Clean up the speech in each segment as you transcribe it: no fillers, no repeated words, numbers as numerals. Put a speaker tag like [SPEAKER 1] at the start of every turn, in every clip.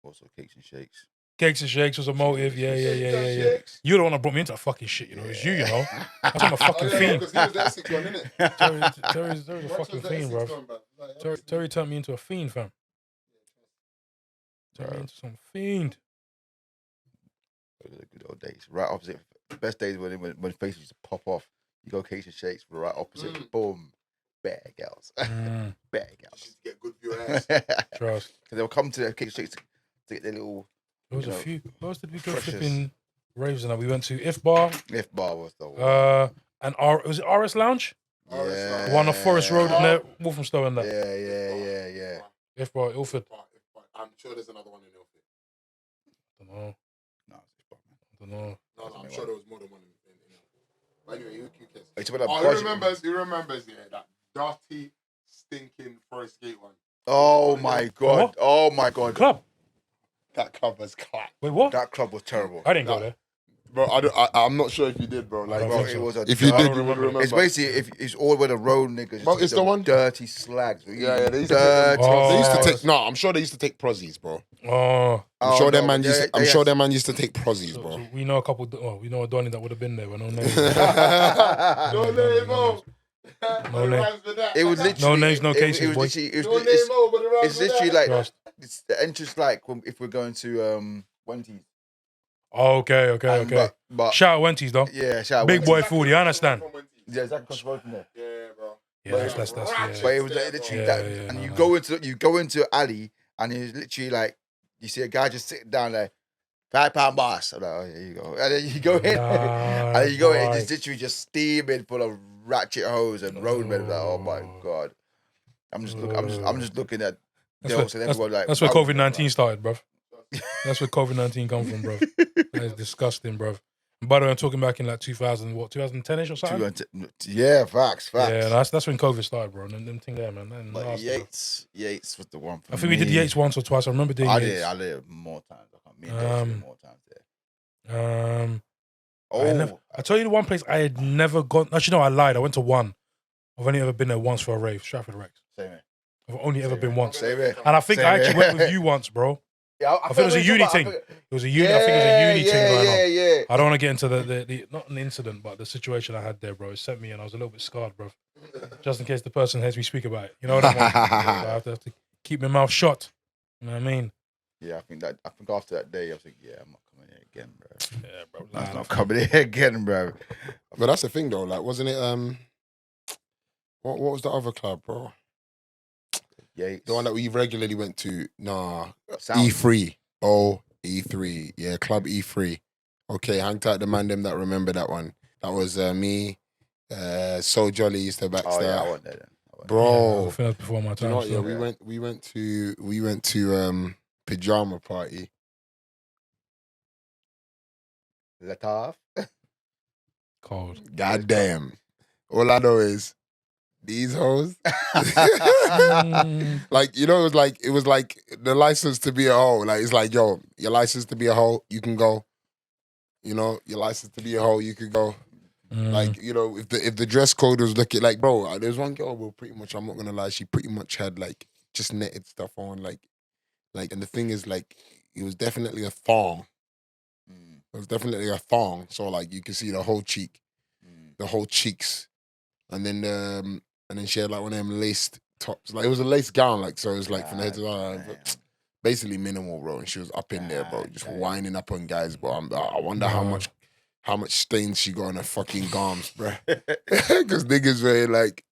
[SPEAKER 1] Also, cakes and shakes.
[SPEAKER 2] Cakes and shakes was a motive. Yeah. You're the one that brought me into that fucking shit, you know. It's you, you know. I'm a fucking fiend.
[SPEAKER 3] Because he was the Essex one, innit?
[SPEAKER 2] Terry's a fucking fiend, bro. Terry turned me into a fiend, fam. Turned me into some fiend.
[SPEAKER 1] Those are the good old days. Right opposite. The best days when faces used to pop off. You go cakes and shakes, but right opposite. Boom. Bad girls. Bad girls.
[SPEAKER 3] Just get good for your ass.
[SPEAKER 2] Trust.
[SPEAKER 1] Because they'll come to the cakes and shakes to get their little...
[SPEAKER 2] There was a few. Where else did we go flipping raves and that? We went to If Bar.
[SPEAKER 1] If Bar was the one.
[SPEAKER 2] And was it RS Lounge?
[SPEAKER 1] Yeah.
[SPEAKER 2] One on Forest Road in there, Walthamstow and that.
[SPEAKER 1] Yeah.
[SPEAKER 2] If Bar, Ilford.
[SPEAKER 3] I'm sure there's another one in Ilford.
[SPEAKER 2] I don't know.
[SPEAKER 1] No, it's Bar, man.
[SPEAKER 2] I don't know.
[SPEAKER 3] No, I'm sure there was more than one in Ilford. But anyway, you kiss. He remembers, that dirty, stinking Forest Gate one.
[SPEAKER 1] Oh my God.
[SPEAKER 2] What?
[SPEAKER 1] Oh my God.
[SPEAKER 2] Club.
[SPEAKER 3] That club was clapped.
[SPEAKER 2] Wait, what?
[SPEAKER 1] That club was terrible.
[SPEAKER 2] I didn't go there.
[SPEAKER 3] Bro, I'm not sure if you did, bro. Like,
[SPEAKER 2] bro,
[SPEAKER 1] It was a
[SPEAKER 3] if you
[SPEAKER 2] I
[SPEAKER 3] did,
[SPEAKER 2] don't
[SPEAKER 3] you would
[SPEAKER 2] remember.
[SPEAKER 3] remember.
[SPEAKER 1] It's basically it's all where the road niggas.
[SPEAKER 3] Bro, it's the one.
[SPEAKER 1] Dirty slags.
[SPEAKER 3] Yeah, they used
[SPEAKER 1] dirty.
[SPEAKER 3] They used to
[SPEAKER 2] Oh.
[SPEAKER 3] take. No, I'm sure they used to take prozzies, bro.
[SPEAKER 2] Oh.
[SPEAKER 3] I'm sure
[SPEAKER 1] no,
[SPEAKER 3] that man used.
[SPEAKER 1] they-
[SPEAKER 3] I'm
[SPEAKER 1] they
[SPEAKER 3] sure
[SPEAKER 1] had-
[SPEAKER 3] that man used to take prozzies,
[SPEAKER 2] So
[SPEAKER 3] bro.
[SPEAKER 2] we know a couple. We know a Donny that would have been there, but no names.
[SPEAKER 3] No name, bro.
[SPEAKER 2] No name.
[SPEAKER 1] It was literally
[SPEAKER 2] No names, no cases,
[SPEAKER 1] It was
[SPEAKER 2] boy.
[SPEAKER 1] literally,
[SPEAKER 3] No name, bro, but around
[SPEAKER 1] it's literally like
[SPEAKER 2] Trust.
[SPEAKER 1] it's the entrance like if we're going to Wendy's.
[SPEAKER 2] Oh, okay.
[SPEAKER 1] But
[SPEAKER 2] Shout out Wenty's though.
[SPEAKER 1] yeah, shout out
[SPEAKER 2] Big
[SPEAKER 1] Wendy's.
[SPEAKER 2] boy food, you understand?
[SPEAKER 1] Yeah, exactly across the road from there.
[SPEAKER 3] Yeah, bro.
[SPEAKER 2] Yeah, that's
[SPEAKER 1] But
[SPEAKER 2] yeah.
[SPEAKER 1] it was literally that,
[SPEAKER 2] Yeah,
[SPEAKER 1] and
[SPEAKER 2] no,
[SPEAKER 1] you
[SPEAKER 2] no.
[SPEAKER 1] go into an alley, and it's literally like you see a guy just sitting down there, £5 boss. I'm like, oh, here you go, and then you go in, and then you go in, it's literally just steaming full of ratchet hose and roadmen. Like, oh my God, I'm just looking at jokes and everyone like.
[SPEAKER 2] That's where COVID-19 started, bruv. That's where COVID-19 come from, bruv. That is disgusting, bruv. And by the way, I'm talking back in like 2010-ish or something.
[SPEAKER 1] Yeah, facts.
[SPEAKER 2] Yeah, that's when COVID started, bro. And them thing there, man. That
[SPEAKER 1] But
[SPEAKER 2] nasty, bro.
[SPEAKER 1] Yates was the one. For
[SPEAKER 2] I think we did Yates once or twice. I remember doing Yates.
[SPEAKER 1] I did it more times. Me and Dave did more times there.
[SPEAKER 2] I tell you the one place I had never gone. Actually, no, I lied. I went to one. I've only ever been there once for a rave. Stratford Rex.
[SPEAKER 1] Same here.
[SPEAKER 2] I've only ever been once.
[SPEAKER 1] Same here.
[SPEAKER 2] And I think I actually went with you once, bro.
[SPEAKER 1] Yeah,
[SPEAKER 2] I think it was a uni thing. It was a uni. I think it was a uni thing going on.
[SPEAKER 1] Yeah.
[SPEAKER 2] I don't want to get into the not an incident, but the situation I had there, bro. It sent me, and I was a little bit scarred, bro. Just in case the person hears me speak about it, you know what I mean? So I have to keep my mouth shut. You know what I mean?
[SPEAKER 1] Yeah, I think after that day, I was like, yeah, I'm not coming here again, bro.
[SPEAKER 2] Yeah, bro.
[SPEAKER 1] I'm not coming here again, bro.
[SPEAKER 3] But that's the thing, though. Like, wasn't it? What was the other club, bro?
[SPEAKER 1] Yates.
[SPEAKER 3] The one that we regularly went to. Nah,
[SPEAKER 1] Sound.
[SPEAKER 3] E3. Oh, E3. Yeah, Club E3. Okay, hang tight, the man them that remember that one. That was me. So Jolly used to backstab.
[SPEAKER 1] Oh yeah, I went there then.
[SPEAKER 3] Bro,
[SPEAKER 2] I think that's before my
[SPEAKER 3] you
[SPEAKER 2] time.
[SPEAKER 3] know what?
[SPEAKER 2] so.
[SPEAKER 3] Yeah, we went to pajama party.
[SPEAKER 1] Let off.
[SPEAKER 2] Cold.
[SPEAKER 3] God damn. All I know is these hoes. Like, you know, it was like the license to be a hoe. Like, it's like, yo, your license to be a hoe, you can go. You know, your license to be a hoe, you could go. Like, you know, if the dress code was looking like, bro, there's one girl who pretty much, I'm not gonna lie, she pretty much had like just netted stuff on, like, and the thing is, like, it was definitely a thong. It was definitely a thong, so like you can see the whole cheek, the whole cheeks, and then she had like one of them laced tops, like it was a lace gown, like, so it was like from the head to the basically minimal, bro. And she was up in there, bro, just winding up on guys, bro. I wonder how much stains she got on her fucking garms, bro. Because niggas wearing like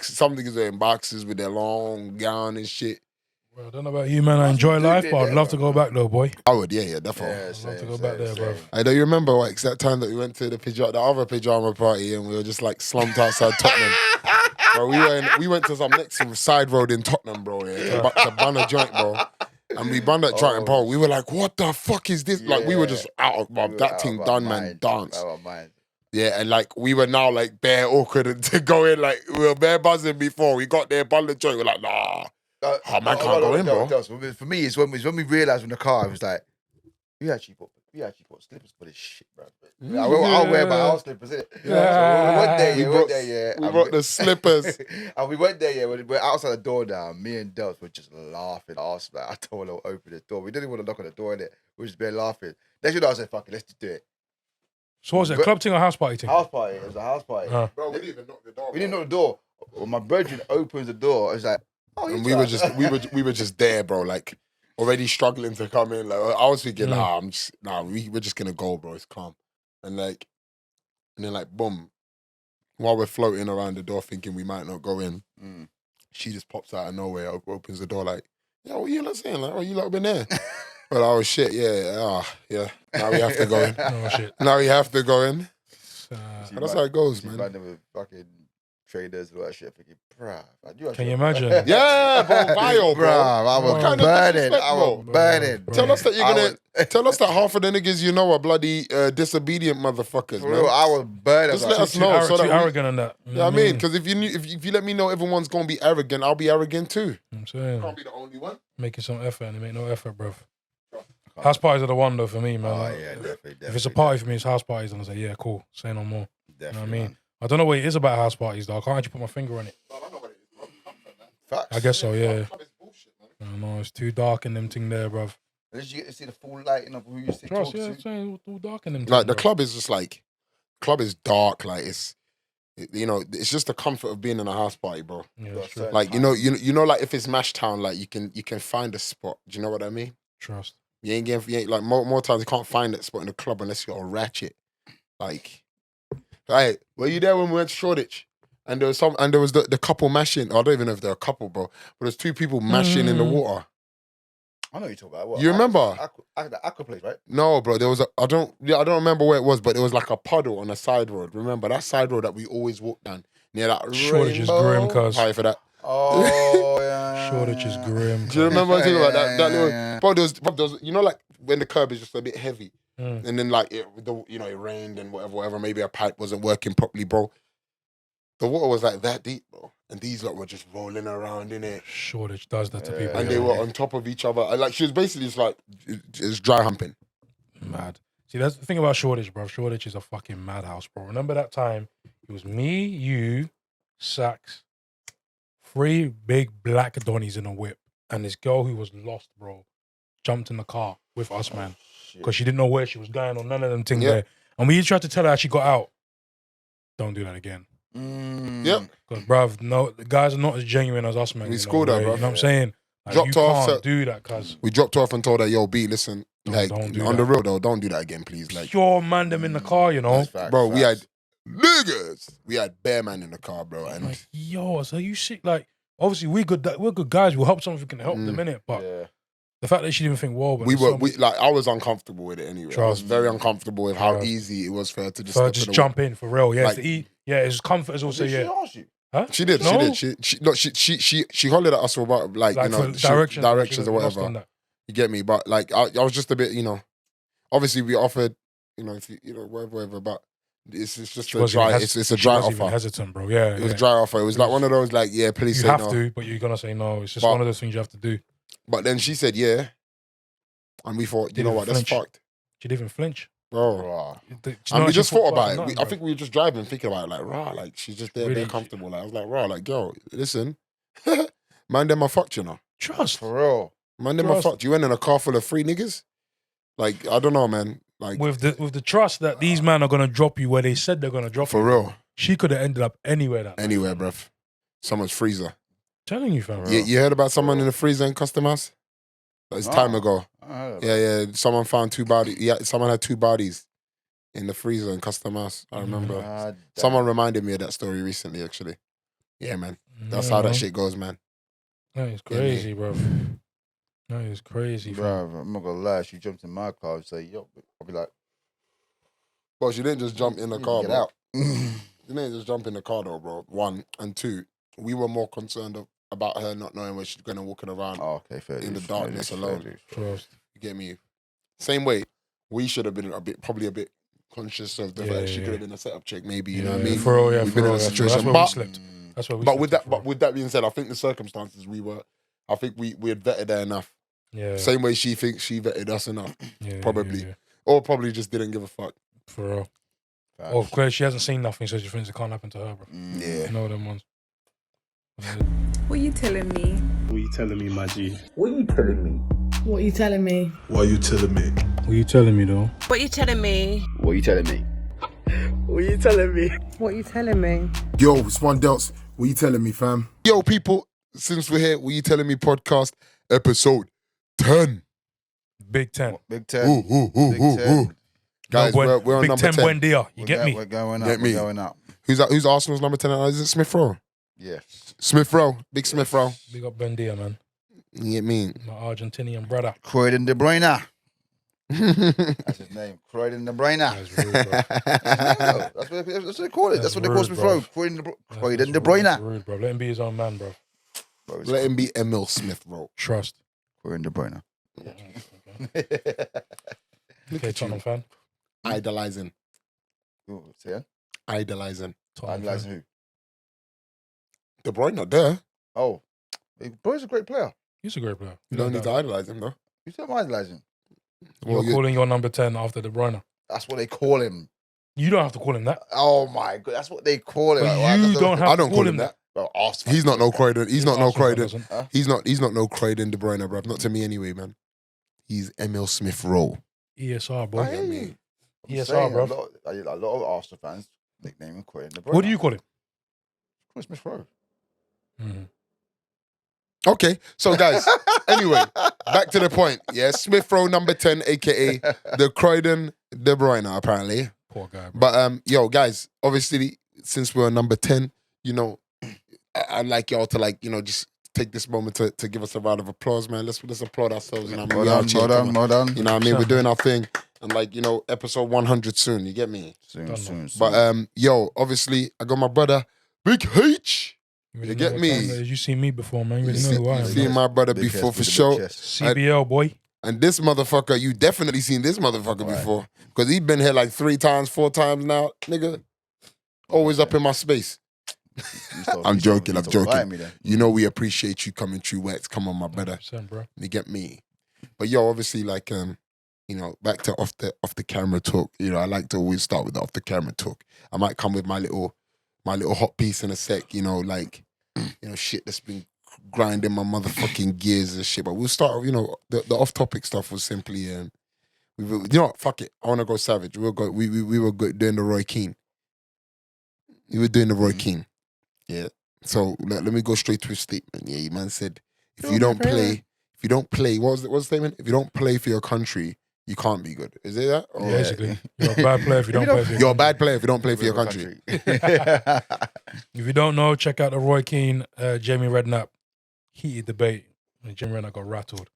[SPEAKER 3] some niggas wearing boxes with their long gown and shit.
[SPEAKER 2] Bro, I don't know about you, man. I enjoy life, but I'd love to go back though, boy.
[SPEAKER 3] I would, yeah, definitely.
[SPEAKER 2] I'd love to go back there, bro.
[SPEAKER 3] I know you remember, like, that time that we went to the other pajama party and we were just like slumped outside Tottenham. Bro, we went to some next side road in Tottenham, bro, yeah, to bun a joint, bro. And we bun that joint, bro. We were like, what the fuck is this? Like, we were just out of that thing done, man. Dance. Yeah, and like we were now like bare awkward to go in. Like, we were bare buzzing before. We got there, bun the joint. We're like, nah. Man can't go in, bro.
[SPEAKER 1] For me, it's when we realised in the car, it was like, you actually put we actually bought slippers for this shit, bro. I'll wear my house slippers, innit?
[SPEAKER 2] Yeah.
[SPEAKER 1] So we went there,
[SPEAKER 3] We brought the slippers.
[SPEAKER 1] And we went there, we're outside the door now. Me and Dels were just laughing. I was like, I told her to open the door. We didn't even want to knock on the door, innit? We were just been laughing. Next thing I said, fuck it, let's just do it.
[SPEAKER 2] So what was it, a club thing or house party thing?
[SPEAKER 1] House party. It was a house party.
[SPEAKER 3] Bro, we didn't even knock the door.
[SPEAKER 1] We didn't knock the door. When my brethren opens the door, I was like, oh,
[SPEAKER 3] And we were just there, bro. Like already struggling to come in. Like I was thinking, we're just gonna go, bro. It's calm. And then like, boom. While we're floating around the door, thinking we might not go in, she just pops out of nowhere, opens the door, like, yeah, what you lot saying? Like, oh, you lot been there? Well, oh shit, yeah. Now we have to go in.
[SPEAKER 2] Oh shit.
[SPEAKER 3] Now we have to go in. That's how it goes, man.
[SPEAKER 1] Man, with fucking traders and all that shit. Thinking, bruh.
[SPEAKER 2] Can you imagine?
[SPEAKER 3] Yeah, bro, vile, bro.
[SPEAKER 1] I was
[SPEAKER 3] What kind of
[SPEAKER 1] burning.
[SPEAKER 3] disrespect,
[SPEAKER 1] I was
[SPEAKER 2] bro?
[SPEAKER 1] burning.
[SPEAKER 2] Bro.
[SPEAKER 3] Tell us that you're gonna tell us that half of the niggas you know are bloody disobedient motherfuckers,
[SPEAKER 1] For
[SPEAKER 3] man.
[SPEAKER 1] real, I was burning.
[SPEAKER 3] Just
[SPEAKER 1] I was
[SPEAKER 3] let
[SPEAKER 1] like,
[SPEAKER 3] us know so
[SPEAKER 2] Too
[SPEAKER 3] that we,
[SPEAKER 2] arrogant on that.
[SPEAKER 3] yeah, I mean, because if you let me know everyone's gonna be arrogant, I'll be arrogant too.
[SPEAKER 2] I'm saying,
[SPEAKER 3] Can't be the only one.
[SPEAKER 2] making some effort and they make no effort, bro. House parties are the one though for me, man.
[SPEAKER 1] Oh,
[SPEAKER 2] Like,
[SPEAKER 1] yeah, definitely.
[SPEAKER 2] if it's a party for me, it's house parties, and I say, yeah, cool. Say no more.
[SPEAKER 1] Definitely,
[SPEAKER 2] You know what I mean?
[SPEAKER 1] man.
[SPEAKER 2] I don't know what it is about house parties though. I can't actually put my finger on it.
[SPEAKER 1] Facts.
[SPEAKER 2] I guess so, yeah.
[SPEAKER 3] Club is bullshit, man.
[SPEAKER 2] I don't know, it's too dark in them thing there, bro.
[SPEAKER 1] At least you get to see the full lighting of who you sit
[SPEAKER 2] Trust,
[SPEAKER 1] talk
[SPEAKER 2] yeah,
[SPEAKER 1] to.
[SPEAKER 2] I'm saying it's too dark in them.
[SPEAKER 3] Like
[SPEAKER 2] thing,
[SPEAKER 3] the
[SPEAKER 2] bro.
[SPEAKER 3] club is just like, club is dark. Like it's just the comfort of being in a house party, bro.
[SPEAKER 2] Yeah, that's true.
[SPEAKER 1] Certain
[SPEAKER 3] Like
[SPEAKER 1] times.
[SPEAKER 3] you know, like if it's Mash Town, like you can find a spot. Do you know what I mean?
[SPEAKER 2] Trust.
[SPEAKER 3] You ain't like more times you can't find that spot in the club unless you got a ratchet. Like, right, were you there when we went to Shoreditch? And there was the couple mashing. I don't even know if they're a couple, bro. But there's two people mashing in the water.
[SPEAKER 1] I know what you're talking about. What?
[SPEAKER 3] You remember?
[SPEAKER 1] The aqua place, right?
[SPEAKER 3] No, bro. There was I don't remember where it was, but it was like a puddle on a side road. Remember that side road that we always walk down near that
[SPEAKER 2] Shoreditch is
[SPEAKER 3] rainbow?
[SPEAKER 2] grim, cuz.
[SPEAKER 3] Sorry for that.
[SPEAKER 1] Oh, yeah.
[SPEAKER 2] Shoreditch is grim.
[SPEAKER 3] Do you remember talking about that? That little,
[SPEAKER 1] Yeah.
[SPEAKER 3] bro, there was, you know, like when the curb is just a bit heavy,
[SPEAKER 2] Mm.
[SPEAKER 3] and then like it rained and whatever. Maybe a pipe wasn't working properly, bro. The water was like that deep, bro, and these lot were just rolling around in it,
[SPEAKER 2] Shoreditch does that to people.
[SPEAKER 3] and
[SPEAKER 2] yeah.
[SPEAKER 3] they were on top of each other. And, like she was basically just like it's dry humping.
[SPEAKER 2] Mad. See, that's the thing about Shoreditch, bro. Shoreditch is a fucking madhouse, bro. Remember that time? It was me, you, Sax, 3 big black Donnies in a whip, and this girl who was lost, bro, jumped in the car with us, man, because she didn't know where she was going or none of them things
[SPEAKER 3] Yeah.
[SPEAKER 2] there. And we tried to tell her as she got out, don't do that again.
[SPEAKER 3] Yep.
[SPEAKER 2] Because, bruv, no, the guys are not as genuine as us, man.
[SPEAKER 3] We
[SPEAKER 2] you know,
[SPEAKER 3] schooled her,
[SPEAKER 2] right?
[SPEAKER 3] bruv.
[SPEAKER 2] You know what I'm saying? Like,
[SPEAKER 3] Dropped
[SPEAKER 2] you
[SPEAKER 3] off,
[SPEAKER 2] can't
[SPEAKER 3] so-
[SPEAKER 2] do that, cuz.
[SPEAKER 3] We dropped her off and told her, "Yo, B, listen, like
[SPEAKER 2] don't do
[SPEAKER 3] on
[SPEAKER 2] that.
[SPEAKER 3] the real though, don't do that again, please." Like,
[SPEAKER 2] Pure man them in the car, you know?
[SPEAKER 1] That's facts,
[SPEAKER 3] bro, we had
[SPEAKER 1] facts.
[SPEAKER 3] niggas. We had bear man in the car, bro, and
[SPEAKER 2] Like, yo, so you sick? Like, obviously, we're good guys. We'll help someone if we can help them, innit? But
[SPEAKER 1] Yeah.
[SPEAKER 2] the fact that she didn't think, whoa, but
[SPEAKER 3] we
[SPEAKER 2] there's
[SPEAKER 3] were
[SPEAKER 2] so
[SPEAKER 3] like I was uncomfortable with it anyway. I was
[SPEAKER 2] Trust.
[SPEAKER 3] very uncomfortable with how
[SPEAKER 2] Trust.
[SPEAKER 3] easy it was for her to just
[SPEAKER 2] so
[SPEAKER 3] step
[SPEAKER 2] just
[SPEAKER 3] to the
[SPEAKER 2] jump in for real. Yeah,
[SPEAKER 3] Like-
[SPEAKER 2] it's to eat. Yeah, it's comfort is also,
[SPEAKER 1] Did she
[SPEAKER 2] yeah.
[SPEAKER 1] ask you?
[SPEAKER 2] Huh?
[SPEAKER 3] She did.
[SPEAKER 2] No?
[SPEAKER 3] She hollered at us for about like you know
[SPEAKER 2] for directions
[SPEAKER 3] directions or
[SPEAKER 2] lost
[SPEAKER 3] whatever.
[SPEAKER 2] on that.
[SPEAKER 3] You get me? But like I was just a bit, you know. Obviously, we offered, you know, if you know whatever. But it's just
[SPEAKER 2] She
[SPEAKER 3] a
[SPEAKER 2] wasn't
[SPEAKER 3] dry.
[SPEAKER 2] even
[SPEAKER 3] It's a
[SPEAKER 2] she
[SPEAKER 3] dry
[SPEAKER 2] wasn't even
[SPEAKER 3] offer.
[SPEAKER 2] hesitant, bro. Yeah,
[SPEAKER 3] It was
[SPEAKER 2] yeah.
[SPEAKER 3] a dry offer. It was like one of those like, yeah, please
[SPEAKER 2] You
[SPEAKER 3] say
[SPEAKER 2] have
[SPEAKER 3] no.
[SPEAKER 2] to, but you're gonna say no. It's just
[SPEAKER 3] But-
[SPEAKER 2] one of those things you have to do.
[SPEAKER 3] But then she said yeah, and we thought, you
[SPEAKER 2] Didn't
[SPEAKER 3] know
[SPEAKER 2] even
[SPEAKER 3] what, that's
[SPEAKER 2] flinch.
[SPEAKER 3] fucked,
[SPEAKER 2] She didn't even flinch.
[SPEAKER 3] bro.
[SPEAKER 1] Bro.
[SPEAKER 3] And we just thought about it.
[SPEAKER 2] Nothing,
[SPEAKER 3] I think we were just driving, thinking about it, like, rah, like she's just there,
[SPEAKER 2] Really?
[SPEAKER 3] being comfortable. Like I was like, rah, like, yo, listen, man, them are fucked, you know.
[SPEAKER 2] trust.
[SPEAKER 1] For real.
[SPEAKER 3] Man, them are
[SPEAKER 2] Trust.
[SPEAKER 3] fucked. You went in a car full of 3 niggas. Like I don't know, man. Like
[SPEAKER 2] With the trust that these men are gonna drop you where they said they're gonna drop
[SPEAKER 3] for
[SPEAKER 2] you.
[SPEAKER 3] real,
[SPEAKER 2] She could have ended up anywhere that night.
[SPEAKER 3] anywhere, bruv. Someone's freezer.
[SPEAKER 2] Telling you, fam.
[SPEAKER 3] You heard about someone in the freezer in Custom House? It's time
[SPEAKER 1] No.
[SPEAKER 3] ago.
[SPEAKER 1] I heard about
[SPEAKER 3] Yeah. Someone found 2 bodies. Yeah, someone had 2 bodies in the freezer in Custom House. I remember.
[SPEAKER 1] it. God damn.
[SPEAKER 3] Someone reminded me of that story recently, actually. Yeah, man. That's how that shit goes, man.
[SPEAKER 2] That is crazy, bro. That is crazy, fam.
[SPEAKER 1] Bro, I'm not gonna lie. She jumped in my car and say, "Yo," I'll be like,
[SPEAKER 3] But she didn't just jump in the
[SPEAKER 1] "You
[SPEAKER 3] car,
[SPEAKER 1] get
[SPEAKER 3] bro.
[SPEAKER 1] out."
[SPEAKER 3] She didn't just jump in the car, though, bro. 1 and 2. We were more concerned about her not knowing where she's going to walking around.
[SPEAKER 1] Oh, okay, fair.
[SPEAKER 3] In the
[SPEAKER 1] dues,
[SPEAKER 3] darkness
[SPEAKER 1] fair
[SPEAKER 3] alone.
[SPEAKER 1] dues.
[SPEAKER 2] Trust.
[SPEAKER 3] You get me? Same way, we should have been probably a bit conscious of the fact she could have been a setup chick, maybe. You know what I mean?
[SPEAKER 2] For real, yeah.
[SPEAKER 3] We've
[SPEAKER 2] for
[SPEAKER 3] been in
[SPEAKER 2] real,
[SPEAKER 3] a
[SPEAKER 2] yeah.
[SPEAKER 3] situation,
[SPEAKER 2] That's where
[SPEAKER 3] but-
[SPEAKER 2] we slipped. That's where we
[SPEAKER 3] But with
[SPEAKER 2] slipped,
[SPEAKER 3] that, that being said, I think the circumstances I think we had vetted her enough.
[SPEAKER 2] yeah.
[SPEAKER 3] Same way she thinks she vetted us enough,
[SPEAKER 2] Yeah,
[SPEAKER 3] probably.
[SPEAKER 2] yeah.
[SPEAKER 3] Or probably just didn't give a fuck.
[SPEAKER 2] For real. Or Claire, she hasn't seen nothing, so she thinks it can't happen to her, bro.
[SPEAKER 3] Yeah.
[SPEAKER 2] You know them ones.
[SPEAKER 4] What you telling me?
[SPEAKER 5] What you telling me, my G?
[SPEAKER 6] What you telling me?
[SPEAKER 7] What you telling me?
[SPEAKER 5] What you telling me?
[SPEAKER 2] What you telling me, though?
[SPEAKER 4] What you telling me?
[SPEAKER 6] What you telling me?
[SPEAKER 5] What you telling me?
[SPEAKER 4] What you telling me?
[SPEAKER 8] Yo, it's One Delts. What you telling me, fam?
[SPEAKER 3] Yo, people, since we're here, What You Telling Me podcast, episode 10.
[SPEAKER 2] Big 10.
[SPEAKER 1] Big 10.
[SPEAKER 3] Big
[SPEAKER 1] 10.
[SPEAKER 3] Guys,
[SPEAKER 2] No,
[SPEAKER 3] we're on
[SPEAKER 2] Big
[SPEAKER 3] number
[SPEAKER 2] 10
[SPEAKER 3] 10.
[SPEAKER 2] buen dia. You get me?
[SPEAKER 1] We're going up.
[SPEAKER 3] Get me.
[SPEAKER 1] We're going up.
[SPEAKER 3] Who's Arsenal's number 10? Is it Smith Rowe?
[SPEAKER 1] Yes.
[SPEAKER 3] Smith Rowe. Big Smith Rowe.
[SPEAKER 2] Big up buen dia, man.
[SPEAKER 3] You get me?
[SPEAKER 2] My Argentinian brother.
[SPEAKER 1] Croydon De Bruyne. That's his name. Croydon De Bruyne.
[SPEAKER 2] That's rude, bro.
[SPEAKER 1] That's what they call it. That's what they call
[SPEAKER 2] rude,
[SPEAKER 1] Smith
[SPEAKER 2] bro.
[SPEAKER 1] Rowe. Croydon De
[SPEAKER 2] That's
[SPEAKER 1] De Bruyne.
[SPEAKER 2] That's rude, bro. Let him be his own man, bro.
[SPEAKER 3] Let him be Emil Smith Rowe.
[SPEAKER 2] Trust.
[SPEAKER 1] Croydon De Bruyne.
[SPEAKER 2] Okay, Tottenham fan.
[SPEAKER 3] Idolizing.
[SPEAKER 1] Ooh, say it.
[SPEAKER 3] Idolizing.
[SPEAKER 2] Tottenham
[SPEAKER 1] Idolizing
[SPEAKER 2] fan.
[SPEAKER 1] who?
[SPEAKER 3] De Bruyne not there.
[SPEAKER 1] Oh. Boy's a great player.
[SPEAKER 2] He's a great player.
[SPEAKER 3] You don't need to idolize him, though.
[SPEAKER 1] You said I'm idolizing.
[SPEAKER 2] You're calling your number 10 after De Bruyne.
[SPEAKER 1] That's what they call him.
[SPEAKER 2] You don't have to call him that.
[SPEAKER 1] Oh my god, that's what they call him.
[SPEAKER 2] But
[SPEAKER 1] Like,
[SPEAKER 2] you don't have
[SPEAKER 3] I
[SPEAKER 2] to
[SPEAKER 3] don't call him that.
[SPEAKER 1] Bro, Arsenal.
[SPEAKER 3] He's not no Croydon. He's not no
[SPEAKER 2] Arsenal
[SPEAKER 3] Croydon.
[SPEAKER 2] doesn't.
[SPEAKER 3] He's not no Croydon De Bruyne, bruv. Not to me anyway, man. He's Emil Smith Rowe.
[SPEAKER 2] ESR,
[SPEAKER 1] I
[SPEAKER 2] bro.
[SPEAKER 1] hear you. I'm
[SPEAKER 2] ESR,
[SPEAKER 1] saying,
[SPEAKER 2] bro.
[SPEAKER 1] a lot of Arsenal fans nickname him Croydon De Bruyne.
[SPEAKER 2] What do you call him?
[SPEAKER 1] Smith Rowe.
[SPEAKER 2] Mhm.
[SPEAKER 3] Okay, so guys, anyway, back to the point. Yeah, Smith Rowe number 10, aka the Croydon De Bruyne, apparently.
[SPEAKER 2] Poor guy, bro.
[SPEAKER 3] But yo, guys, obviously, since we're on number 10, you know, I'd like y'all to just take this moment to give us a round of applause, man. Let's applaud ourselves. You know what I mean?
[SPEAKER 1] Well
[SPEAKER 3] We out here, come on.
[SPEAKER 1] done.
[SPEAKER 3] You know what I mean? We're doing our thing. And episode 100 soon, you get me?
[SPEAKER 1] Soon.
[SPEAKER 3] But yo, obviously, I got my brother, Big H. You get
[SPEAKER 2] know what
[SPEAKER 3] me?
[SPEAKER 2] time it is. You seen me before, man. You really know who I
[SPEAKER 3] You
[SPEAKER 2] am.
[SPEAKER 3] seen
[SPEAKER 2] man.
[SPEAKER 3] my brother
[SPEAKER 1] Big
[SPEAKER 3] before
[SPEAKER 1] chest
[SPEAKER 3] for
[SPEAKER 1] with a
[SPEAKER 3] sure.
[SPEAKER 1] big chest.
[SPEAKER 2] CBL, boy.
[SPEAKER 3] And this motherfucker, you definitely seen this motherfucker
[SPEAKER 1] Right.
[SPEAKER 3] before. Because he's been here like 3 times, 4 times now. Nigga, always up in my space. I'm joking. You know we appreciate you coming through, Wex. Come on, my brother.
[SPEAKER 2] 100%, bro.
[SPEAKER 3] You get me? But yo, obviously, back to off the camera talk. I like to always start with the off the camera talk. I might come with my little hot piece in a sec, shit that's been grinding my motherfucking gears and shit. But we'll start, the off topic stuff was simply, fuck it. I want to go savage. We were doing the Roy Keane. We were doing the Roy Keane. Yeah. So let me go straight to his statement. Yeah, man said, if you don't play, what was the statement? If you don't play for your country, you can't be good. Is it that? Or-
[SPEAKER 2] Yeah, basically. You're a bad player if you don't play for your
[SPEAKER 3] You're a bad player if you don't play for your country.
[SPEAKER 2] If you don't know, check out the Roy Keane, Jamie Redknapp heated debate when Jamie Redknapp got rattled.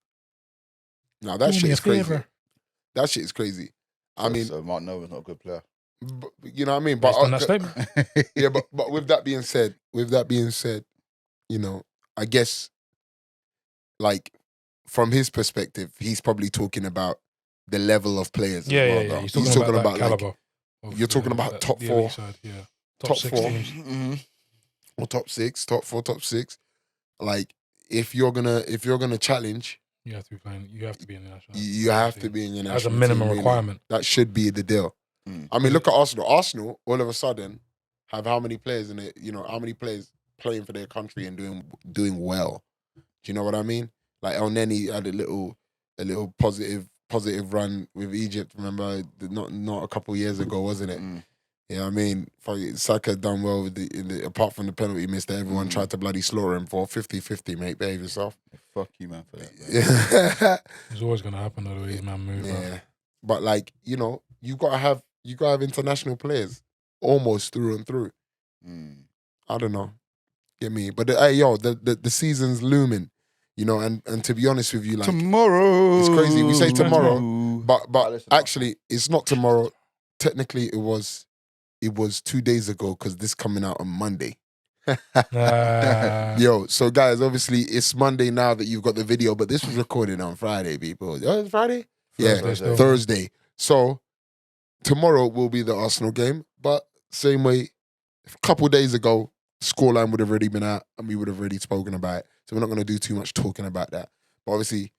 [SPEAKER 3] Now that
[SPEAKER 2] Do
[SPEAKER 3] shit
[SPEAKER 2] me a
[SPEAKER 3] is crazy.
[SPEAKER 2] favour.
[SPEAKER 3] That shit is crazy. I mean,
[SPEAKER 1] so Mark Nova's not a good player.
[SPEAKER 3] you know what I mean? But
[SPEAKER 2] Based on that statement.
[SPEAKER 3] yeah, but with that being said, I guess from his perspective, he's probably talking about the level of players.
[SPEAKER 2] Yeah,
[SPEAKER 3] as well,
[SPEAKER 2] yeah.
[SPEAKER 3] though.
[SPEAKER 2] He's talking about that caliber.
[SPEAKER 3] you're talking about top
[SPEAKER 2] the
[SPEAKER 3] 4,
[SPEAKER 2] elite side, yeah. Top 6
[SPEAKER 3] 4.
[SPEAKER 2] teams.
[SPEAKER 3] Or top 6, top 4, top 6. Like if you're gonna challenge,
[SPEAKER 2] You have to be playing. You have to be in the national.
[SPEAKER 3] you have to be in your national
[SPEAKER 2] as a minimum
[SPEAKER 3] team, really.
[SPEAKER 2] requirement.
[SPEAKER 3] That should be the deal. I mean, look at Arsenal. Arsenal, all of a sudden, have how many players in it? How many players playing for their country and doing well? Do you know what I mean? Like El Neni had a little positive run with Egypt. Remember, not a couple years ago, wasn't it? Yeah, I mean, Saka done well with apart from the penalty miss that everyone tried to bloody slaughter him for. 50-50, mate. Behave yourself.
[SPEAKER 1] Fuck you, man, for that. Man.
[SPEAKER 2] It's always going to happen though, the way these man move.
[SPEAKER 3] Yeah, but you gotta have international players almost through and through. I don't know, get me? But the season's looming, and to be honest with you,
[SPEAKER 1] Tomorrow.
[SPEAKER 3] it's crazy. We say tomorrow, but
[SPEAKER 1] listen,
[SPEAKER 3] actually it's not tomorrow. Technically, it was 2 days ago because this coming out on Monday. Yo, so guys, obviously it's Monday now that you've got the video, but this was recorded on Friday, people. Oh, it's Friday? Thursday. So tomorrow will be the Arsenal game, but same way, a couple days ago, scoreline would have already been out and we would have already spoken about it. So we're not going to do too much talking about that. But obviously,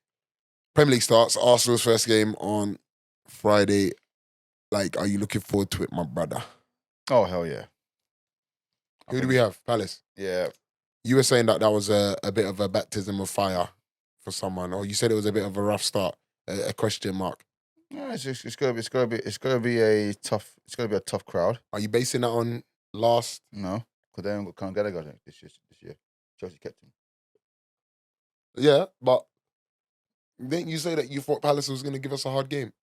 [SPEAKER 3] Premier League starts, Arsenal's first game on Friday, like, are you looking forward to it, my brother?
[SPEAKER 1] Oh, hell yeah.
[SPEAKER 3] Who do we have? Palace.
[SPEAKER 1] Yeah.
[SPEAKER 3] You were saying that was a bit of a baptism of fire for someone, or you said it was a bit of a rough start, a question mark.
[SPEAKER 1] No, it's gonna be a tough crowd.
[SPEAKER 3] Are you basing that on last?
[SPEAKER 1] No, because they can't get a guy this year. Chelsea kept him.
[SPEAKER 3] Yeah, but didn't you say that you thought Palace was going to give us a hard game?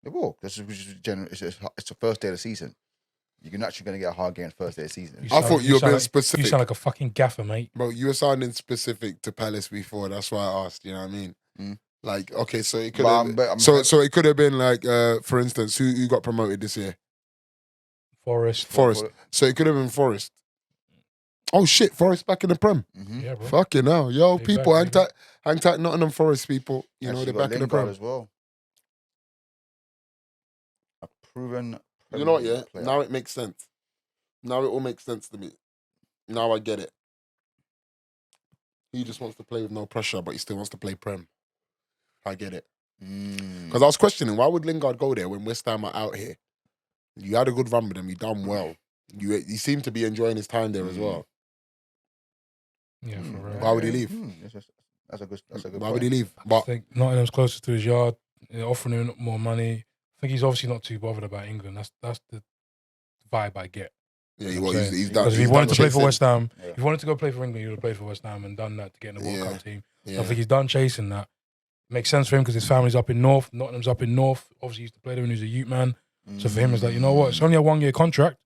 [SPEAKER 1] They will. It's the first day of the season. You're naturally going to get a hard game the first day of the season.
[SPEAKER 3] I thought you were being
[SPEAKER 2] like,
[SPEAKER 3] specific.
[SPEAKER 2] You sound like a fucking gaffer, mate.
[SPEAKER 3] Bro, you were sounding specific to Palace before. That's why I asked. You know what I mean?
[SPEAKER 1] Mm.
[SPEAKER 3] Like, okay, so it could have. So it could have been like, for instance, who got promoted this year?
[SPEAKER 2] Forest.
[SPEAKER 3] So it could have been Forest. Oh shit, Forest back in the Prem.
[SPEAKER 1] Mm-hmm.
[SPEAKER 2] Yeah, bro.
[SPEAKER 3] Fucking hell, yo,
[SPEAKER 2] They
[SPEAKER 3] people,
[SPEAKER 2] back,
[SPEAKER 3] hang tight, Nottingham Forest people. You know, they're back in the Prem
[SPEAKER 1] as well. A proven.
[SPEAKER 3] You know what? Yeah,
[SPEAKER 1] player.
[SPEAKER 3] now it makes sense. Now it all makes sense to me. Now I get it. He just wants to play with no pressure, but he still wants to play Prem. I get it. Because I was questioning, why would Lingard go there when West Ham are out here? You had a good run with them. You done well. You seem to be enjoying his time there as well.
[SPEAKER 2] Yeah, for real.
[SPEAKER 3] Why would he leave?
[SPEAKER 1] That's a good.
[SPEAKER 3] Why would he leave?
[SPEAKER 2] I
[SPEAKER 3] But
[SPEAKER 2] think Nottingham's closer to his yard. They're offering him more money. I think he's obviously not too bothered about England. That's the vibe I get.
[SPEAKER 3] yeah,
[SPEAKER 2] You know what I'm
[SPEAKER 3] he's
[SPEAKER 2] saying?
[SPEAKER 3] done.
[SPEAKER 2] Because if he
[SPEAKER 3] he's
[SPEAKER 2] wanted
[SPEAKER 3] done
[SPEAKER 2] to play for
[SPEAKER 3] chasing.
[SPEAKER 2] West Ham,
[SPEAKER 1] Yeah.
[SPEAKER 2] if he wanted to go play for England, he would have played for West Ham and done that to get in the World
[SPEAKER 3] Yeah.
[SPEAKER 2] Cup team.
[SPEAKER 3] Yeah.
[SPEAKER 2] I think he's done chasing that. Makes sense for him because his family's up in North. Nottingham's up in North. Obviously, he used to play there when he was a youth man. So for him, it's like, you know what? It's only a 1-year contract.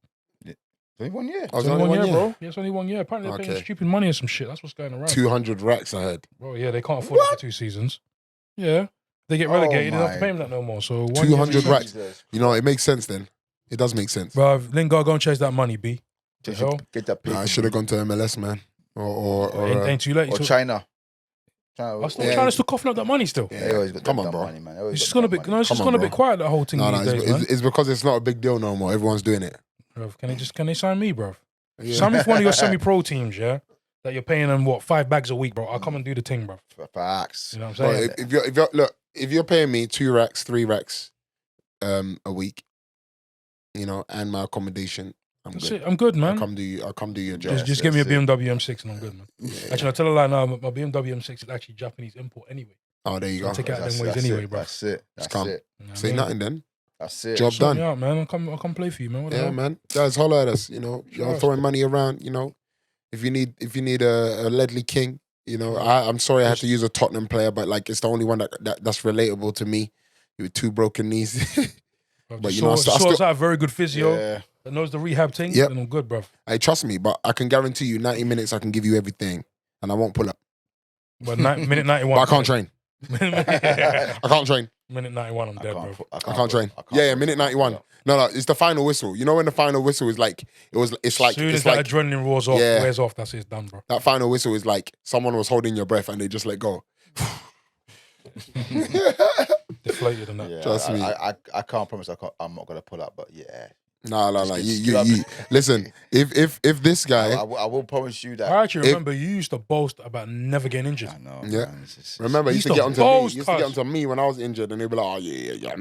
[SPEAKER 1] Only 1 year.
[SPEAKER 3] Oh,
[SPEAKER 2] It's only 1 year, bro. Yeah, it's only 1 year. Apparently, they're paying
[SPEAKER 3] Okay.
[SPEAKER 2] stupid money or some shit. That's what's going around.
[SPEAKER 3] 200 racks, I heard.
[SPEAKER 2] Bro, yeah, they can't afford it for 2 seasons. Yeah. They get relegated, they don't have to pay him that no more. So 1 year
[SPEAKER 3] 200
[SPEAKER 2] makes
[SPEAKER 3] racks.
[SPEAKER 2] sense.
[SPEAKER 3] You know, it makes sense then. It does make sense.
[SPEAKER 2] Bro, Lingard, go and chase that money, B. The hell?
[SPEAKER 1] Get that.
[SPEAKER 3] Nah, I should have gone to MLS, man. Or
[SPEAKER 2] Ain't too late.
[SPEAKER 1] Or China.
[SPEAKER 2] I'm still trying to still coughing up that money still.
[SPEAKER 1] They always got
[SPEAKER 3] Come
[SPEAKER 1] that
[SPEAKER 3] on, bro.
[SPEAKER 1] money, man.
[SPEAKER 2] It's just gonna be, no, it's just
[SPEAKER 3] Come on,
[SPEAKER 2] gonna be
[SPEAKER 3] bro.
[SPEAKER 2] quiet, that whole thing
[SPEAKER 3] no,
[SPEAKER 2] these days, man.
[SPEAKER 3] it's because it's not a big deal no more. Everyone's doing it.
[SPEAKER 2] Bruv, can they sign me, bro?
[SPEAKER 3] Yeah.
[SPEAKER 2] Sign me for one of your semi-pro teams, yeah? That you're paying them, what, 5 bags a week, bro. I'll come and do the thing, bro.
[SPEAKER 1] Facts.
[SPEAKER 2] You know what
[SPEAKER 3] Bro,
[SPEAKER 2] I'm saying?
[SPEAKER 3] if you're paying me 2 racks, 3 racks a week, you know, and my accommodation, I'm
[SPEAKER 2] That's
[SPEAKER 3] good.
[SPEAKER 2] it. I'm good,
[SPEAKER 3] I'll
[SPEAKER 2] man.
[SPEAKER 3] come do your job.
[SPEAKER 2] Just give me a
[SPEAKER 1] that's it.
[SPEAKER 2] BMW M6 and I'm good, man. Actually, I'll tell a lie now. My BMW M6 is actually Japanese import anyway.
[SPEAKER 3] Oh, there you
[SPEAKER 2] So I'll
[SPEAKER 3] go.
[SPEAKER 2] take it out
[SPEAKER 1] That's
[SPEAKER 2] them ways
[SPEAKER 1] it.
[SPEAKER 2] anyway, bro.
[SPEAKER 1] That's it.
[SPEAKER 3] Just
[SPEAKER 1] That's
[SPEAKER 3] come.
[SPEAKER 1] it.
[SPEAKER 2] You know what I
[SPEAKER 3] Say
[SPEAKER 2] mean?
[SPEAKER 3] nothing then.
[SPEAKER 1] That's it.
[SPEAKER 3] Job
[SPEAKER 2] Sort
[SPEAKER 3] done.
[SPEAKER 2] me out, man. I'll come play for you, man. What the
[SPEAKER 3] Yeah,
[SPEAKER 2] hell?
[SPEAKER 3] man. Guys, holler at us. You know, you're
[SPEAKER 2] Sure.
[SPEAKER 3] throwing money around. You know, if you need a Ledley King, you know, I'm sorry I had to use a Tottenham player, but like it's the only one that's relatable to me. With 2 broken knees.
[SPEAKER 2] Bro,
[SPEAKER 3] But
[SPEAKER 2] just
[SPEAKER 3] you know, I
[SPEAKER 2] sort
[SPEAKER 3] still-
[SPEAKER 2] us out a very good physio
[SPEAKER 1] Yeah.
[SPEAKER 2] that knows the rehab thing,
[SPEAKER 3] Yep.
[SPEAKER 2] and I'm good, bro.
[SPEAKER 3] Hey, trust me, but I can guarantee you 90 minutes I can give you everything, and I won't pull up.
[SPEAKER 2] But minute 91.
[SPEAKER 3] But I can't train.
[SPEAKER 2] minute
[SPEAKER 3] I can't train.
[SPEAKER 2] 91, I'm dead, bro.
[SPEAKER 3] I can't train. Yeah, minute 91. No, it's the final whistle. You know when the final whistle is like it's like
[SPEAKER 2] Soon as
[SPEAKER 3] it's
[SPEAKER 2] that
[SPEAKER 3] like
[SPEAKER 2] adrenaline wears off, that's it, done, bro.
[SPEAKER 3] that final whistle is like someone was holding your breath and they just let go.
[SPEAKER 2] Deflated and that.
[SPEAKER 1] Yeah,
[SPEAKER 3] Trust me.
[SPEAKER 1] I can't promise I'm not gonna pull up, but yeah.
[SPEAKER 3] No.
[SPEAKER 1] Just
[SPEAKER 3] You listen. If this guy,
[SPEAKER 1] I will promise you that.
[SPEAKER 2] I actually remember you used to boast about never getting injured.
[SPEAKER 1] I know.
[SPEAKER 3] Yeah.
[SPEAKER 1] Man, it's just-
[SPEAKER 3] remember, he
[SPEAKER 2] Used
[SPEAKER 3] used to
[SPEAKER 2] to
[SPEAKER 3] get onto me.
[SPEAKER 2] boast,
[SPEAKER 3] He used to get
[SPEAKER 2] cuz.
[SPEAKER 3] onto me when I was injured, and he'd be like, "Oh yeah.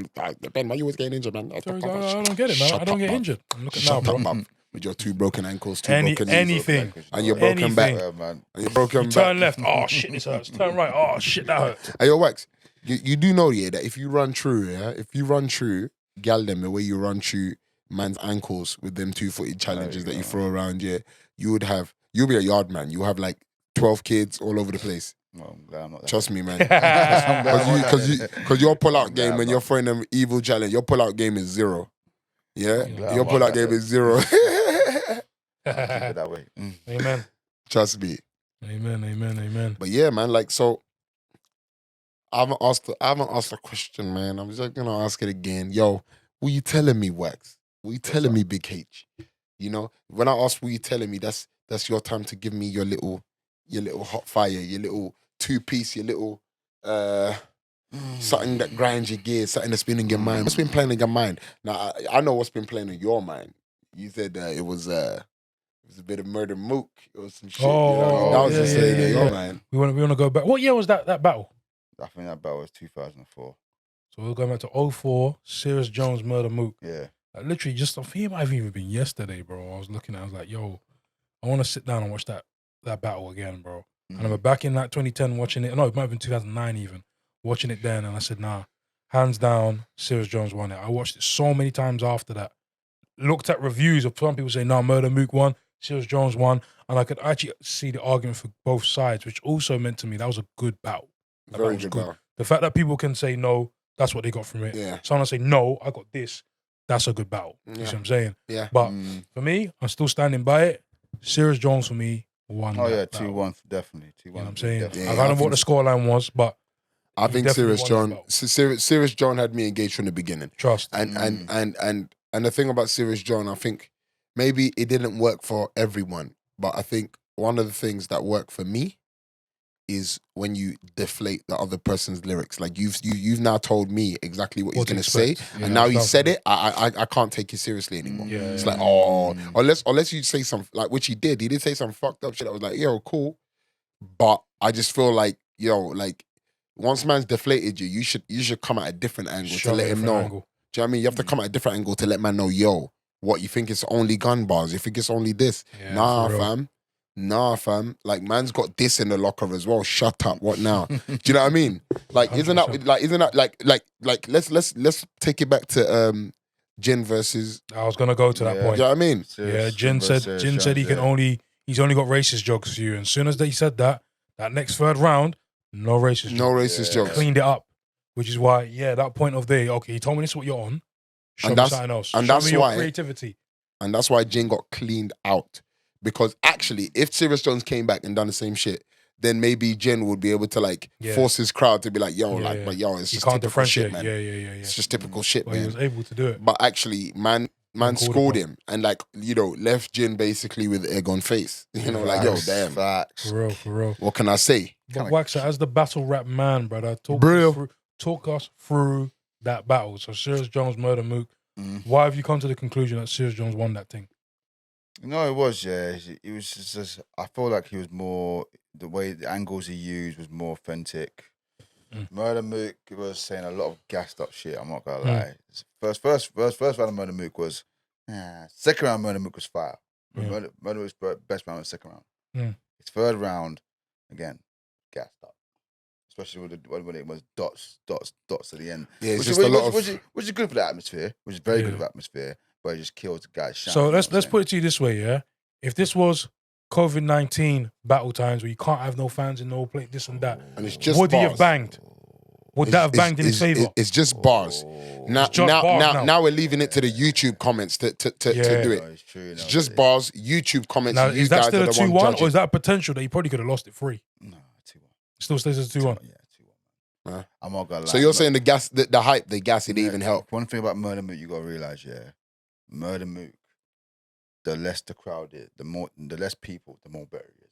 [SPEAKER 3] Ben, why you always getting injured, man?"
[SPEAKER 2] So I don't get it, man.
[SPEAKER 3] Shut
[SPEAKER 2] I don't
[SPEAKER 3] up,
[SPEAKER 2] get
[SPEAKER 3] man.
[SPEAKER 2] injured. Look at now,
[SPEAKER 3] Shut
[SPEAKER 2] bro.
[SPEAKER 3] up, man. With your 2 broken ankles, 2 broken knees,
[SPEAKER 2] Anything.
[SPEAKER 3] and your broken back,
[SPEAKER 2] Anything.
[SPEAKER 1] Yeah, man.
[SPEAKER 3] and your broken
[SPEAKER 2] Turn
[SPEAKER 3] back.
[SPEAKER 2] left. Oh shit, this hurts. Turn right. Oh shit, that hurts.
[SPEAKER 3] Hey, yo, Wax, you do know, yeah, that if you run true, gal them the way you run through man's ankles with them 2-footed challenges that you throw around, yeah, you'll be a yard man. You'll have like 12 kids all over the place.
[SPEAKER 1] Well, I'm glad I'm not that.
[SPEAKER 3] Trust me, man.
[SPEAKER 1] Because
[SPEAKER 3] Because your pull-out game,
[SPEAKER 1] Nah,
[SPEAKER 3] when
[SPEAKER 1] bro.
[SPEAKER 3] you're throwing them evil challenge, your pull-out game is 0. Yeah?
[SPEAKER 1] Yeah,
[SPEAKER 3] Your
[SPEAKER 1] I'm
[SPEAKER 3] pull-out
[SPEAKER 1] like
[SPEAKER 3] game
[SPEAKER 1] that.
[SPEAKER 3] is 0.
[SPEAKER 1] Keep it that way.
[SPEAKER 2] Amen.
[SPEAKER 3] Trust me.
[SPEAKER 2] Amen.
[SPEAKER 3] But yeah, man, like, so I haven't asked a question, man. I'm just gonna ask it again. Yo, what you telling me, Wax? What you telling me, Big H? You know, when I ask what you telling me, that's your time to give me your little hot fire, your little 2-piece, your little something that grinds your gears, something that's been in your mind. What's been playing in your mind? Now I know what's been playing in your mind. You said it was a bit of Murder Mook. It was some shit. You know? That was just saying in your mind.
[SPEAKER 2] We want to go back. What year was that battle?
[SPEAKER 1] I think that battle was 2004.
[SPEAKER 2] So we're going back to 04, Serious Jones, Murder Mook.
[SPEAKER 1] Yeah.
[SPEAKER 2] Like, literally, just I think it might have even been yesterday, bro. I was looking at it, I was like, yo, I want to sit down and watch that battle again, bro. And I remember back in like 2010 watching it. No, it might have been 2009 even. Watching it then, and I said, nah, hands down, Serious Jones won it. I watched it so many times after that. Looked at reviews of some people saying, no, Murder Mook won, Serious Jones won. And I could actually see the argument for both sides, which also meant to me that was a good bout. That
[SPEAKER 3] Very
[SPEAKER 2] was
[SPEAKER 3] good. Battle.
[SPEAKER 2] The fact that people can say no, that's what they got from it.
[SPEAKER 3] Yeah.
[SPEAKER 2] Someone say, no, I got this. That's a good battle. You see what I'm saying?
[SPEAKER 3] Yeah.
[SPEAKER 2] But for me, I'm still standing by it. Serious Jones for me won.
[SPEAKER 1] Oh, yeah,
[SPEAKER 2] that battle.
[SPEAKER 1] 2-1, definitely. 2-1.
[SPEAKER 2] You know what I'm saying?
[SPEAKER 1] Definitely.
[SPEAKER 3] Yeah,
[SPEAKER 2] I don't know
[SPEAKER 3] I
[SPEAKER 2] what the scoreline was, but
[SPEAKER 3] I
[SPEAKER 2] he
[SPEAKER 3] think
[SPEAKER 2] definitely
[SPEAKER 3] Serious
[SPEAKER 2] won that
[SPEAKER 3] John,
[SPEAKER 2] battle.
[SPEAKER 3] Serious John had me engaged from the beginning.
[SPEAKER 2] Trust.
[SPEAKER 3] And the thing about Serious John, I think maybe it didn't work for everyone, but I think one of the things that worked for me is when you deflate the other person's lyrics. Like you've now told me exactly what he's
[SPEAKER 2] What to
[SPEAKER 3] going to say,
[SPEAKER 2] expect. Yeah,
[SPEAKER 3] and now he
[SPEAKER 2] stuff.
[SPEAKER 3] said it. I can't take it seriously anymore.
[SPEAKER 2] Yeah,
[SPEAKER 3] It's
[SPEAKER 2] yeah.
[SPEAKER 3] like unless you say some like which he did. He did say some fucked up shit. I was like, yo, cool, but I just feel like like once man's deflated you, you should come at a different angle
[SPEAKER 2] Show
[SPEAKER 3] to let
[SPEAKER 2] a
[SPEAKER 3] him
[SPEAKER 2] different
[SPEAKER 3] know.
[SPEAKER 2] angle.
[SPEAKER 3] Do you know what I mean? You have to come at a different angle to let man know, yo, what you think it's only gun bars? You think it's only this?
[SPEAKER 2] Yeah,
[SPEAKER 3] Nah,
[SPEAKER 2] for real.
[SPEAKER 3] fam. Nah, fam. Like, man's got this in the locker as well. Shut up. What now? Do you know what I mean? Like, isn't that like let's take it back to Jin versus.
[SPEAKER 2] I was gonna go to that
[SPEAKER 1] Yeah.
[SPEAKER 3] Do
[SPEAKER 2] point.
[SPEAKER 3] you know what I mean?
[SPEAKER 2] Yeah, Jin said he can only he's only got racist jokes for you. And as soon as they said that next third round, no racist
[SPEAKER 3] No
[SPEAKER 2] jokes.
[SPEAKER 3] racist jokes.
[SPEAKER 2] Cleaned it up. Which is why, that point of day, okay, you told me this is what you're on. Show
[SPEAKER 3] And
[SPEAKER 2] me
[SPEAKER 3] that's-
[SPEAKER 2] something else.
[SPEAKER 3] and
[SPEAKER 2] Show
[SPEAKER 3] that's
[SPEAKER 2] me your
[SPEAKER 3] why-
[SPEAKER 2] creativity.
[SPEAKER 3] And that's why Jin got cleaned out. Because actually, if Serious Jones came back and done the same shit, then maybe Jin would be able to
[SPEAKER 2] Yeah.
[SPEAKER 3] force his crowd to be like, yo,
[SPEAKER 2] Yeah,
[SPEAKER 3] but yo, it's
[SPEAKER 2] You
[SPEAKER 3] just
[SPEAKER 2] can't
[SPEAKER 3] typical shit,
[SPEAKER 2] differentiate.
[SPEAKER 3] man.
[SPEAKER 2] Yeah.
[SPEAKER 3] It's just typical shit,
[SPEAKER 2] But he
[SPEAKER 3] man.
[SPEAKER 2] was able to do it.
[SPEAKER 3] But actually, man
[SPEAKER 2] called
[SPEAKER 3] scored
[SPEAKER 2] him.
[SPEAKER 3] him and left Jin basically with egg on face. Like, yo, damn.
[SPEAKER 1] Facts.
[SPEAKER 2] For real.
[SPEAKER 3] What can I say?
[SPEAKER 2] But Waxer, as the battle rap man, brother, talk us through that battle. So Serious Jones, Murder Mook. Why have you come to the conclusion that Serious Jones won that thing?
[SPEAKER 1] No, it was, yeah. It was just I feel like he was more, the way the angles he used was more authentic. Murder Mook was saying a lot of gassed up shit, I'm not gonna lie. First round of Murder Mook was, second round Murder Mook was fire. Murder Mook's best round was second round. His third round, again, gassed up. Especially when it was dots at the end.
[SPEAKER 3] Yeah, it's
[SPEAKER 1] which
[SPEAKER 3] just a lot of...
[SPEAKER 1] which is good for the atmosphere, which is very good for the atmosphere, but it just kills the guy's shine.
[SPEAKER 2] So
[SPEAKER 1] you know
[SPEAKER 2] let's
[SPEAKER 1] what I'm
[SPEAKER 2] put it to you this way, yeah. If this was COVID-19 battle times where you can't have no fans in no place, this and that,
[SPEAKER 3] And it's just
[SPEAKER 2] would he have
[SPEAKER 3] bars.
[SPEAKER 2] banged? Would that have banged in his favor?
[SPEAKER 3] It's just bars. Now,
[SPEAKER 2] just bars now.
[SPEAKER 3] we're leaving it to the YouTube comments to do
[SPEAKER 1] saying?
[SPEAKER 3] it.
[SPEAKER 1] No, it's true,
[SPEAKER 3] It's
[SPEAKER 1] no,
[SPEAKER 3] just
[SPEAKER 1] but
[SPEAKER 3] bars, YouTube comments.
[SPEAKER 2] Now,
[SPEAKER 3] you
[SPEAKER 2] is that
[SPEAKER 3] guys
[SPEAKER 2] still
[SPEAKER 3] are
[SPEAKER 2] a
[SPEAKER 3] the one
[SPEAKER 2] 2-1,
[SPEAKER 3] judging.
[SPEAKER 2] or is that potential that he probably could have lost it 3?
[SPEAKER 1] No, 2-1.
[SPEAKER 2] Still stays as a 2-1.
[SPEAKER 1] Yeah, 2-1. I'm not gonna lie.
[SPEAKER 3] So you're saying the gas, the hype, the gas, it didn't even help.
[SPEAKER 1] One thing about Murder Mook you gotta realize, Murder Mook, the less the crowd is, the less people, the more better it is.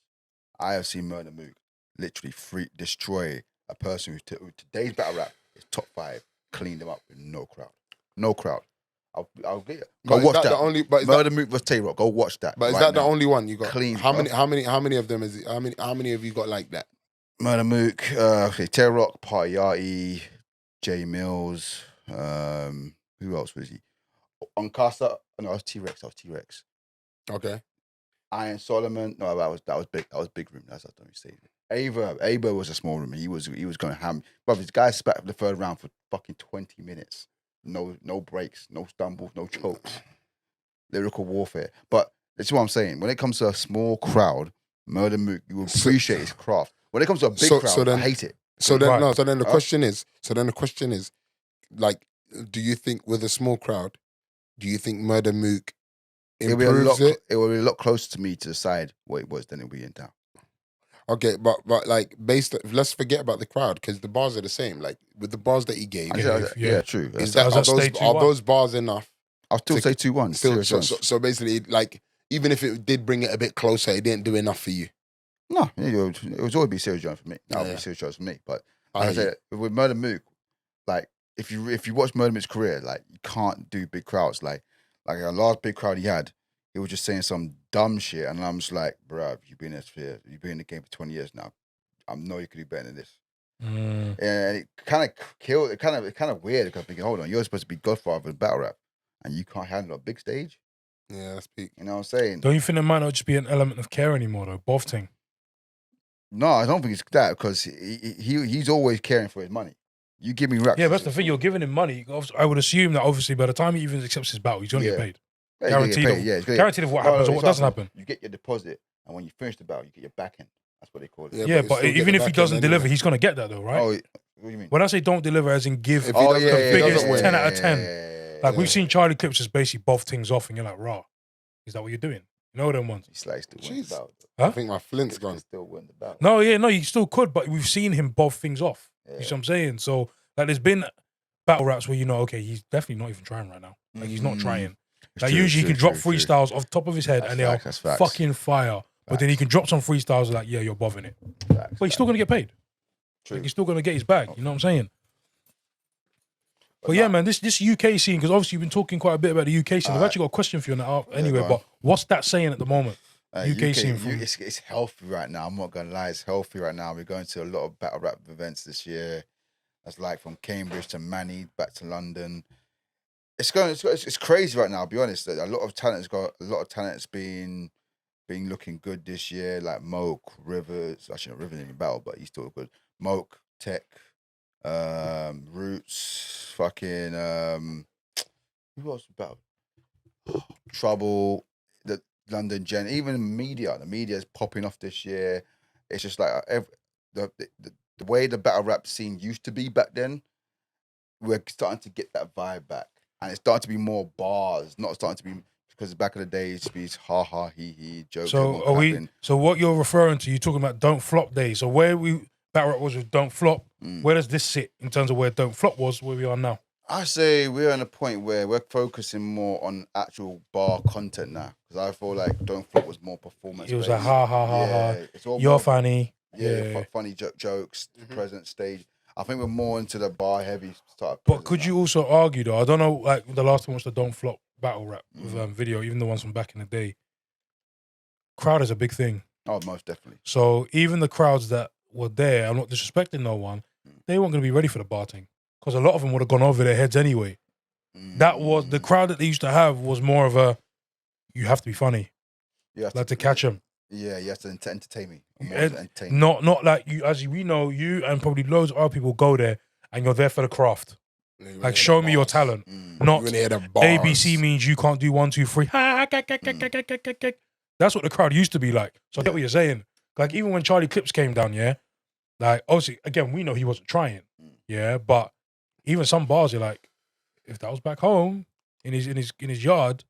[SPEAKER 1] I have seen Murder Mook literally destroy a person who today's battle rap is top 5, cleaned them up with no crowd. No crowd. I'll get you. Go
[SPEAKER 3] But
[SPEAKER 1] watch
[SPEAKER 3] is
[SPEAKER 1] that.
[SPEAKER 3] the only? But is
[SPEAKER 1] Murder
[SPEAKER 3] that,
[SPEAKER 1] Mook vs. Tay-Rock. Go watch that.
[SPEAKER 3] but is
[SPEAKER 1] right
[SPEAKER 3] that the
[SPEAKER 1] now.
[SPEAKER 3] only one you got?
[SPEAKER 1] Clean,
[SPEAKER 3] How
[SPEAKER 1] bro.
[SPEAKER 3] many of them is it? How many have you got like that?
[SPEAKER 1] Murder Mook, Tay-Rock, Party, Jay Mills, who else was he? Uncasa, no, I was T-Rex.
[SPEAKER 3] Okay.
[SPEAKER 1] Iron Solomon, no, that was big. That was big room. That's what I don't say. Ava was a small room. He was going ham. But this guy spat the third round for fucking 20 minutes. No breaks, no stumbles, no chokes. Lyrical warfare. But that's what I'm saying. When it comes to a small crowd, Murder Mook, you will appreciate his craft. When it comes to a big crowd, I hate it.
[SPEAKER 3] So then,
[SPEAKER 2] Right.
[SPEAKER 3] So then the question is, like, do you think with a small crowd, do you think Murder Mook improves it?
[SPEAKER 1] It will be a lot closer to me to decide what it was than it'll be in town.
[SPEAKER 3] Okay, but like let's forget about the crowd because the bars are the same. Like with the bars that he gave,
[SPEAKER 1] Yeah, true.
[SPEAKER 3] is
[SPEAKER 2] Does that stay
[SPEAKER 3] are
[SPEAKER 2] 2-1?
[SPEAKER 3] those bars enough?
[SPEAKER 1] I'll still say 2-1.
[SPEAKER 3] Still,
[SPEAKER 1] Serious
[SPEAKER 3] so basically, like even if it did bring it a bit closer, it didn't do enough for you.
[SPEAKER 1] No, it was always be Serious Jones for me. That'll
[SPEAKER 3] Yeah.
[SPEAKER 1] be Serious Jones for me. But
[SPEAKER 3] I
[SPEAKER 1] like I said, with Murder Mook, like if you watch Murder Mook's career, like you can't do big crowds. Like a last big crowd he had, he was just saying some dumb shit, and I'm just like, bruh, you've been in the game for 20 years now. I know you could do better than this.
[SPEAKER 2] Mm.
[SPEAKER 1] And it kind of killed. It kind of weird because I'm thinking, hold on, you're supposed to be Godfather of battle rap, and you can't handle a big stage.
[SPEAKER 3] Yeah, that's peak.
[SPEAKER 1] You know what I'm saying?
[SPEAKER 2] Don't you think there might not just be an element of care anymore though? Both thing.
[SPEAKER 1] No, I don't think it's that because he's always caring for his money. You give me raps.
[SPEAKER 2] Yeah, that's the thing. You're giving him money. I would assume that obviously by the time he even accepts his battle, he's going to get paid.
[SPEAKER 1] Yeah, he's gonna get
[SPEAKER 2] Guaranteed.
[SPEAKER 1] paid, yeah, he's gonna
[SPEAKER 2] Guaranteed of what happens or what doesn't happen.
[SPEAKER 1] You get your deposit, and when you finish the battle, you get your back end. That's what they call it.
[SPEAKER 2] Yeah,
[SPEAKER 3] you
[SPEAKER 2] but
[SPEAKER 3] still get
[SPEAKER 2] even
[SPEAKER 3] the
[SPEAKER 2] if he
[SPEAKER 3] back
[SPEAKER 2] doesn't
[SPEAKER 3] end
[SPEAKER 2] deliver,
[SPEAKER 3] anyway.
[SPEAKER 2] he's going to get that though, right?
[SPEAKER 1] Oh, what do you mean?
[SPEAKER 2] When I say don't deliver, as in give
[SPEAKER 3] If he doesn't-
[SPEAKER 2] the
[SPEAKER 3] he
[SPEAKER 2] biggest
[SPEAKER 3] doesn't win.
[SPEAKER 2] 10 out of 10. Like
[SPEAKER 3] Yeah.
[SPEAKER 2] we've seen Charlie Clips just basically both things off, and you're like, raw. Is that what you're doing? You know them ones?
[SPEAKER 1] He sliced to win
[SPEAKER 3] Jeez.
[SPEAKER 1] the battle.
[SPEAKER 2] Huh?
[SPEAKER 3] I think my flint's
[SPEAKER 1] He
[SPEAKER 3] gone.
[SPEAKER 1] still win the battle.
[SPEAKER 2] No, yeah, no, you still could, but we've seen him both things off. You see what I'm saying? So like, there's been battle raps where you know, okay, he's definitely not even trying right now. Like he's not trying.
[SPEAKER 1] It's
[SPEAKER 2] Like
[SPEAKER 1] true,
[SPEAKER 2] usually
[SPEAKER 1] true,
[SPEAKER 2] he can drop
[SPEAKER 1] true, true.
[SPEAKER 2] freestyles off the top of his head
[SPEAKER 1] That's
[SPEAKER 2] and they're
[SPEAKER 1] facts, that's facts.
[SPEAKER 2] fucking fire. But then he can drop some freestyles like, yeah, you're bothering it.
[SPEAKER 1] Facts,
[SPEAKER 2] But he's still gonna get paid.
[SPEAKER 1] True.
[SPEAKER 2] Like he's still gonna get his bag. You know what I'm saying? But yeah, man, this UK scene, because obviously you've been talking quite a bit about the UK scene. I've actually got a question for you on that anyway.
[SPEAKER 1] go on.
[SPEAKER 2] But what's that saying at the moment? UK scene from
[SPEAKER 1] it's healthy right now. I'm not gonna lie, it's healthy right now. We're going to a lot of battle rap events this year. That's like from Cambridge to Manny back to London. It's crazy right now. I'll be honest. A lot of talent's been looking good this year. Like Moke, Rivers. Actually, not Rivers in the battle, but he's still good. Moke, Tech, Roots, fucking who else battled? Trouble, the London Gen, even the media is popping off this year. It's just like the way the battle rap scene used to be back then, we're starting to get that vibe back. And it's starting to be more bars, not starting to be, because back in the day it used to be ha ha, he jokes.
[SPEAKER 2] So are we? So what you're referring to? You're talking about Don't Flop days. So where battle rap was with Don't Flop, where does this sit in terms of where Don't Flop was, where we are now?
[SPEAKER 1] I say we're at a point where we're focusing more on actual bar content now, because I feel like Don't Flop was more performance.
[SPEAKER 2] It was like ha ha ha ha.
[SPEAKER 1] It's all
[SPEAKER 2] You're
[SPEAKER 1] more,
[SPEAKER 2] funny.
[SPEAKER 1] funny jokes, present stage. I think we're more into the bar heavy stuff.
[SPEAKER 2] But could you also argue though? I don't know. Like the last time was the Don't Flop battle rap with video, even the ones from back in the day. Crowd is a big thing.
[SPEAKER 1] Oh, most definitely.
[SPEAKER 2] So even the crowds that were there, I'm not disrespecting no one, they weren't going to be ready for the bar thing because a lot of them would have gone over their heads anyway. That was the crowd that they used to have was more of a, you have to be funny,
[SPEAKER 1] You have
[SPEAKER 2] like to catch them.
[SPEAKER 1] Yeah, you have to entertain me. More
[SPEAKER 2] And
[SPEAKER 1] to entertain me.
[SPEAKER 2] Not like you, as we know, you and probably loads of other people go there and you're there for the craft. Like, show me your talent. Not ABC means you can't do 1, 2, 3. That's what the crowd used to be like. So I get what you're saying. Like even when Charlie Clips came down, yeah. Like obviously, again, we know he wasn't trying, yeah. But even some bars, you're like, if that was back home in his yard,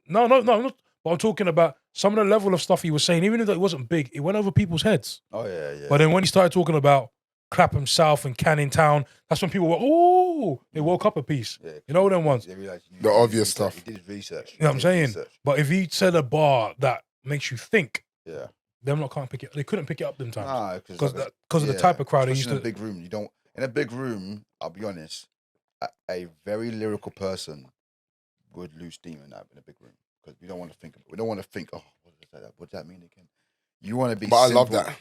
[SPEAKER 2] no, not. But I'm talking about some of the level of stuff he was saying, even if it wasn't big, it went over people's heads.
[SPEAKER 1] Oh yeah.
[SPEAKER 2] But then when he started talking about Clapham South and Canning Town, that's when people were, oh, they woke up a piece.
[SPEAKER 1] Yeah,
[SPEAKER 2] you know them ones.
[SPEAKER 3] The obvious stuff.
[SPEAKER 1] He did his research.
[SPEAKER 2] You know what I'm saying? But if he said a bar that makes you think,
[SPEAKER 1] Yeah.
[SPEAKER 2] them lot can't pick it. They couldn't pick it up them times
[SPEAKER 1] Nah,
[SPEAKER 2] because of the type of crowd they used
[SPEAKER 1] in
[SPEAKER 2] to.
[SPEAKER 1] a big room. You don't in a big room. I'll be honest. A very lyrical person would lose steam in a big room because we don't want to think. We don't want to think. Oh, what does that mean again? You want to be.
[SPEAKER 3] But I love
[SPEAKER 1] simple.
[SPEAKER 3] that.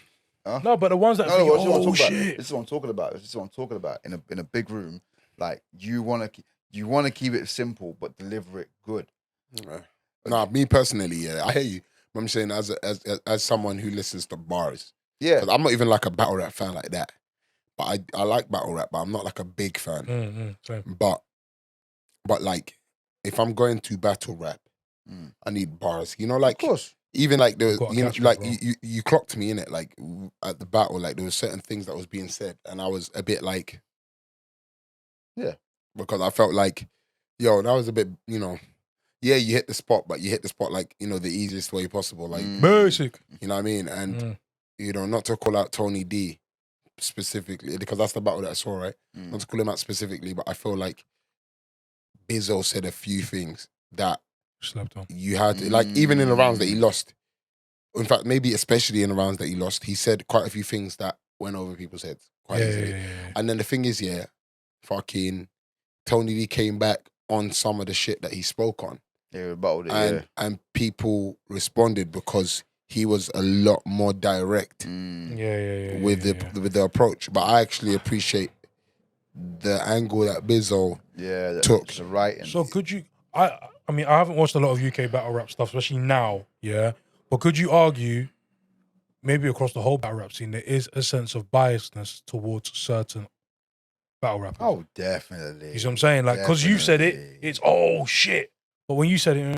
[SPEAKER 1] Huh?
[SPEAKER 2] No, but the ones that
[SPEAKER 1] No,
[SPEAKER 2] think,
[SPEAKER 1] this is what I'm
[SPEAKER 2] oh
[SPEAKER 1] talking about.
[SPEAKER 2] shit.
[SPEAKER 1] This is what I'm talking about. This is what I'm talking about. In a big room, like you want to keep it simple but deliver it good.
[SPEAKER 3] Nah, me personally, yeah, I hear you. But I'm saying as someone who listens to bars,
[SPEAKER 1] Yeah.
[SPEAKER 3] 'cause I'm not even like a battle rap fan like that. But I like battle rap, but I'm not like a big fan.
[SPEAKER 2] Same.
[SPEAKER 3] But like, if I'm going to battle rap, I need bars. You know, like
[SPEAKER 1] Of course.
[SPEAKER 3] even like there,
[SPEAKER 2] Gotta
[SPEAKER 3] you know,
[SPEAKER 2] catch me,
[SPEAKER 3] like
[SPEAKER 2] bro.
[SPEAKER 3] you clocked me in it. Like at the battle, like there was certain things that was being said, and I was a bit like,
[SPEAKER 1] Yeah,
[SPEAKER 3] because I felt like, yo, that was a bit, you know, yeah, you hit the spot, but you hit the spot like, you know, the easiest way possible, like
[SPEAKER 2] Basic.
[SPEAKER 3] you know what I mean, and you know, not to call out Tony D specifically because that's the battle that I saw, right? Not to call him out specifically, but I feel like Bizzo said a few things that
[SPEAKER 2] Slept on.
[SPEAKER 3] you had to, like, even in the rounds that he lost. In fact, maybe especially in the rounds that he lost, he said quite a few things that went over people's heads quite easily.
[SPEAKER 2] Yeah.
[SPEAKER 3] And then the thing is, yeah, fucking Tony D came back on some of the shit that he spoke on.
[SPEAKER 1] Yeah, rebutted it.
[SPEAKER 3] And people responded because he was a lot more direct with the approach. But I actually appreciate the angle that Bizzo took.
[SPEAKER 1] The writing.
[SPEAKER 2] So could you? I mean, I haven't watched a lot of UK battle rap stuff, especially now. Yeah, but could you argue, maybe across the whole battle rap scene, there is a sense of biasness towards certain battle rappers?
[SPEAKER 1] Oh, definitely.
[SPEAKER 2] You see what I'm saying? Like, because you said it, it's oh shit. But when you said it,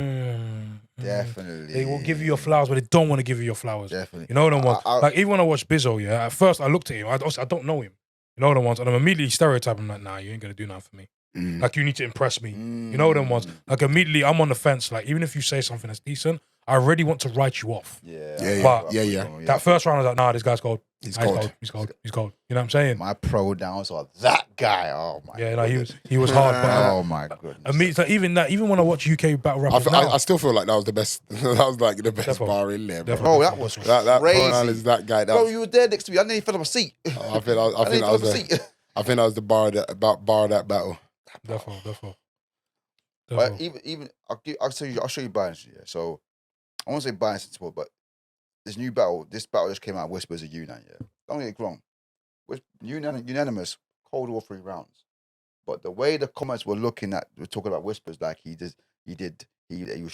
[SPEAKER 1] definitely,
[SPEAKER 2] they will give you your flowers, but they don't want to give you your flowers.
[SPEAKER 1] Definitely.
[SPEAKER 2] You know what I want? Like, even when I watch Bizzo, yeah, at first I looked at him, I don't know him. You know what I want? And I'm immediately stereotyping, I'm like, nah, you ain't gonna do nothing for me. Like, you need to impress me. You know what I want? Like, immediately I'm on the fence. Like, even if you say something that's decent, I already want to write you off.
[SPEAKER 3] Yeah.
[SPEAKER 2] That first round I was like, nah, this guy's cold.
[SPEAKER 3] He's cold.
[SPEAKER 2] He's cold. You know what I'm saying?
[SPEAKER 1] My pro downs are that guy. Oh my.
[SPEAKER 2] Yeah, like he was hard. But
[SPEAKER 1] oh my goodness.
[SPEAKER 2] I mean, like, even when I watch UK battle rappers,
[SPEAKER 3] I still feel like that was the best. That was like the best bar in there, bro.
[SPEAKER 1] Bro, that was
[SPEAKER 3] that
[SPEAKER 1] crazy.
[SPEAKER 3] is that guy. That
[SPEAKER 1] Bro,
[SPEAKER 3] was,
[SPEAKER 1] you were there next to me. I nearly fell off my seat.
[SPEAKER 3] I think that was the bar that battle.
[SPEAKER 2] Definitely.
[SPEAKER 1] But even I'll show you bias. Yeah. So I won't say bias at all, but this battle just came out. Whispers of Unan. Yeah. Don't get it wrong. Unanimous, cold all 3 rounds. But the way the comments were talking about Whispers, like he was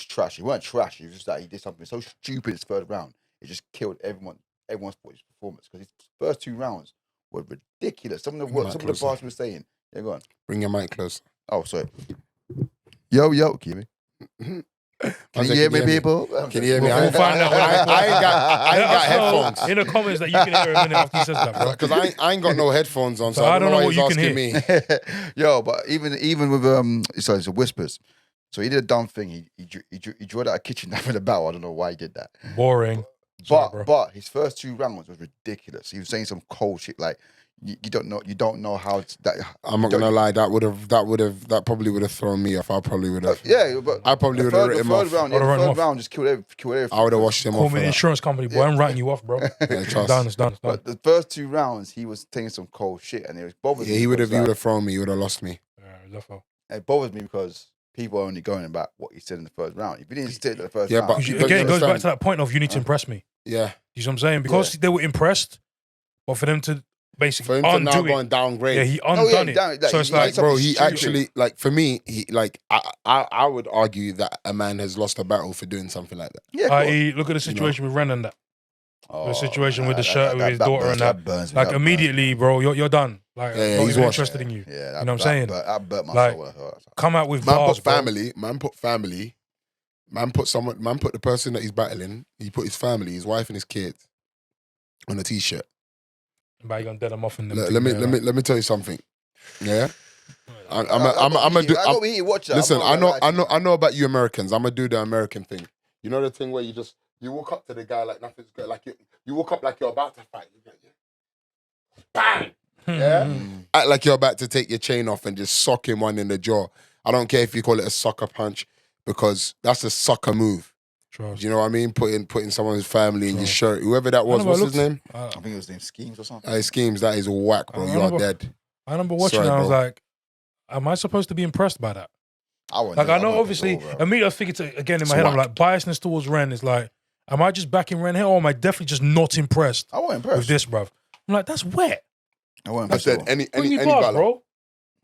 [SPEAKER 1] trash. He weren't trash. He was just like he did something so stupid his 3rd round. It just killed everyone's performance because his first 2 rounds were ridiculous. Some of the bars he was saying. Yeah, go on.
[SPEAKER 3] Bring your mic close.
[SPEAKER 1] Oh, sorry. Yo, can you hear me? Can you hear me, people?
[SPEAKER 3] Can you hear me?
[SPEAKER 2] We'll find out.
[SPEAKER 3] I ain't got headphones.
[SPEAKER 2] In the comments that you can hear a minute after he says that, bro.
[SPEAKER 3] Because I ain't got no headphones on, so I don't know why he's asking me.
[SPEAKER 1] Yo, but even with it's Whispers. So he did a dumb thing. He drew out a kitchen knife in the battle. I don't know why he did that.
[SPEAKER 2] Boring.
[SPEAKER 1] But his first 2 rounds was ridiculous. He was saying some cold shit like you don't know how that.
[SPEAKER 3] I'm not gonna lie. That probably would have thrown me off. I probably would have.
[SPEAKER 1] Yeah, but
[SPEAKER 3] I probably would have written him off.
[SPEAKER 1] The third round just killed everything.
[SPEAKER 3] I would have washed him off.
[SPEAKER 2] Call me an insurance company, boy. I'm writing you off, bro. It's done.
[SPEAKER 1] But the first 2 rounds, he was saying some cold shit, and it was bothered me.
[SPEAKER 3] Yeah, he would have thrown me. He would have lost me.
[SPEAKER 1] It bothers me because people are only going about what he said in the first round. If he didn't say it in the first round,
[SPEAKER 3] but
[SPEAKER 2] again, it goes back to that point of you need to impress me.
[SPEAKER 3] Yeah,
[SPEAKER 2] you know what I'm saying? Because they were impressed, but for them to basically
[SPEAKER 3] for him to now go and downgrade.
[SPEAKER 2] Yeah, he undone it.
[SPEAKER 3] So it's like, bro, he actually, like, for me, he like I would argue that a man has lost a battle for doing something like that.
[SPEAKER 2] Yeah, look at the situation with Ren and that. The situation with the shirt with his daughter and that. Like, immediately, bro, you're done. Like, not even interested in you.
[SPEAKER 1] Yeah,
[SPEAKER 2] you know what I'm saying?
[SPEAKER 1] I burnt my
[SPEAKER 2] like,
[SPEAKER 1] soul.
[SPEAKER 2] Come out with
[SPEAKER 3] man
[SPEAKER 2] bars,
[SPEAKER 3] put family. Man put family. Man put the person that he's battling. He put his family, his wife and his kids, on a t-shirt.
[SPEAKER 2] But you gonna dead them off in them.
[SPEAKER 3] Let me tell you something. Yeah, Listen, I know about you Americans. I'm gonna do the American thing. You know the thing where you walk up to the guy like nothing's good. Like you walk up like you're about to fight. Bang! Yeah, act like you're about to take your chain off and just sock him one in the jaw. I don't care if you call it a sucker punch because that's a sucker move. Do you know what I mean? Putting someone's family in your shirt. Whoever that was, what's his name?
[SPEAKER 1] I think it was named Schemes or something.
[SPEAKER 3] Schemes, that is whack, bro. You are dead.
[SPEAKER 2] I remember watching it, I was like, am I supposed to be impressed by that? I know, obviously, immediately I figured again in my head, I'm like, biasness towards Ren is like, am I just backing Ren here or am I definitely just not impressed?
[SPEAKER 1] I wasn't impressed
[SPEAKER 2] with this, bruv. I'm like, that's wet.
[SPEAKER 1] I wasn't impressed.
[SPEAKER 3] I said, any
[SPEAKER 2] bars, bro.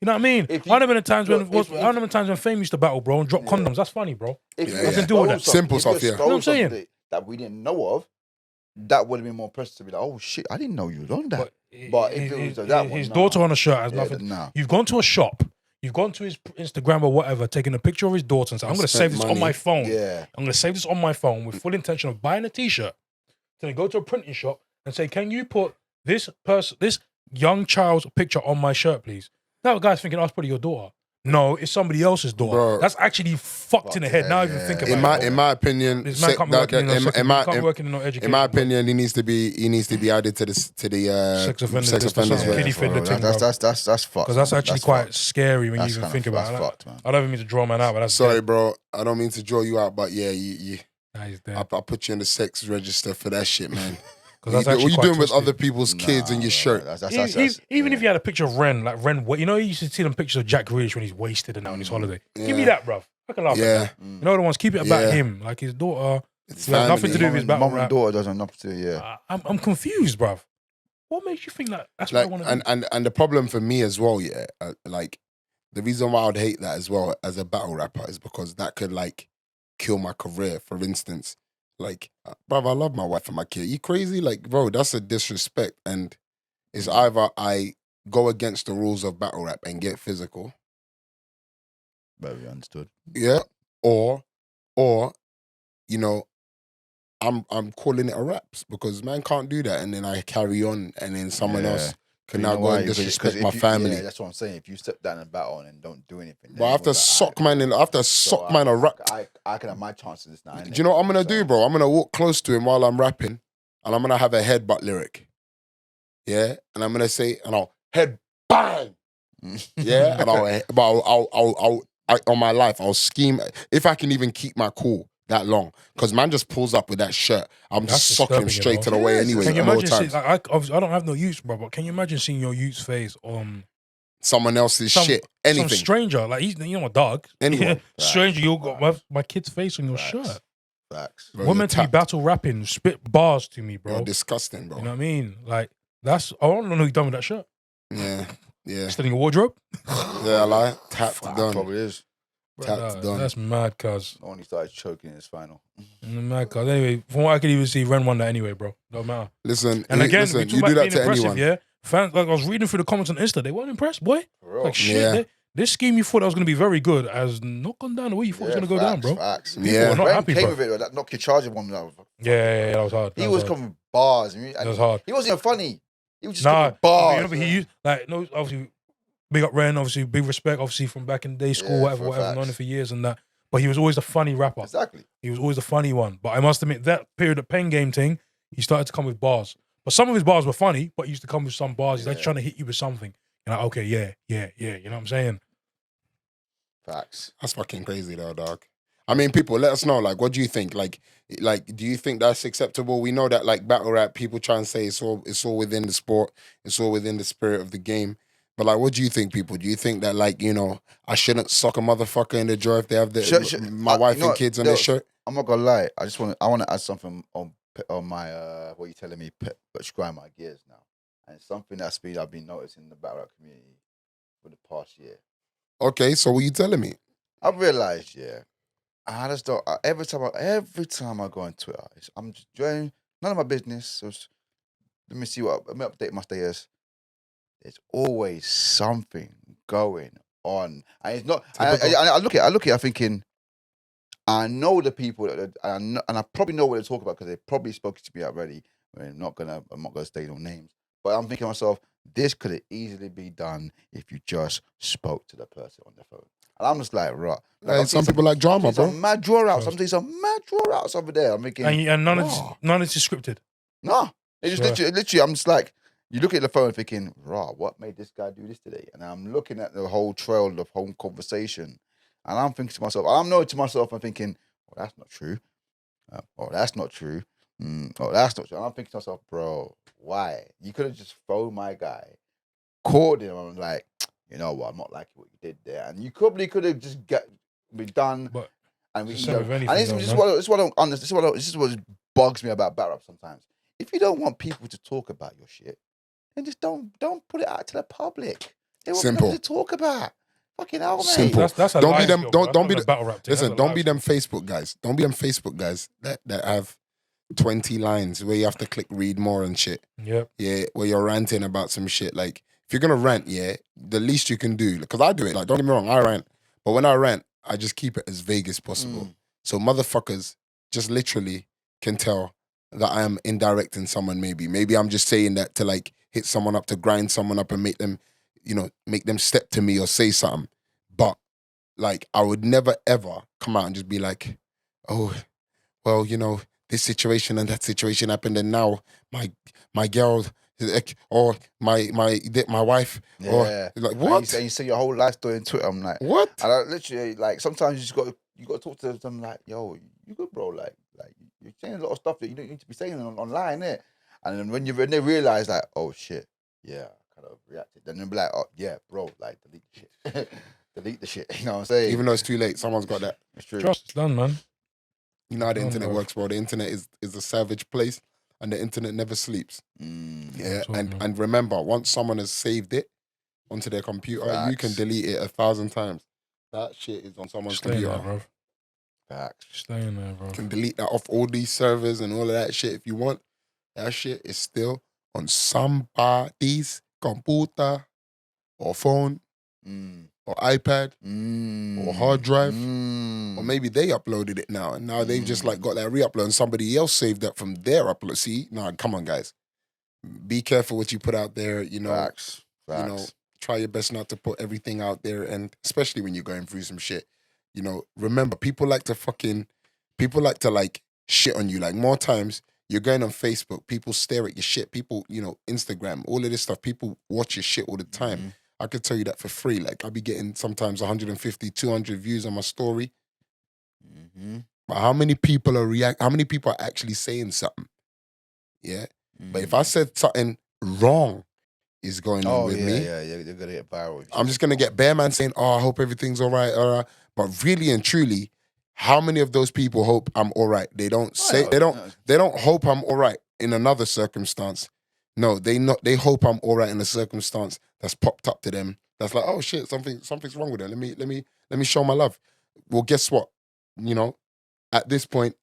[SPEAKER 2] You know what I mean? I never been times when Fame used to battle, bro, and drop condoms. That's funny, bro. I can do all that.
[SPEAKER 3] Simple stuff, yeah.
[SPEAKER 2] You know what I'm saying?
[SPEAKER 1] That we didn't know of, that would have been more impressive to be like, oh shit, I didn't know you was on that. But if it was that one,
[SPEAKER 2] his daughter on a shirt has nothing. You've gone to a shop, you've gone to his Instagram or whatever, taking a picture of his daughter and said, I'm going to save this on my phone.
[SPEAKER 1] Yeah.
[SPEAKER 2] I'm going to save this on my phone with full intention of buying a t-shirt. Then go to a printing shop and say, can you put this young child's picture on my shirt, please? Now the guy's thinking, oh, it's probably your daughter. No, it's somebody else's daughter. Bro, that's actually fucked in the head. Now I even think about it.
[SPEAKER 3] In my opinion,
[SPEAKER 2] this man can't work in no education.
[SPEAKER 3] In my opinion, he needs to be added to the
[SPEAKER 2] sex offenders
[SPEAKER 3] list.
[SPEAKER 1] That's fucked.
[SPEAKER 2] Because that's actually quite scary when you even think about it. Fucked, man. I don't even mean to draw man out, but that's
[SPEAKER 3] sorry, bro. I don't mean to draw you out, but yeah,
[SPEAKER 2] I
[SPEAKER 3] put you in the sex register for that shit, man.
[SPEAKER 2] What
[SPEAKER 3] are you doing with other people's kids in your shirt?
[SPEAKER 2] Even if you had a picture of Ren, you know, you used to see them pictures of Jack Grealish when he's wasted and out on his holiday. Give me that, bruv. I can laugh at that. You know the ones, keep it about him. Like his daughter,
[SPEAKER 3] It's
[SPEAKER 2] It has nothing to do
[SPEAKER 3] family.
[SPEAKER 2] with his battle
[SPEAKER 1] Mum and
[SPEAKER 2] rap.
[SPEAKER 1] daughter doesn't have to. Yeah.
[SPEAKER 2] I'm confused, bruv. What makes you think that that's what I
[SPEAKER 3] Like,
[SPEAKER 2] want to do?
[SPEAKER 3] and the problem for me as well, yeah, like the reason why I'd hate that as well as a battle rapper is because that could like kill my career. For instance, like, bruv, I love my wife and my kid. You crazy? Like, bro, that's a disrespect. And it's either I go against the rules of battle rap and get physical,
[SPEAKER 1] Very understood.
[SPEAKER 3] yeah, or you know, I'm calling it a raps because man can't do that, and then I carry on, and then someone
[SPEAKER 1] Yeah.
[SPEAKER 3] else can
[SPEAKER 1] You
[SPEAKER 3] now
[SPEAKER 1] know
[SPEAKER 3] go
[SPEAKER 1] why?
[SPEAKER 3] and
[SPEAKER 1] Because
[SPEAKER 3] disrespect
[SPEAKER 1] if
[SPEAKER 3] my
[SPEAKER 1] you-
[SPEAKER 3] family.
[SPEAKER 1] Yeah, that's what I'm saying. If you step down in battle and don't do anything,
[SPEAKER 3] But I have to sock man in. I have to sock man a rap.
[SPEAKER 1] I can have my chances now.
[SPEAKER 3] Do you know what I'm gonna do, bro? I'm gonna walk close to him while I'm rapping, and I'm gonna have a headbutt lyric. Yeah, and I'm gonna say, and I'll head bang. Yeah, and I'll on my life, I'll scheme if I can even keep my cool that long. Because man just pulls up with that shirt. I'm
[SPEAKER 2] That's
[SPEAKER 3] just socking him
[SPEAKER 2] disturbing, you
[SPEAKER 3] straight
[SPEAKER 2] know?
[SPEAKER 3] to the way anyway.
[SPEAKER 2] Can you
[SPEAKER 3] a lot of
[SPEAKER 2] imagine seeing,
[SPEAKER 3] times.
[SPEAKER 2] like, obviously, I don't have no use, bro, but can you imagine seeing your youth's face on
[SPEAKER 3] Someone else's shit,
[SPEAKER 2] some
[SPEAKER 3] anything.
[SPEAKER 2] stranger? Like, he's, you know, my dog.
[SPEAKER 3] Anyone.
[SPEAKER 2] Stranger, you got my kid's face on your shirt.
[SPEAKER 1] Facts.
[SPEAKER 3] Bro,
[SPEAKER 2] We're
[SPEAKER 3] you're
[SPEAKER 2] meant to be
[SPEAKER 3] tapped.
[SPEAKER 2] battle rapping, spit bars to me, bro.
[SPEAKER 3] You're disgusting, bro.
[SPEAKER 2] You know what I mean? Like, that's, I don't know who you done with that shirt.
[SPEAKER 3] Yeah.
[SPEAKER 2] Still in your wardrobe?
[SPEAKER 3] Yeah, I lie. Tapped done.
[SPEAKER 1] Probably is.
[SPEAKER 3] Tapped done.
[SPEAKER 2] That's mad, cuz.
[SPEAKER 1] Only started choking in his final.
[SPEAKER 2] Mad, cuz. Anyway, from what I could even see, Ren won that anyway, bro. Don't matter.
[SPEAKER 3] Listen,
[SPEAKER 2] And again,
[SPEAKER 3] listen,
[SPEAKER 2] we talk
[SPEAKER 3] you
[SPEAKER 2] about
[SPEAKER 3] do that
[SPEAKER 2] being
[SPEAKER 3] to
[SPEAKER 2] impressive,
[SPEAKER 3] anyone.
[SPEAKER 2] yeah? Fans, like, I was reading through the comments on Insta, they weren't impressed, boy.
[SPEAKER 1] For real.
[SPEAKER 2] Like, shit,
[SPEAKER 3] Yeah.
[SPEAKER 2] this scheme you thought that was going to be very good has not gone down the way you thought it was going to go down, bro.
[SPEAKER 1] Facts.
[SPEAKER 3] Yeah.
[SPEAKER 2] We're not
[SPEAKER 1] When
[SPEAKER 2] happy,
[SPEAKER 1] came
[SPEAKER 2] bro.
[SPEAKER 1] with it, that knock your charger one.
[SPEAKER 2] Yeah, that was hard.
[SPEAKER 1] He
[SPEAKER 2] That
[SPEAKER 1] was
[SPEAKER 2] hard.
[SPEAKER 1] coming with bars. And
[SPEAKER 2] That was hard.
[SPEAKER 1] He wasn't even funny. He was just
[SPEAKER 2] Nah,
[SPEAKER 1] coming with bars.
[SPEAKER 2] you know, but he used, like, no, obviously, big up Ren, obviously, big respect, obviously, from back in the day, school,
[SPEAKER 1] Yeah,
[SPEAKER 2] whatever,
[SPEAKER 1] for
[SPEAKER 2] known him
[SPEAKER 1] facts.
[SPEAKER 2] for years and that. But he was always a funny rapper.
[SPEAKER 1] Exactly.
[SPEAKER 2] He was always the funny one. But I must admit, that period of Pen Game thing, he started to come with bars. But some of his bars were funny, but he used to come with some bars. He's like trying to hit you with something. You're like, okay, yeah. You know what I'm saying?
[SPEAKER 1] Facts.
[SPEAKER 3] That's fucking crazy though, dog. I mean, people, let us know. Like, what do you think? Like, do you think that's acceptable? We know that like battle rap, people try and say it's all within the sport, it's all within the spirit of the game. But like, what do you think, people? Do you think that like, you know, I shouldn't sock a motherfucker in the jaw if they have my wife and kids on their shirt?
[SPEAKER 1] I'm not gonna lie. I want to add something on my what you telling me, but grind my gears now, and it's something I've been noticing in the battle rap community for the past year.
[SPEAKER 3] Okay, so what you telling me?
[SPEAKER 1] I've realized, yeah, I just don't. Every time I go on Twitter, I'm just joining. None of my business. So let me see let me update my status. There's always something going on, and it's not. I look at it. I'm thinking, I know the people that, and I probably know what they're talking about because they've probably spoken to me already. I'm not gonna state no names, but I'm thinking to myself, this could have easily be done if you just spoke to the person on the phone. And I'm just like, right.
[SPEAKER 3] Hey, some people like drama, bro.
[SPEAKER 1] Some mad draw outs. I'm seeing some mad draw outs over there. I'm thinking,
[SPEAKER 2] And none of it's scripted.
[SPEAKER 1] no. It's just
[SPEAKER 2] Sure.
[SPEAKER 1] literally, I'm just like, you look at the phone thinking, rah, what made this guy do this today? And I'm looking at the whole trail of the whole conversation. And I'm thinking to myself, I'm thinking, oh, that's not true. Oh, that's not true. Oh, that's not true. And I'm thinking to myself, bro, why? You could have just phoned my guy, called him, and I'm like, you know what, I'm not liking what you did there. And you probably could have just be done.
[SPEAKER 2] But
[SPEAKER 1] and we,
[SPEAKER 2] it's
[SPEAKER 1] you
[SPEAKER 2] the
[SPEAKER 1] know,
[SPEAKER 2] same with
[SPEAKER 1] and
[SPEAKER 2] anything,
[SPEAKER 1] this
[SPEAKER 2] though,
[SPEAKER 1] is what I don't understand. This is what bugs me about battle rap sometimes. If you don't want people to talk about your shit, then just don't put it out to the public. They want
[SPEAKER 3] Simple.
[SPEAKER 1] nothing to talk about. Fucking hell, mate.
[SPEAKER 3] Simple.
[SPEAKER 2] That's a
[SPEAKER 3] Don't
[SPEAKER 2] live
[SPEAKER 3] be them.
[SPEAKER 2] skill,
[SPEAKER 3] Don't
[SPEAKER 2] bro.
[SPEAKER 3] be
[SPEAKER 2] That's
[SPEAKER 3] the
[SPEAKER 2] not a battle rap thing.
[SPEAKER 3] Listen,
[SPEAKER 2] That's a
[SPEAKER 3] don't
[SPEAKER 2] live
[SPEAKER 3] be
[SPEAKER 2] skill.
[SPEAKER 3] them Facebook guys. Don't be them Facebook guys that have 20 lines where you have to click read more and shit.
[SPEAKER 2] Yep.
[SPEAKER 3] Yeah, where you're ranting about some shit. Like, if you're gonna rant, yeah, the least you can do, because I do it. Like, don't get me wrong, I rant, but when I rant, I just keep it as vague as possible. So motherfuckers just literally can tell that I am indirecting someone. Maybe I'm just saying that to like hit someone up, to grind someone up, and make them, you know, make them step to me or say something. But like, I would never ever come out and just be like, oh, well, you know, this situation and that situation happened, and now my girl or my wife, or like, what?
[SPEAKER 1] And you see your whole life story on Twitter. I'm like,
[SPEAKER 3] What?
[SPEAKER 1] And I literally, like, sometimes you got to talk to them like, yo, you good, bro? Like you're saying a lot of stuff that you don't need to be saying online, innit? And then when they realize, like, oh shit, yeah, I kind of reacted. Then they'll be like, oh yeah, bro, like delete the shit, delete the shit. You know what I'm saying?
[SPEAKER 3] Even though it's too late, someone's got that.
[SPEAKER 1] It's true.
[SPEAKER 2] Trust, it's done, man.
[SPEAKER 3] You know how the
[SPEAKER 2] Oh,
[SPEAKER 3] internet
[SPEAKER 2] bro.
[SPEAKER 3] works, bro. The internet is a savage place, and the internet never sleeps. Yeah, and remember, once someone has saved it onto their computer, you can
[SPEAKER 1] Facts.
[SPEAKER 3] delete it 1,000 times. That shit is on someone's
[SPEAKER 2] Stay in
[SPEAKER 3] computer.
[SPEAKER 2] there, bro.
[SPEAKER 1] Facts.
[SPEAKER 2] Stay in there, bro.
[SPEAKER 3] You can delete that off all these servers and all of that shit if you want. That shit is still on somebody's computer or phone or iPad or hard drive. Or maybe they uploaded it now and now they've just like got that re-upload and somebody else saved that from their upload. See? Nah, come on, guys. Be careful what you put out there, you know.
[SPEAKER 1] Facts.
[SPEAKER 3] You know, try your best not to put everything out there, and especially when you're going through some shit. You know, remember, people like to like shit on you. Like more times you're going on Facebook, people stare at your shit. People, you know, Instagram, all of this stuff. People watch your shit all the time. I could tell you that for free. Like I'll be getting sometimes 150, 200 views on my story. But how many people are how many people are actually saying something? Yeah. But if I said something wrong is going on with me,
[SPEAKER 1] you're gonna get viral.
[SPEAKER 3] I'm just gonna get bare man saying, "Oh, I hope everything's all right." But really and truly, how many of those people hope I'm all right? They don't say they don't hope I'm all right in another circumstance. No, they hope I'm all right in a circumstance that's popped up to them. That's like, oh shit, something's wrong with them. Let me show my love. Well, guess what? You know, at this point,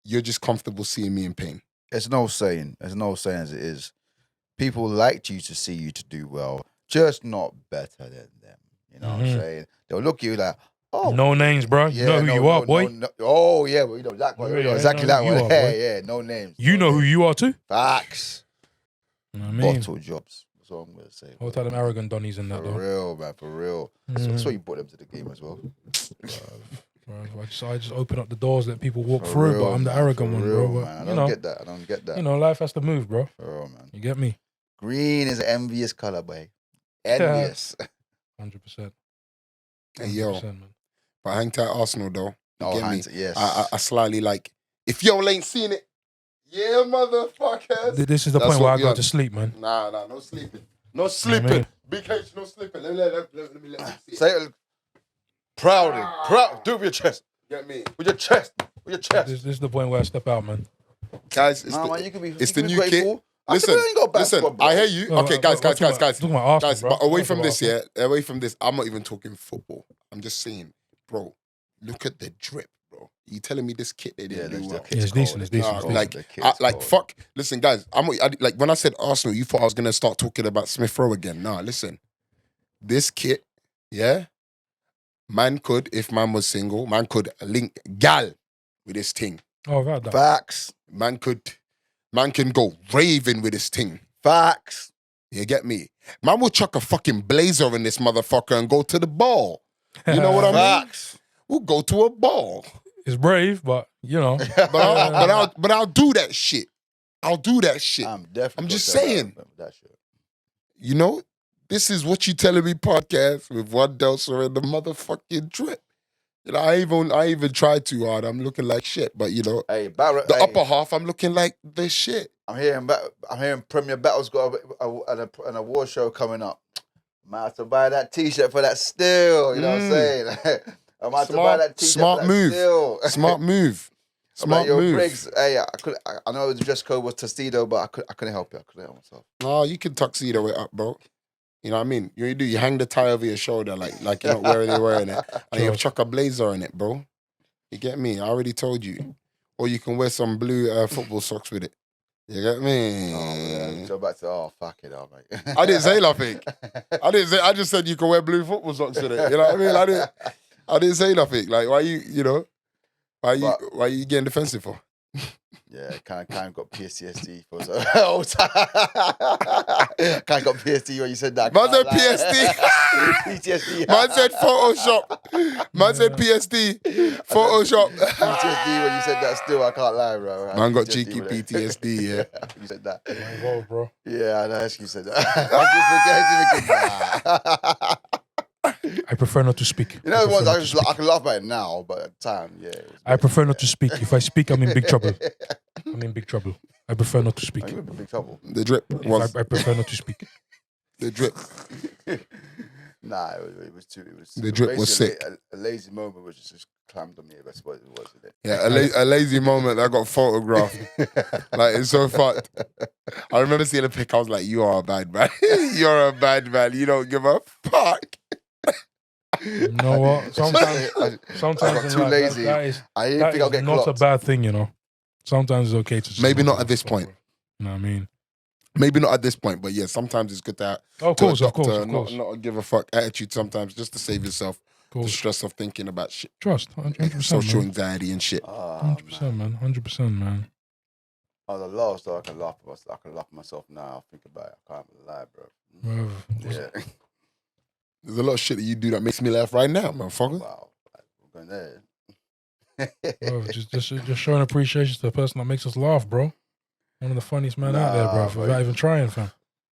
[SPEAKER 3] you're just comfortable seeing me in pain.
[SPEAKER 1] There's no saying as it is. People like you to see you to do well, just not better than them. You know what I'm saying? They'll look at you like, oh,
[SPEAKER 2] no names, bro. You know who you are, boy.
[SPEAKER 1] Oh yeah, well, you know exactly, that one. Yeah, no names.
[SPEAKER 2] You know who you are too.
[SPEAKER 1] Facts.
[SPEAKER 2] You know what I mean?
[SPEAKER 1] Bottle jobs. That's what I'm gonna say.
[SPEAKER 2] I'll tell them arrogant donnies in that
[SPEAKER 1] For
[SPEAKER 2] though.
[SPEAKER 1] real, man. For real. That's why you brought them to the game as well.
[SPEAKER 2] Bro, I just open up the doors, let people walk
[SPEAKER 1] For
[SPEAKER 2] through,
[SPEAKER 1] real,
[SPEAKER 2] but I'm the
[SPEAKER 1] man,
[SPEAKER 2] arrogant
[SPEAKER 1] for
[SPEAKER 2] one,
[SPEAKER 1] real,
[SPEAKER 2] bro.
[SPEAKER 1] Man.
[SPEAKER 2] But,
[SPEAKER 1] I don't get that.
[SPEAKER 2] You know, life has to move, bro.
[SPEAKER 1] For real, man.
[SPEAKER 2] You get me?
[SPEAKER 1] Green is an envious color, boy. Envious.
[SPEAKER 2] 100%.
[SPEAKER 3] Hey, yo.
[SPEAKER 2] 100%, man.
[SPEAKER 3] But hang tight Arsenal, though. You get me?
[SPEAKER 1] Yes.
[SPEAKER 3] I slightly like, if y'all ain't seen it, yeah, motherfuckers.
[SPEAKER 2] This is the point where I go to sleep, man.
[SPEAKER 3] Nah, no sleeping. No sleeping.
[SPEAKER 2] I mean?
[SPEAKER 3] Big H, no sleeping. Let me see it.
[SPEAKER 1] Say it proudly. Proud. Do it with your chest.
[SPEAKER 3] Get me?
[SPEAKER 1] With your chest. With your chest.
[SPEAKER 2] This is the point where I step out, man.
[SPEAKER 3] Guys,
[SPEAKER 1] Man, you can be,
[SPEAKER 3] it's the new
[SPEAKER 1] grateful.
[SPEAKER 3] kit. Listen, I hear you.
[SPEAKER 2] No,
[SPEAKER 3] Okay, guys.
[SPEAKER 2] talking about Arsenal,
[SPEAKER 3] Guys,
[SPEAKER 2] bro.
[SPEAKER 3] but away from
[SPEAKER 2] Talking
[SPEAKER 3] this,
[SPEAKER 2] about
[SPEAKER 3] yeah? Away from this, I'm not even talking football. I'm just saying, bro, look at the drip, bro. You telling me this kit they didn't do well?
[SPEAKER 2] it's decent, it's decent.
[SPEAKER 3] Like, fuck. Listen, guys, like when I said Arsenal, you thought I was gonna start talking about Smith Rowe again. Nah, listen. This kit, yeah, man could, if man was single, man could link gal with this thing.
[SPEAKER 2] Oh, right, that.
[SPEAKER 1] Facts.
[SPEAKER 3] Man can go raving with this thing.
[SPEAKER 1] Facts.
[SPEAKER 3] You get me? Man will chuck a fucking blazer in this motherfucker and go to the ball. You know what I mean?
[SPEAKER 1] Facts.
[SPEAKER 3] We'll go to a ball.
[SPEAKER 2] It's brave, but you know.
[SPEAKER 3] But I'll do that shit. I'll do that shit.
[SPEAKER 1] I'm
[SPEAKER 3] just saying.
[SPEAKER 1] That shit.
[SPEAKER 3] You know, this is What You Telling Me podcast with one Delsa and the motherfucking drip. You know, I even tried too hard. I'm looking like shit, but you know, the upper half, I'm looking like the shit.
[SPEAKER 1] I'm hearing Premier Battle's got an award show coming up. Might have to buy that T-shirt for that still. You know what I'm saying? I might have to buy that T-shirt
[SPEAKER 3] smart
[SPEAKER 1] for that
[SPEAKER 3] move.
[SPEAKER 1] still.
[SPEAKER 3] Smart move. Smart move.
[SPEAKER 1] Briggs, hey, I know the dress code was tuxedo, but I couldn't help it. I couldn't help myself.
[SPEAKER 3] No, you can tuxedo it up, bro. You know what I mean? You do. You hang the tie over your shoulder like you're not wearing it, and you chuck a blazer in it, bro. You get me? I already told you. Or you can wear some blue football socks with it. You get me?
[SPEAKER 1] Oh man, go back to fuck it up, mate.
[SPEAKER 3] I didn't say nothing. I just said you can wear blue football socks with it. You know what I mean? I didn't say nothing. Like why you getting defensive for?
[SPEAKER 1] Yeah, kind of got PTSD for so kind of got PTSD when you said that.
[SPEAKER 3] Man said PSD.
[SPEAKER 1] PTSD.
[SPEAKER 3] Man said Photoshop. Man said PSD. Photoshop.
[SPEAKER 1] PTSD when you said that. Still, I can't lie, bro.
[SPEAKER 3] Man got cheeky PTSD. Yeah,
[SPEAKER 1] you said that.
[SPEAKER 2] Involved, bro.
[SPEAKER 1] Yeah, I know. Hesk, you said that.
[SPEAKER 2] I prefer not to speak.
[SPEAKER 1] You know, I can laugh about it now, but at the time, yeah.
[SPEAKER 2] I prefer not to speak. If I speak, I'm in big trouble. I'm in big trouble. I prefer not to speak.
[SPEAKER 1] You're in big trouble.
[SPEAKER 3] The drip was.
[SPEAKER 2] I prefer not to speak.
[SPEAKER 3] The drip.
[SPEAKER 1] Nah, it was too. It was
[SPEAKER 3] The drip was
[SPEAKER 1] basically
[SPEAKER 3] sick.
[SPEAKER 1] A lazy moment which just clammed on me. That's what it was. Isn't it?
[SPEAKER 3] Yeah, a lazy moment that got photographed. Like, it's so fucked. I remember seeing a pic. I was like, "You are a bad man. You're a bad man. You don't give a fuck."
[SPEAKER 2] You know what? Sometimes
[SPEAKER 1] I got
[SPEAKER 2] in
[SPEAKER 1] too
[SPEAKER 2] life,
[SPEAKER 1] lazy.
[SPEAKER 2] that is
[SPEAKER 1] I didn't think I'll get
[SPEAKER 2] not
[SPEAKER 1] clocked.
[SPEAKER 2] a bad thing, you know. Sometimes it's okay to just
[SPEAKER 3] Maybe not
[SPEAKER 2] give
[SPEAKER 3] at
[SPEAKER 2] a
[SPEAKER 3] this
[SPEAKER 2] fuck,
[SPEAKER 3] point.
[SPEAKER 2] bro. You know what I mean?
[SPEAKER 3] Maybe not at this point, but yeah, sometimes it's good to
[SPEAKER 2] Of
[SPEAKER 3] to
[SPEAKER 2] course, of
[SPEAKER 3] adopt
[SPEAKER 2] course,
[SPEAKER 3] a
[SPEAKER 2] of course.
[SPEAKER 3] not a give a fuck attitude sometimes, just to save yourself the
[SPEAKER 2] Course.
[SPEAKER 3] stress of thinking about shit,
[SPEAKER 2] Trust, 100%,
[SPEAKER 3] social
[SPEAKER 2] man.
[SPEAKER 3] anxiety and shit.
[SPEAKER 2] 100%, man. 100%, man.
[SPEAKER 1] Oh, the last though, I can laugh at myself now. I think about it. I can't even lie, bro.
[SPEAKER 2] Bruv,
[SPEAKER 1] Yeah.
[SPEAKER 3] There's a lot of shit that you do that makes me laugh right now, motherfucker.
[SPEAKER 1] Wow. We're going there.
[SPEAKER 2] bruv, just showing appreciation to the person that makes us laugh, bro. One of the funniest men out there, bro.
[SPEAKER 1] Nah,
[SPEAKER 2] Without even trying, fam.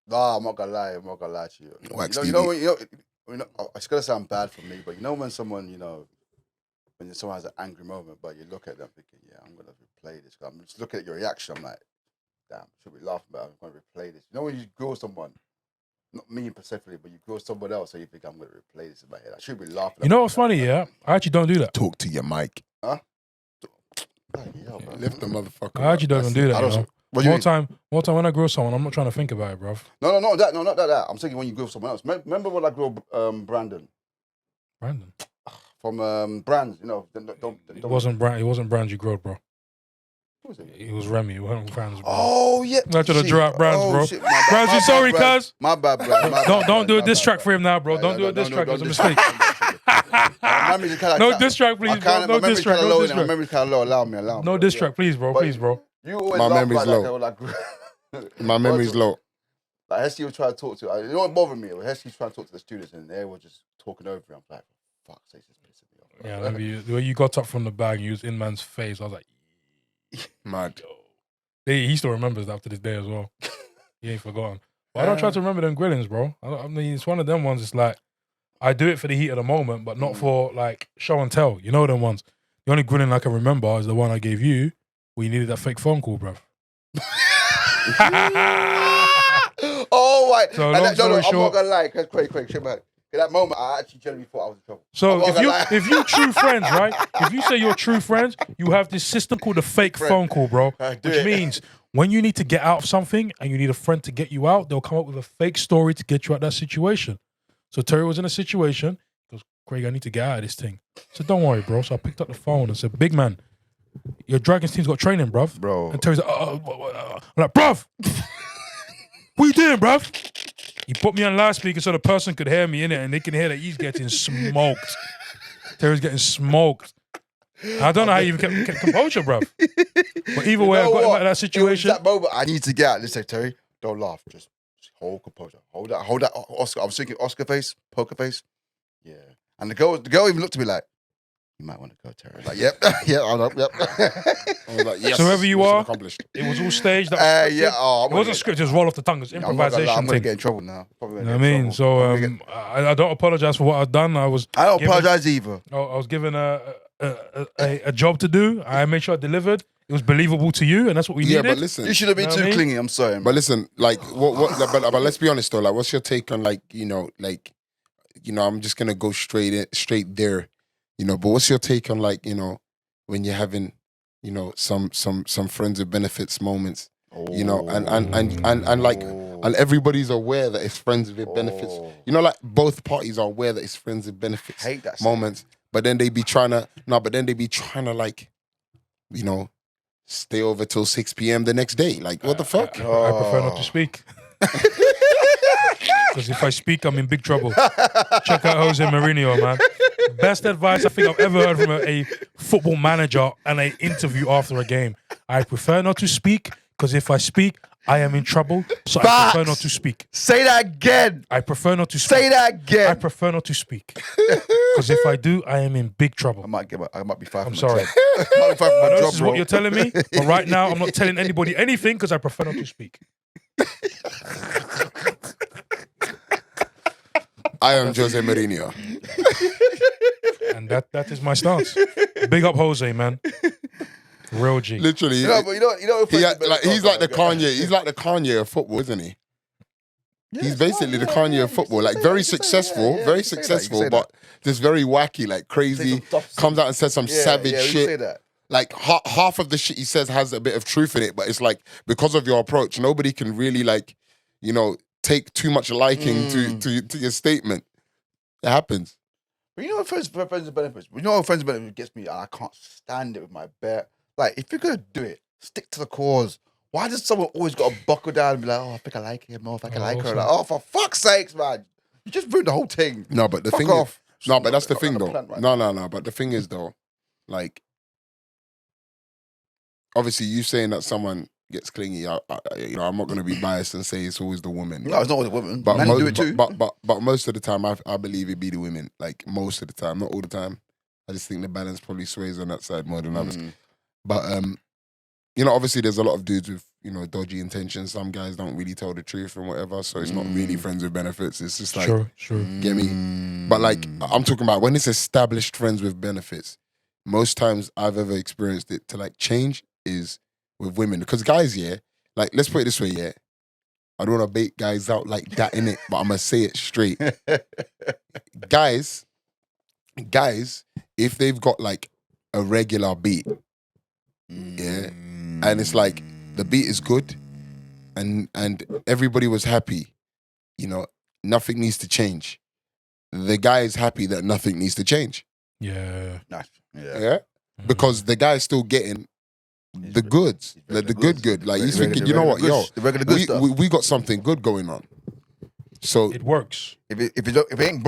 [SPEAKER 1] Nah, I'm not gonna lie. I'm not gonna lie to you.
[SPEAKER 3] Wax
[SPEAKER 1] You know, it's gonna sound bad for me, but you know when someone, when someone has an angry moment, but you look at them thinking, yeah, I'm gonna replay this. I'm just looking at your reaction. I'm like, damn, should we laugh about it? I'm gonna replay this. You know when you grill someone, not me specifically, but you grill someone else, so you think I'm gonna replay this in my head. I should be laughing.
[SPEAKER 2] You know what's funny, yeah? I actually don't do that.
[SPEAKER 3] Talk to your mic.
[SPEAKER 1] Yeah, bro.
[SPEAKER 3] Lift the motherfucker.
[SPEAKER 2] I actually don't even do that,
[SPEAKER 1] I
[SPEAKER 2] you
[SPEAKER 1] don't-
[SPEAKER 2] know?
[SPEAKER 1] What do you
[SPEAKER 2] More time when I grill someone, I'm not trying to think about it, bruv.
[SPEAKER 1] No, not that. Not that. I'm saying when you grill someone else. Remember when I grilled Brandon
[SPEAKER 2] Brandon.
[SPEAKER 1] from Brands? You know,
[SPEAKER 2] It wasn't Brand you grilled, bro.
[SPEAKER 1] Who was it?
[SPEAKER 2] It was Remy. It wasn't Brands, bro.
[SPEAKER 1] Oh yeah.
[SPEAKER 2] Not to the
[SPEAKER 1] Shit.
[SPEAKER 2] drop Brands, bro.
[SPEAKER 1] Shit, my bad.
[SPEAKER 2] Brands,
[SPEAKER 1] My
[SPEAKER 2] you
[SPEAKER 1] bad,
[SPEAKER 2] sorry,
[SPEAKER 1] Brands.
[SPEAKER 2] cuz.
[SPEAKER 1] My bad, Brands. My
[SPEAKER 2] Don't
[SPEAKER 1] bad,
[SPEAKER 2] do a
[SPEAKER 1] my
[SPEAKER 2] diss
[SPEAKER 1] bad,
[SPEAKER 2] track for him now, bro.
[SPEAKER 1] Yeah,
[SPEAKER 2] Don't do a diss track. It was a mistake. No diss track, please, bro. No diss track. No diss
[SPEAKER 1] My
[SPEAKER 2] track.
[SPEAKER 1] memory's kind of low. Allow me.
[SPEAKER 2] No diss track, please, bro.
[SPEAKER 1] But-
[SPEAKER 2] Please, bro.
[SPEAKER 1] You always
[SPEAKER 3] My
[SPEAKER 1] laugh
[SPEAKER 3] memory's
[SPEAKER 1] like
[SPEAKER 3] low.
[SPEAKER 1] that, like,
[SPEAKER 3] My memory's low.
[SPEAKER 1] Like Hesk was trying to talk to. You know what bothered me? Hesk was trying to talk to the students, and they were just talking over him. I'm like, fuck, this is pissing me off.
[SPEAKER 2] Yeah, I remember the way you got up from the bag, you was in man's face. I was like,
[SPEAKER 3] Mad.
[SPEAKER 2] he still remembers that to this day as well. He ain't forgotten. But I don't try to remember them grillings, bro. I mean, it's one of them ones. It's like I do it for the heat of the moment, but not for like show and tell. You know them ones. The only grilling I can remember is the one I gave you where you needed that fake phone call, bro.
[SPEAKER 1] Oh, right.
[SPEAKER 2] So,
[SPEAKER 1] And
[SPEAKER 2] long story
[SPEAKER 1] I'm not
[SPEAKER 2] short-
[SPEAKER 1] gonna lie, because quick, shit, man. In that moment, I actually genuinely thought I was in trouble.
[SPEAKER 2] So
[SPEAKER 1] I'm not gonna lie.
[SPEAKER 2] if you true friends, right? If you say you're true friends, you have this system called a fake phone call, bro.
[SPEAKER 1] I do
[SPEAKER 2] Which
[SPEAKER 1] it.
[SPEAKER 2] means when you need to get out of something and you need a friend to get you out, they'll come up with a fake story to get you out of that situation. So Terry was in a situation. He goes, Craig, I need to get out of this thing. I said, don't worry, bro. So I picked up the phone and said, big man, your Dragons team's got training, bruv.
[SPEAKER 1] Bro.
[SPEAKER 2] And Terry's like, I'm like, bruv, what you doing, bruv? He put me on loudspeaker so the person could hear me in it and they can hear that he's getting smoked. Terry's getting smoked. I don't know how you even kept composure, bruv. But either way, I got him out of that situation.
[SPEAKER 1] That moment, I need to get out. Let's say, Terry, don't laugh. Just hold composure. Hold that. Oscar. I was thinking Oscar face, poker face. Yeah. And the girl even looked at me like, you might want to go, Terry. I was like, yep. Yep.
[SPEAKER 3] I was like, yes.
[SPEAKER 2] So wherever you
[SPEAKER 3] mission
[SPEAKER 2] are,
[SPEAKER 3] accomplished.
[SPEAKER 2] It was all staged. That was scripted.
[SPEAKER 1] yeah. Oh,
[SPEAKER 2] It wasn't scripted, just roll off the tongue. It was
[SPEAKER 1] I'm not gonna lie,
[SPEAKER 2] improvisation
[SPEAKER 1] I'm gonna
[SPEAKER 2] thing.
[SPEAKER 1] get in trouble now. Probably
[SPEAKER 2] You
[SPEAKER 1] gonna
[SPEAKER 2] know what I
[SPEAKER 1] get in
[SPEAKER 2] mean?
[SPEAKER 1] trouble.
[SPEAKER 2] So I don't apologize for what I've done. I
[SPEAKER 1] I don't
[SPEAKER 2] given-
[SPEAKER 1] apologize either.
[SPEAKER 2] I was given a job to do. I made sure I delivered. It was believable to you, and that's what we
[SPEAKER 3] Yeah,
[SPEAKER 2] needed.
[SPEAKER 3] but listen.
[SPEAKER 1] You shouldn't be
[SPEAKER 2] Know what
[SPEAKER 1] too
[SPEAKER 2] I mean?
[SPEAKER 1] clingy. I'm sorry. Man.
[SPEAKER 3] But listen, like but let's be honest though, like what's your take on like, I'm just gonna go straight there, but what's your take on like, when you're having, some friends with benefits moments, and like and everybody's aware that it's friends with benefits.
[SPEAKER 1] Oh.
[SPEAKER 3] Like both parties are aware that it's friends with benefits
[SPEAKER 1] Hate that
[SPEAKER 3] moments. But then they be trying to like, stay over till 6 p.m. the next day. Like, what the fuck?
[SPEAKER 2] I prefer not to speak. Because if I speak, I'm in big trouble. Check out Jose Mourinho, man. Best advice I think I've ever heard from a football manager and an interview after a game. I prefer not to speak, because if I speak, I am in trouble. So I prefer
[SPEAKER 1] Facts.
[SPEAKER 2] not to speak.
[SPEAKER 1] Say that again.
[SPEAKER 2] I prefer not to speak.
[SPEAKER 1] Say that
[SPEAKER 2] I
[SPEAKER 1] again.
[SPEAKER 2] prefer not to speak. Because if I do, I am in big trouble.
[SPEAKER 1] I might be fired.
[SPEAKER 2] I'm
[SPEAKER 1] from
[SPEAKER 2] sorry.
[SPEAKER 1] My job. I might be fired from
[SPEAKER 2] I
[SPEAKER 1] my
[SPEAKER 2] know
[SPEAKER 1] job,
[SPEAKER 2] this is
[SPEAKER 1] bro.
[SPEAKER 2] what you're telling me, but right now I'm not telling anybody anything because I prefer not to speak.
[SPEAKER 3] I am Jose Mourinho.
[SPEAKER 2] And that is my stance. Big up Jose, man. Real G.
[SPEAKER 3] Literally.
[SPEAKER 1] But you know,
[SPEAKER 3] He's like the Kanye. He's like the Kanye of football, isn't he?
[SPEAKER 1] Yeah,
[SPEAKER 3] He's
[SPEAKER 1] it's
[SPEAKER 3] basically
[SPEAKER 1] fine,
[SPEAKER 3] the
[SPEAKER 1] yeah,
[SPEAKER 3] Kanye
[SPEAKER 1] yeah,
[SPEAKER 3] of
[SPEAKER 1] you
[SPEAKER 3] football,
[SPEAKER 1] can
[SPEAKER 3] like
[SPEAKER 1] say
[SPEAKER 3] very
[SPEAKER 1] that, you can say that,
[SPEAKER 3] successful,
[SPEAKER 1] yeah,
[SPEAKER 3] very
[SPEAKER 1] you can say that,
[SPEAKER 3] successful,
[SPEAKER 1] you can say
[SPEAKER 3] but just very wacky, like
[SPEAKER 1] Say
[SPEAKER 3] crazy.
[SPEAKER 1] some stuff,
[SPEAKER 3] Comes out and says some savage
[SPEAKER 1] yeah,
[SPEAKER 3] shit.
[SPEAKER 1] Say that.
[SPEAKER 3] Like half of the shit he says has a bit of truth in it, but it's like because of your approach, nobody can really like, you know, take too much liking to your statement. It happens.
[SPEAKER 1] But you know what friends and benefits? You know what friends and benefits gets me, and I can't stand it with my bear. Like, if you're gonna do it, stick to the cause. Why does someone always got to buckle down and be like, oh, I think I like him, or I think I like her? Like, oh, for fuck's sakes, man. You just ruined the whole thing.
[SPEAKER 3] No, but the
[SPEAKER 1] Fuck
[SPEAKER 3] thing
[SPEAKER 1] off.
[SPEAKER 3] is, no, but that's the
[SPEAKER 1] Not
[SPEAKER 3] thing
[SPEAKER 1] on a
[SPEAKER 3] though.
[SPEAKER 1] plant right
[SPEAKER 3] No. But the thing is though, like, obviously you saying that someone gets clingy, you know, I'm not going to be biased and say it's always the woman.
[SPEAKER 1] No, it's not always a woman.
[SPEAKER 3] But
[SPEAKER 1] Men
[SPEAKER 3] most,
[SPEAKER 1] do it too.
[SPEAKER 3] But most of the time, I believe it be the women. Like most of the time, not all the time. I just think the balance probably sways on that side more than others. But you know, obviously there's a lot of dudes with, you know, dodgy intentions. Some guys don't really tell the truth and whatever, so it's not really friends with benefits. It's just like,
[SPEAKER 2] Sure.
[SPEAKER 3] get me? But like, I'm talking about when it's established friends with benefits. Most times I've ever experienced it to like change is with women. Because guys, yeah, like, let's put it this way, yeah. I don't want to bait guys out like that, innit? But I'm going to say it straight. Guys, if they've got like a regular beat, yeah, and it's like the beat is good and everybody was happy, you know, nothing needs to change. The guy is happy that nothing needs to change.
[SPEAKER 2] Yeah.
[SPEAKER 1] Nice.
[SPEAKER 3] Yeah. Because the guy's still getting the goods, the good. Like he's thinking, you know what, yo,
[SPEAKER 1] the regular good stuff.
[SPEAKER 3] we got something good going on. So
[SPEAKER 2] It works.
[SPEAKER 1] If it ain't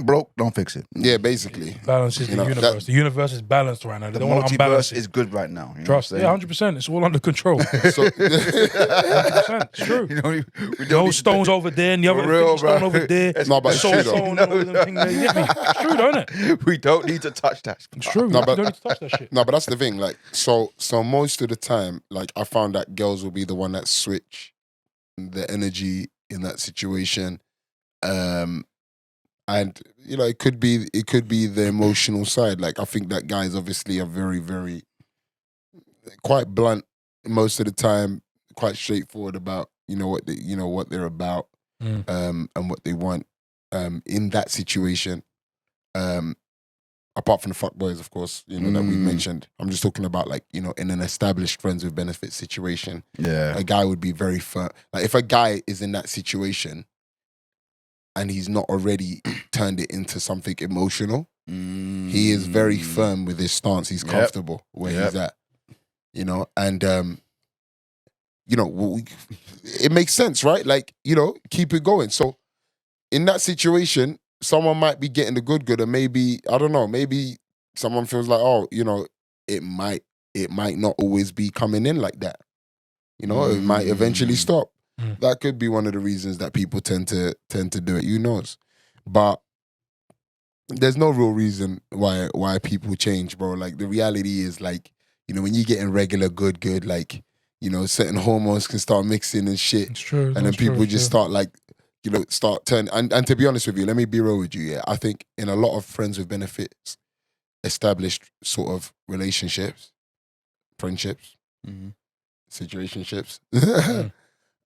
[SPEAKER 1] broke, don't fix it.
[SPEAKER 3] yeah, basically.
[SPEAKER 2] Balance is
[SPEAKER 3] You
[SPEAKER 2] the
[SPEAKER 3] know,
[SPEAKER 2] universe. The universe is balanced right now. They
[SPEAKER 1] The
[SPEAKER 2] don't want to unbalance
[SPEAKER 1] multiverse
[SPEAKER 2] it.
[SPEAKER 1] is good right now. You know
[SPEAKER 2] Trust.
[SPEAKER 1] what
[SPEAKER 2] Yeah,
[SPEAKER 1] I'm
[SPEAKER 2] 100%. It's all under control. 100%.
[SPEAKER 3] So
[SPEAKER 2] 100%. It's true.
[SPEAKER 1] saying? We
[SPEAKER 2] The
[SPEAKER 1] don't
[SPEAKER 2] old
[SPEAKER 1] need
[SPEAKER 2] stones over there and the
[SPEAKER 1] For
[SPEAKER 2] other
[SPEAKER 1] real,
[SPEAKER 2] stone
[SPEAKER 1] bro.
[SPEAKER 2] over there.
[SPEAKER 3] No, but
[SPEAKER 2] the
[SPEAKER 3] it's
[SPEAKER 2] soul
[SPEAKER 3] true though.
[SPEAKER 2] stone and all them things there. You get me? It's true, don't it?
[SPEAKER 1] we don't need to touch that.
[SPEAKER 2] It's true.
[SPEAKER 3] No,
[SPEAKER 2] You
[SPEAKER 3] but-
[SPEAKER 2] don't need to touch that shit.
[SPEAKER 3] No, but that's the thing. Like, so most of the time, like I found that girls will be the one that switch the energy in that situation. And you know, it could be the emotional side. Like I think that guys obviously are very, very quite blunt most of the time, quite straightforward about, you know, what they're about, and what they want in that situation. Apart from the fuckboys, of course, you know, that we mentioned. I'm just talking about, like, you know, in an established friends with benefits situation.
[SPEAKER 1] Yeah.
[SPEAKER 3] A guy would be very firm. Like if a guy is in that situation and he's not already turned it into something emotional, he is very firm with his stance. He's comfortable where he's at, you know, and you know, it makes sense, right? Like, you know, keep it going. So in that situation, someone might be getting the good, and maybe, I don't know, maybe someone feels like, oh, you know, it might not always be coming in like that. You know, it might eventually stop. That could be one of the reasons that people tend to do it. Who knows? But there's no real reason why people change, bro. Like the reality is, like, you know, when you get in regular good, like, you know, certain hormones can start mixing and shit.
[SPEAKER 2] It's true.
[SPEAKER 3] And then people just start, like, you know, start turning. And to be honest with you, let me be real with you, yeah. I think in a lot of friends with benefits, established sort of relationships, friendships, situationships,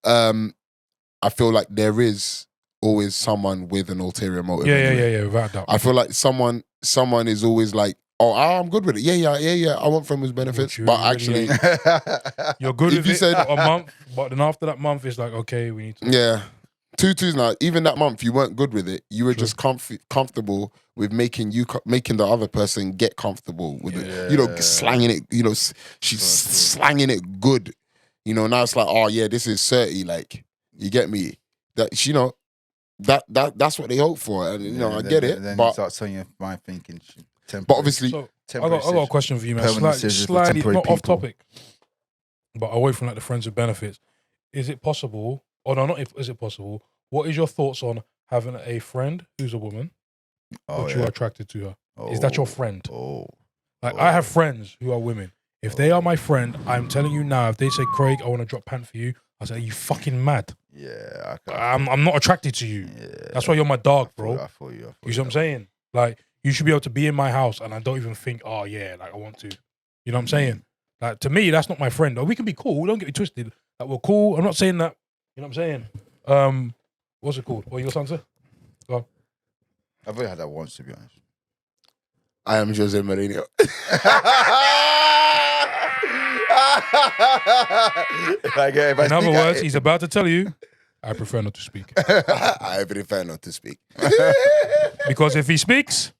[SPEAKER 3] I feel like there is always someone with an ulterior motive.
[SPEAKER 2] Yeah, without doubt.
[SPEAKER 3] I feel like someone is always like, oh, I'm good with it. Yeah. I want friends with benefits.
[SPEAKER 2] you
[SPEAKER 3] But
[SPEAKER 2] really
[SPEAKER 3] actually,
[SPEAKER 2] You're good
[SPEAKER 3] if
[SPEAKER 2] with
[SPEAKER 3] you
[SPEAKER 2] it
[SPEAKER 3] said-
[SPEAKER 2] for a month, but then after that month, it's like, okay, we need to.
[SPEAKER 3] yeah. Twos now, even that month, you weren't good with it. You were just comfortable with making the other person get comfortable with it. You know, slanging it, you know, she's slanging it good. You know, now it's like, oh yeah, this is 30. Like, you get me? That, you know, that's what they hope for. And, you know, I get it.
[SPEAKER 1] Then you
[SPEAKER 3] But
[SPEAKER 1] start saying your mind thinking.
[SPEAKER 3] but obviously,
[SPEAKER 2] So I got a question for you, man. Slightly not off topic, but away from like the friends with benefits. Is it possible? Or no, not if is it possible. What is your thoughts on having a friend who's a woman, but you are attracted to her? Is that your friend? Like I have friends who are women. If they are my friend, I'm telling you now, if they say, Craig, I want to drop pant for you, I say, are you fucking mad?
[SPEAKER 1] Yeah.
[SPEAKER 2] I'm not attracted to you. That's why you're my dog, bro.
[SPEAKER 1] I feel you.
[SPEAKER 2] You see what I'm saying? Like, you should be able to be in my house and I don't even think, oh yeah, like I want to. You know what I'm saying? Like, to me, that's not my friend. Or we can be cool. Don't get me twisted. Like, we're cool. I'm not saying that. You know what I'm saying? What's it called? What your answer? Go on.
[SPEAKER 1] I've only had that once, to be honest.
[SPEAKER 3] I am Jose Mourinho.
[SPEAKER 2] In other words, he's about to tell you, I prefer not to speak.
[SPEAKER 3] I prefer not to speak.
[SPEAKER 2] Because if he speaks,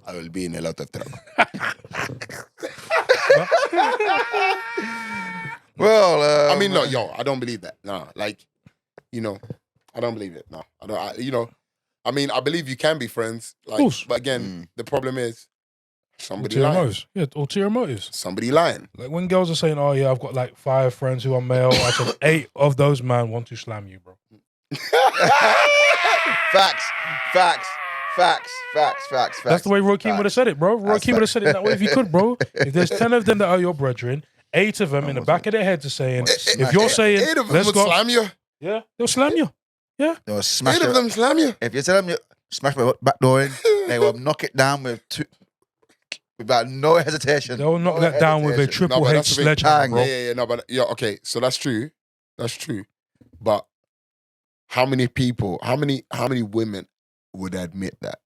[SPEAKER 3] I will be in a lot of trouble.
[SPEAKER 1] Well,
[SPEAKER 3] I mean, no, yo, I don't believe that. No, like, you know, I don't believe it. No, I don't. You know, I mean, I believe you can be friends. Like,
[SPEAKER 2] course.
[SPEAKER 3] but again, the problem is somebody
[SPEAKER 2] ulterior
[SPEAKER 3] lying.
[SPEAKER 2] motives. Yeah, ulterior motives.
[SPEAKER 3] Somebody lying.
[SPEAKER 2] Like when girls are saying, "Oh yeah, I've got like 5 friends who are male," I said 8 of those man want to slam you, bro.
[SPEAKER 1] Facts.
[SPEAKER 2] That's the way Roy Keane would have said it, bro. Roy Keane would have said it that way if he could, bro. If there's 10 of them that are your brethren, 8 of them in the back of their heads are saying, if you're saying,
[SPEAKER 3] 8 of them
[SPEAKER 2] let's
[SPEAKER 3] would
[SPEAKER 2] go,
[SPEAKER 3] slam you.
[SPEAKER 2] yeah, they'll slam you. Yeah,
[SPEAKER 1] They'll smash
[SPEAKER 3] 8 of them slam you.
[SPEAKER 1] If you tell them you smash my back door in, they will knock it down without no hesitation.
[SPEAKER 2] they'll knock that down with a
[SPEAKER 1] hesitation.
[SPEAKER 2] Triple
[SPEAKER 3] but
[SPEAKER 2] H
[SPEAKER 3] that's the thing.
[SPEAKER 2] sledgehammer, bro.
[SPEAKER 3] Yeah, no, but yeah, okay. So that's true. That's true. But how many people, how many women would admit that?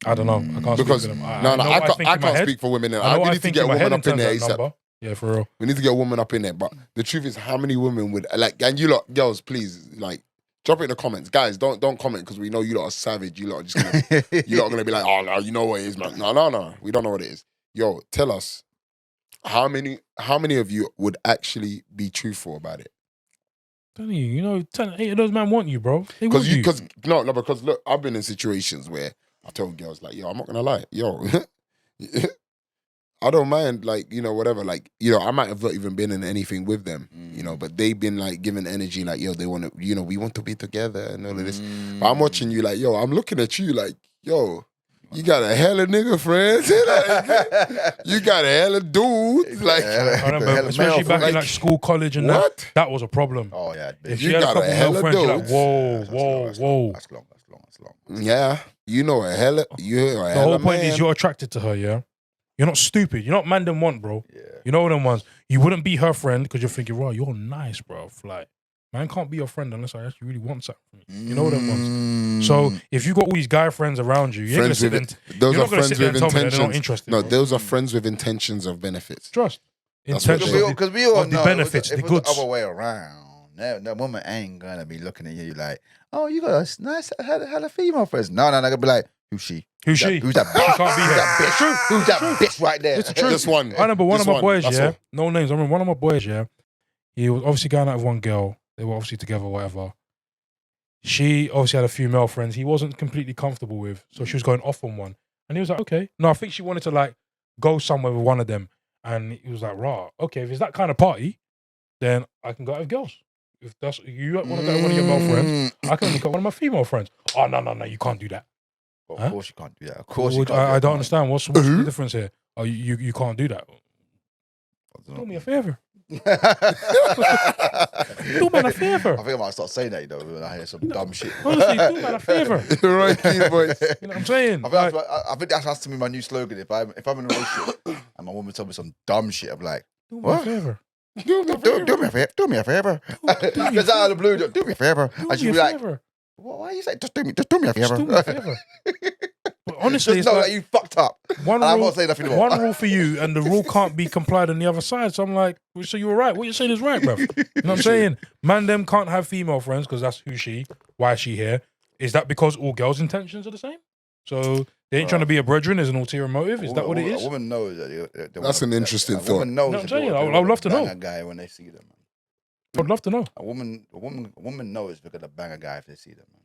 [SPEAKER 2] I don't know. I can't
[SPEAKER 3] Because
[SPEAKER 2] speak for them.
[SPEAKER 3] I
[SPEAKER 2] know what
[SPEAKER 3] can't,
[SPEAKER 2] think
[SPEAKER 3] I
[SPEAKER 2] in my
[SPEAKER 3] can't
[SPEAKER 2] head.
[SPEAKER 3] speak for women.
[SPEAKER 2] I know
[SPEAKER 3] We
[SPEAKER 2] what I
[SPEAKER 3] need to
[SPEAKER 2] think
[SPEAKER 3] get a
[SPEAKER 2] in my
[SPEAKER 3] woman
[SPEAKER 2] head
[SPEAKER 3] up in
[SPEAKER 2] in
[SPEAKER 3] there
[SPEAKER 2] terms of that
[SPEAKER 3] ASAP.
[SPEAKER 2] number. Yeah, for real.
[SPEAKER 3] We need to get a woman up in there. But the truth is, how many women would like? And you lot, girls, please, like, drop it in the comments, guys. Don't comment because we know you lot are savage. You lot are just gonna be like, oh no, you know what it is, man. No, we don't know what it is. Yo, tell us how many of you would actually be truthful about it?
[SPEAKER 2] Telling you, you know, 8 of those men want you, bro. They want you.
[SPEAKER 3] Because look, I've been in situations where I told girls like, yo, I'm not gonna lie, yo, I don't mind, like, you know, whatever, like, you know, I might have not even been in anything with them, you know, but they've been like giving energy, like, yo, they want to, you know, we want to be together and all of this. But I'm watching you, like, yo, I'm looking at you, like, yo, you got a hella nigga friends, like, you got a hella dudes, like,
[SPEAKER 2] I remember, especially back in like school, college, and
[SPEAKER 3] what?
[SPEAKER 2] that was a problem.
[SPEAKER 1] Oh yeah,
[SPEAKER 2] If
[SPEAKER 3] You
[SPEAKER 2] you had a
[SPEAKER 3] got a
[SPEAKER 2] couple male
[SPEAKER 3] hella
[SPEAKER 2] friends, you're like,
[SPEAKER 3] dudes.
[SPEAKER 2] whoa.
[SPEAKER 1] That's long.
[SPEAKER 3] Yeah, you know a hella, you're a
[SPEAKER 2] The
[SPEAKER 3] hella
[SPEAKER 2] whole point
[SPEAKER 3] man.
[SPEAKER 2] is you're attracted to her, yeah? You're not stupid. You're not man them want, bro.
[SPEAKER 1] Yeah.
[SPEAKER 2] You know what them ones. You wouldn't be her friend because you're thinking, wow, you're nice, bro. Like, man can't be your friend unless I actually really want something from you. You know what them ones. So if you got all these guy friends around you, you're
[SPEAKER 3] Friends
[SPEAKER 2] gonna
[SPEAKER 3] with
[SPEAKER 2] sit
[SPEAKER 3] it.
[SPEAKER 2] and
[SPEAKER 3] Those
[SPEAKER 2] you're
[SPEAKER 3] are
[SPEAKER 2] not gonna
[SPEAKER 3] friends
[SPEAKER 2] sit there
[SPEAKER 3] with
[SPEAKER 2] and tell me that they're not
[SPEAKER 3] intentions.
[SPEAKER 2] interested.
[SPEAKER 3] No,
[SPEAKER 2] bro.
[SPEAKER 3] those are friends with intentions of benefits.
[SPEAKER 2] Trust.
[SPEAKER 3] That's what
[SPEAKER 2] Intentions.
[SPEAKER 3] they are.
[SPEAKER 1] Because we all
[SPEAKER 2] the
[SPEAKER 1] know
[SPEAKER 2] benefits,
[SPEAKER 1] if
[SPEAKER 2] the
[SPEAKER 1] it was
[SPEAKER 2] goods.
[SPEAKER 1] the other way around. That woman ain't gonna be looking at you like, oh, you got a nice hella female friends. No, they're gonna be like, who's she?
[SPEAKER 2] Who's she?
[SPEAKER 1] Who's that
[SPEAKER 2] She
[SPEAKER 1] bitch?
[SPEAKER 2] can't be
[SPEAKER 1] Who's
[SPEAKER 2] here.
[SPEAKER 1] that bitch?
[SPEAKER 2] It's true.
[SPEAKER 1] Who's that bitch right there?
[SPEAKER 2] It's the truth.
[SPEAKER 3] Just one.
[SPEAKER 2] I remember one
[SPEAKER 3] Just
[SPEAKER 2] of my boys,
[SPEAKER 3] that's
[SPEAKER 2] yeah.
[SPEAKER 3] all.
[SPEAKER 2] No names. I remember one of my boys, yeah. He was obviously going out with one girl. They were obviously together, whatever. She obviously had a few male friends he wasn't completely comfortable with. So she was going off on one. And he was like, okay. No, I think she wanted to like go somewhere with one of them. And he was like, rah, okay, if it's that kind of party, then I can go out with girls. If that's you want to go with one of your male friends, I can look at one of my female friends. Oh, no, you can't do that.
[SPEAKER 1] Of
[SPEAKER 2] Huh?
[SPEAKER 1] course you can't do that. Of course you can't.
[SPEAKER 2] I
[SPEAKER 1] do
[SPEAKER 2] don't
[SPEAKER 1] that.
[SPEAKER 2] understand. What's the difference here? Oh, you can't do that. Do me a favor. Do man a favor.
[SPEAKER 1] I think I might start saying that, you know, when I hear some dumb shit.
[SPEAKER 2] Honestly, do man a favor.
[SPEAKER 3] Right, key boys.
[SPEAKER 2] You know what I'm saying?
[SPEAKER 1] I think that has to be my new slogan. If I'm in a relationship and my woman tells me some dumb shit, I'm like,
[SPEAKER 2] Do me
[SPEAKER 1] what?
[SPEAKER 2] a favor.
[SPEAKER 1] do me a favor. Do me a favor. Because out of the blue, do me a favor.
[SPEAKER 2] Do
[SPEAKER 1] And she'd
[SPEAKER 2] me
[SPEAKER 1] be
[SPEAKER 2] a
[SPEAKER 1] like,
[SPEAKER 2] favor.
[SPEAKER 1] why are you saying, just do me a
[SPEAKER 2] Just
[SPEAKER 1] favor?
[SPEAKER 2] do me a favor. But honestly,
[SPEAKER 1] Just
[SPEAKER 2] it's
[SPEAKER 1] know
[SPEAKER 2] like
[SPEAKER 1] that you fucked up.
[SPEAKER 2] one
[SPEAKER 1] And I'm
[SPEAKER 2] rule,
[SPEAKER 1] not saying nothing more.
[SPEAKER 2] one rule for you, and the rule can't be complied on the other side. So I'm like, well, so you were right. What you're saying is right, bro. You know what I'm saying? Man, them can't have female friends because that's who she. Why is she here? Is that because all girls' intentions are the same? So they ain't trying to be a brethren. There's an ulterior motive. Is that what it is?
[SPEAKER 1] A woman knows that.
[SPEAKER 3] That's an interesting
[SPEAKER 1] A
[SPEAKER 3] thought.
[SPEAKER 1] woman knows.
[SPEAKER 2] No, I'm
[SPEAKER 1] that
[SPEAKER 2] saying,
[SPEAKER 1] they
[SPEAKER 2] I would love to
[SPEAKER 1] bang
[SPEAKER 2] know.
[SPEAKER 1] a guy when they see them. Man.
[SPEAKER 2] I'd love to know.
[SPEAKER 1] A woman knows they're gonna bang a guy if they see them. Man.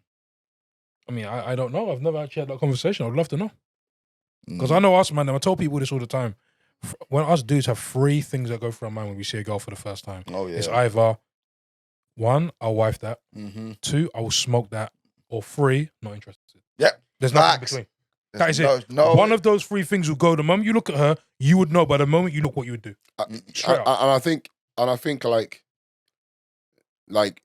[SPEAKER 2] I mean, I don't know. I've never actually had that conversation. I'd love to know. Because I know us, man, and I tell people this all the time. When us dudes have 3 things that go through our mind when we see a girl for the first time.
[SPEAKER 1] Oh yeah.
[SPEAKER 2] It's either 1, I'll wife that.
[SPEAKER 1] Mm-hmm.
[SPEAKER 2] 2, I will smoke that. Or 3, not interested.
[SPEAKER 1] Yep.
[SPEAKER 2] There's nothing in
[SPEAKER 1] Facts.
[SPEAKER 2] between. That is it.
[SPEAKER 1] No.
[SPEAKER 2] One of those 3 things will go. The moment you look at her, you would know. By the moment you look, what you would do. Straight up.
[SPEAKER 3] And I think like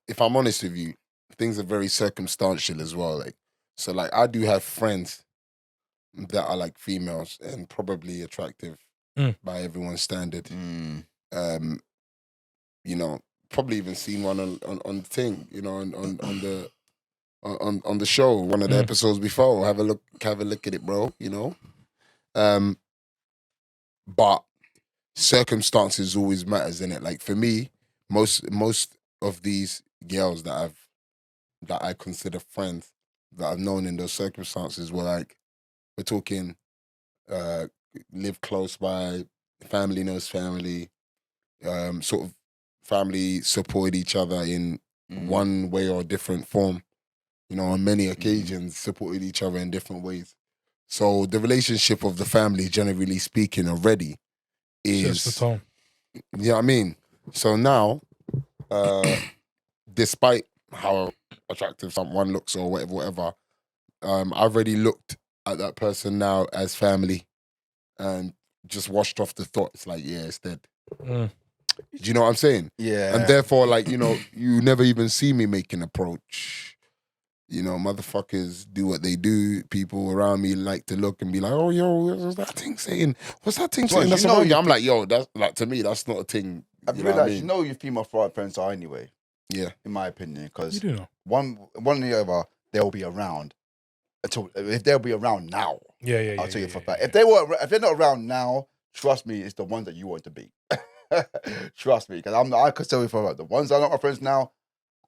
[SPEAKER 3] if I'm honest with you, things are very circumstantial as well. Like, so like I do have friends that are like females and probably attractive by everyone's standard. You know, probably even seen one on the thing, you know, on on the show, one of the episodes before. Have a look at it, bro. You know, but circumstances always matters, innit? Like for me, most of these girls that I consider friends that I've known in those circumstances were like, we're talking, live close by, family knows family, sort of family support each other in one way or different form. You know, on many occasions, supported each other in different ways. So the relationship of the family, generally speaking, already is,
[SPEAKER 2] Sets the tone.
[SPEAKER 3] you know what I mean? So now, despite how attractive someone looks or whatever, I've already looked at that person now as family and just washed off the thought. It's like, yeah, it's dead. Do you know what I'm saying?
[SPEAKER 1] Yeah.
[SPEAKER 3] And therefore, like, you know, you never even see me make an approach. You know, motherfuckers do what they do. People around me like to look and be like, oh, yo, what's that thing saying? What's that thing saying? That's about you. I'm like, yo, that's like, to me, that's not a thing.
[SPEAKER 1] Have you
[SPEAKER 3] know what I
[SPEAKER 1] realised,
[SPEAKER 3] mean?
[SPEAKER 1] you know your female friends are anyway,
[SPEAKER 3] Yeah.
[SPEAKER 1] in my opinion,
[SPEAKER 2] You
[SPEAKER 1] because
[SPEAKER 2] do know.
[SPEAKER 1] one or the other, they'll be around. If they'll be around now,
[SPEAKER 2] Yeah.
[SPEAKER 1] I'll tell you for a fact.
[SPEAKER 2] yeah.
[SPEAKER 1] If they're not around now, trust me, it's the ones that you want to be. Trust me, because I could tell you for a fact, the ones that are not my friends now,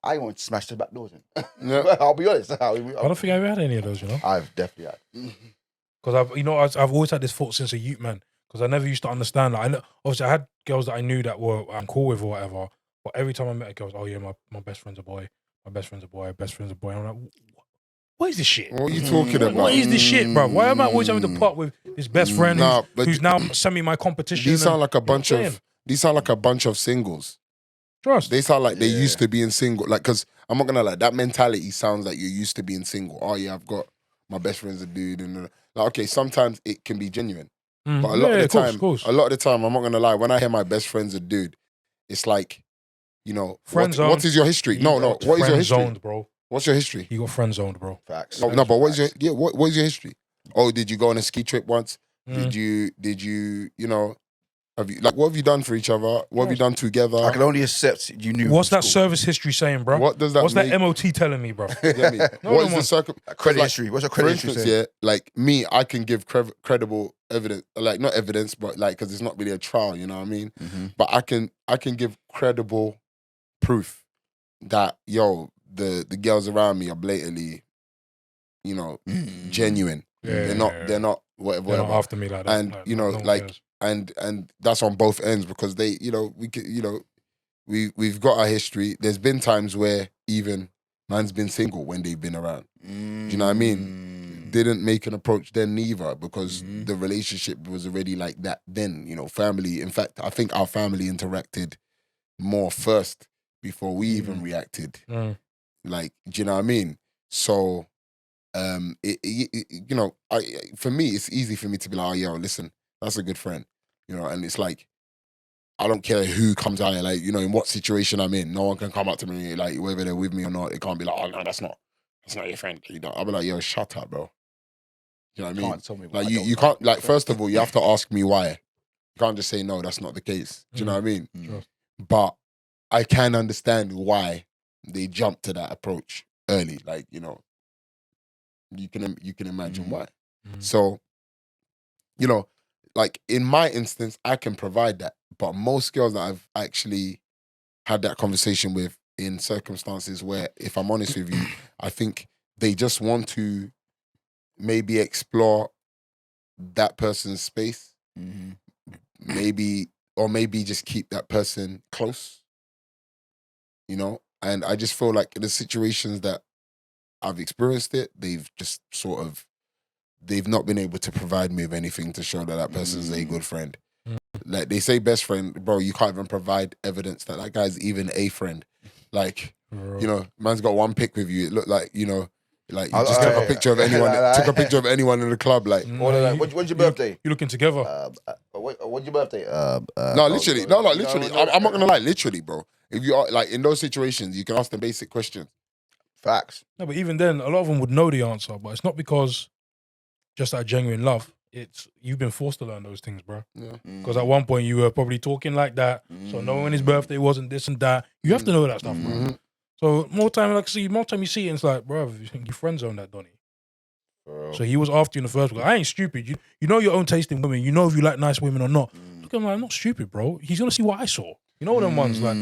[SPEAKER 1] I want to smash the back doors in.
[SPEAKER 3] Yeah.
[SPEAKER 1] I'll be honest.
[SPEAKER 2] I don't think I've ever had any of those, you know.
[SPEAKER 1] I've definitely had.
[SPEAKER 2] Because I've always had this thought since a youth, man. Because I never used to understand. Like, obviously, I had girls that I knew that I'm cool with or whatever. But every time I met a girl, I was, oh yeah, my best friend's a boy. My best friend's a boy. Best friend's a boy. I'm like, what is this shit?
[SPEAKER 3] What are you talking about?
[SPEAKER 2] What is this shit, bro? Why am I always having to part with this best friend who's now semi my competition?
[SPEAKER 3] These sound like a bunch
[SPEAKER 2] you know
[SPEAKER 3] of singles.
[SPEAKER 2] trust.
[SPEAKER 3] They sound like they used to being single. Like, because I'm not gonna lie, that mentality sounds like you're used to being single. Oh yeah, I've got my best friend's a dude, and like, okay, sometimes it can be genuine, but a lot of the time, I'm not gonna lie. When I hear my best friend's a dude, it's like, you know, what is your history? No, what is your history,
[SPEAKER 2] zoned, bro?
[SPEAKER 3] What's your history?
[SPEAKER 2] You got friend zoned, bro.
[SPEAKER 1] Facts.
[SPEAKER 3] No, but what is your history? Oh, did you go on a ski trip once? Did you, you know, what have you done for each other? What have you done together?
[SPEAKER 1] I can only accept you knew.
[SPEAKER 2] What's that service history saying, bro?
[SPEAKER 3] What does that
[SPEAKER 2] What's
[SPEAKER 3] mean?
[SPEAKER 2] that MOT telling me, bro?
[SPEAKER 3] You get me? What is the
[SPEAKER 1] credit
[SPEAKER 3] like,
[SPEAKER 1] history? What's your
[SPEAKER 3] for
[SPEAKER 1] credit history
[SPEAKER 3] instance,
[SPEAKER 1] saying?
[SPEAKER 3] yeah, like me, I can give credible evidence, like not evidence, but like, because it's not really a trial, you know what I mean? But I can give credible proof that, yo, the girls around me are blatantly, you know, genuine.
[SPEAKER 2] Yeah,
[SPEAKER 3] They're not whatever.
[SPEAKER 2] They're not after me like that.
[SPEAKER 3] And
[SPEAKER 2] like,
[SPEAKER 3] you know,
[SPEAKER 2] no one
[SPEAKER 3] like,
[SPEAKER 2] cares.
[SPEAKER 3] and that's on both ends, because they, you know, we've got our history. There's been times where even man's been single when they've been around. Do you know what I mean? Didn't make an approach then neither, because the relationship was already like that then, you know, family. In fact, I think our family interacted more first before we even reacted. Like, do you know what I mean? So, you know, for me, it's easy for me to be like, oh, yo, listen, that's a good friend, you know, and it's like, I don't care who comes out here, like, you know, in what situation I'm in, no one can come up to me, like, whether they're with me or not, it can't be like, oh, no, that's not your friend. You know, I'll be like, yo, shut up, bro. You know what I mean?
[SPEAKER 1] Can't tell me
[SPEAKER 3] like, you can't, like, first of all, you have to ask me why. You can't just say, no, that's not the case. Do you know what I mean? But I can understand why they jump to that approach early. Like, you know, you can imagine why. So, you know, like in my instance, I can provide that. But most girls that I've actually had that conversation with in circumstances where, if I'm honest with you, I think they just want to maybe explore that person's space, maybe just keep that person close, you know? And I just feel like in the situations that I've experienced it, they've just they've not been able to provide me with anything to show that person's a good friend. Like they say best friend, bro, you can't even provide evidence that guy's even a friend. Like, you know, man's got one pic with you. It looked like, you know, like you just took a picture of anyone, took a picture of anyone in the club. Like,
[SPEAKER 1] when's your birthday?
[SPEAKER 2] You looking together?
[SPEAKER 1] When's your birthday?
[SPEAKER 3] Literally. I'm not gonna lie, literally, bro. If you are like in those situations, you can ask them basic questions.
[SPEAKER 1] Facts.
[SPEAKER 2] No, but even then, a lot of them would know the answer, but it's not because just out of genuine love. It's you've been forced to learn those things, bro. Because at one point you were probably talking like that, so knowing when his birthday wasn't this and that, you have to know that stuff, bro. So more time you see it, it's like, bro, you friend zone that Donny. So he was after you in the first place. I ain't stupid. You know your own taste in women. You know if you like nice women or not. Look at him like, I'm not stupid, bro. He's gonna see what I saw. You know them ones like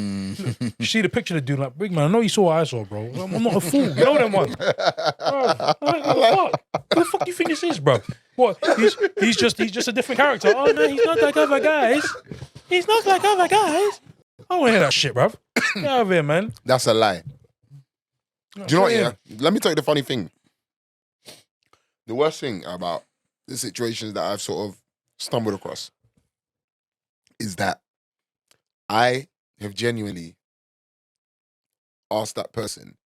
[SPEAKER 2] you see the picture of the dude like, big man, I know you saw what I saw, bro. I'm not a fool. You know them ones. Bro, like, what the fuck? Who the fuck do you think this is, bro? What? He's just a different character. Oh no, he's not like other guys. He's not like other guys. I don't wanna hear that shit, bro. Get out of here, man.
[SPEAKER 3] That's a lie. Do you know what, yeah? Let me tell you the funny thing. The worst thing about the situations that I've sort of stumbled across is that I have genuinely asked that person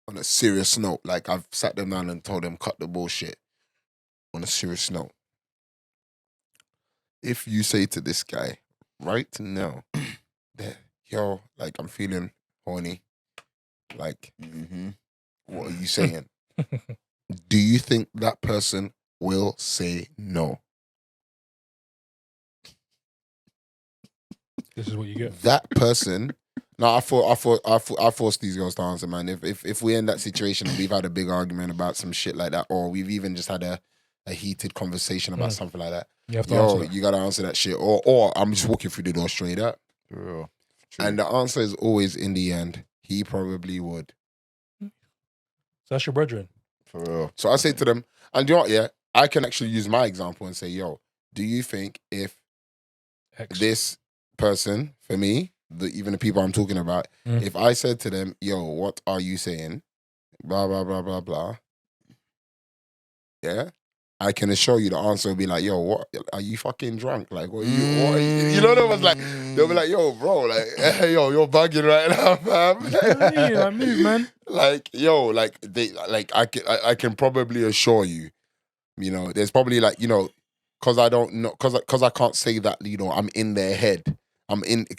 [SPEAKER 3] on a serious note. Like, I've sat them down and told them, cut the bullshit on a serious note. If you say to this guy right now that, yo, like, I'm feeling horny, like, what are you saying? Do you think that person will say no?
[SPEAKER 2] This is what you get.
[SPEAKER 3] That person. No, I force these girls to answer, man. If we're in that situation and we've had a big argument about some shit like that, or we've even just had a heated conversation about something like that,
[SPEAKER 2] you have to answer that.
[SPEAKER 3] You gotta answer that shit. Or I'm just walking through the door straight up.
[SPEAKER 1] For real.
[SPEAKER 3] And the answer is always in the end, he probably would.
[SPEAKER 2] So that's your brethren.
[SPEAKER 1] For real.
[SPEAKER 3] So I say to them, and you know what, yeah, I can actually use my example and say, yo, do you think if this person, for me, even the people I'm talking about, if I said to them, yo, what are you saying? Blah, blah, blah, blah, blah. Yeah? I can assure you the answer will be like, yo, what? Are you fucking drunk? Like, what are you? You know, they was like, they'll be like, yo, bro, like, hey, yo, you're bugging right now, fam.
[SPEAKER 2] Yeah, move, man.
[SPEAKER 3] Like, yo, like, I can probably assure you, you know, there's probably like, you know, because I don't know, because I can't say that, you know, I'm in their head.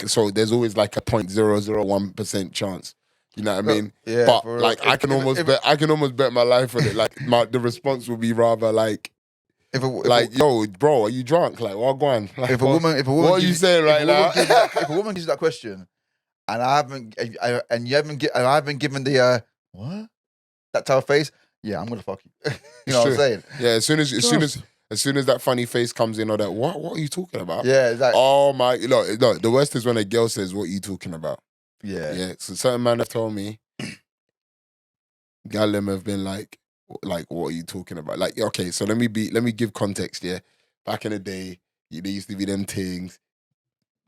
[SPEAKER 3] So there's always like a 0.001% chance. You know what I mean?
[SPEAKER 1] Yeah,
[SPEAKER 3] but like I can almost bet my life on it. Like the response would be rather like, yo, bro, are you drunk? Like, what going? Like,
[SPEAKER 1] if a woman,
[SPEAKER 3] what are you saying right now?
[SPEAKER 1] If a woman gives you that question, and I haven't given the what that type of face, yeah, I'm gonna fuck you. You know what I'm saying?
[SPEAKER 3] Yeah, as soon as that funny face comes in, or that what are you talking about?
[SPEAKER 1] Yeah, exactly.
[SPEAKER 3] Oh my, look, the worst is when a girl says, "What are you talking about?"
[SPEAKER 1] Yeah.
[SPEAKER 3] So certain man have told me, gal them have been like, what are you talking about? Like, okay, so let me give context. Yeah, back in the day, there used to be them things,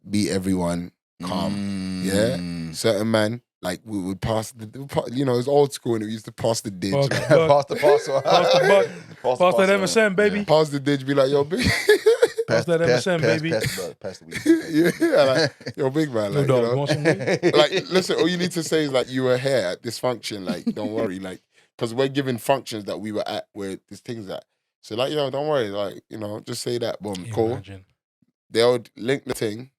[SPEAKER 3] beat everyone, calm. Yeah, certain man. Like, we would pass you know, it's old school and we used to pass the ditch.
[SPEAKER 2] Pass
[SPEAKER 3] Like,
[SPEAKER 2] Pass that MSN, baby.
[SPEAKER 3] yeah, pass the ditch, be like, yo, big.
[SPEAKER 2] Pass that MSN, baby.
[SPEAKER 1] Pass the weed.
[SPEAKER 3] Yeah, like, yo, big man. Like,
[SPEAKER 2] No,
[SPEAKER 3] you
[SPEAKER 2] dog,
[SPEAKER 3] know?
[SPEAKER 2] want some weed?
[SPEAKER 3] Like, listen, all you need to say is like, you were here at this function. Like, don't worry. Like, because we're giving functions that we were at where these things at. So like, yo, don't worry. Like, you know, just say that. Boom, cool.
[SPEAKER 2] Imagine.
[SPEAKER 3] They'll link the thing.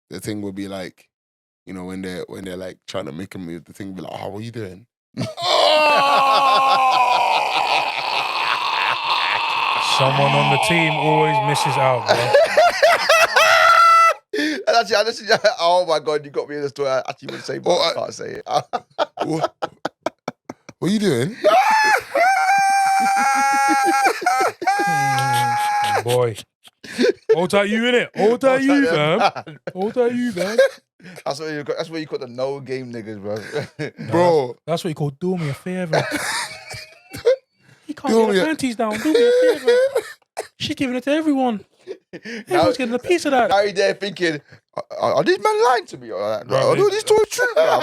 [SPEAKER 3] The thing will be like, you know, when they're like trying to make a move, the thing will be like, oh, what are you doing?
[SPEAKER 2] Someone on the team always misses out, bro.
[SPEAKER 1] And actually, oh my God, you got me in the story. I actually would say, but I can't say it.
[SPEAKER 3] What are you doing?
[SPEAKER 2] Boy. Hold tight you, innit? Hold tight you, fam. Hold tight you, man.
[SPEAKER 1] That's what you call the no game niggas, bro.
[SPEAKER 3] Bro.
[SPEAKER 2] That's what you call do me a favor. You can't
[SPEAKER 3] Do
[SPEAKER 2] get
[SPEAKER 3] me
[SPEAKER 2] the
[SPEAKER 3] a-
[SPEAKER 2] panties down. Do me a favor. She's giving it to everyone. Everyone's getting a piece of that.
[SPEAKER 1] Now you're there thinking, are these men lying to me? Or
[SPEAKER 2] Bro,
[SPEAKER 1] no, this story true, bro.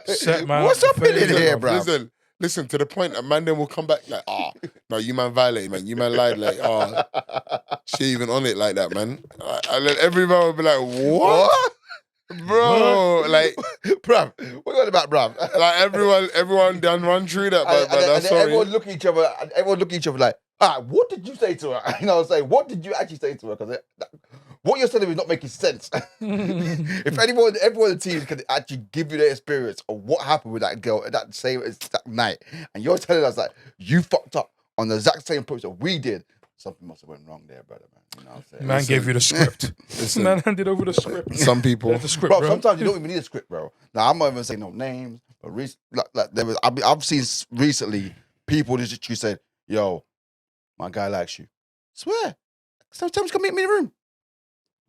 [SPEAKER 2] Set man
[SPEAKER 1] What's
[SPEAKER 2] up
[SPEAKER 1] up in here, bro?
[SPEAKER 3] Listen, to the point that man then will come back like, no, you man violated, man. You man lied, like, she even on it like that, man. And then everyone will be like, what? Bro, like,
[SPEAKER 1] bruv, what you on about, bruv?
[SPEAKER 3] like everyone done run through that, but
[SPEAKER 1] and
[SPEAKER 3] that's
[SPEAKER 1] then everyone look at each other, like, what did you say to her? You know what I'm saying? What did you actually say to her? Because what you're saying is not making sense. If everyone on the team can actually give you their experience of what happened with that girl at that night, and you're telling us like you fucked up on the exact same approach that we did, something must have went wrong there, brother, man. You know what I'm saying?
[SPEAKER 2] Man gave you the script.
[SPEAKER 3] Listen,
[SPEAKER 2] Man handed over the script.
[SPEAKER 3] some people,
[SPEAKER 2] There's the script,
[SPEAKER 1] Bro,
[SPEAKER 2] bro.
[SPEAKER 1] sometimes you don't even need a script, bro. Now, I'm not even saying no names, but I've seen recently people just you said, yo, my guy likes you. Swear. Sometimes come meet me in the room.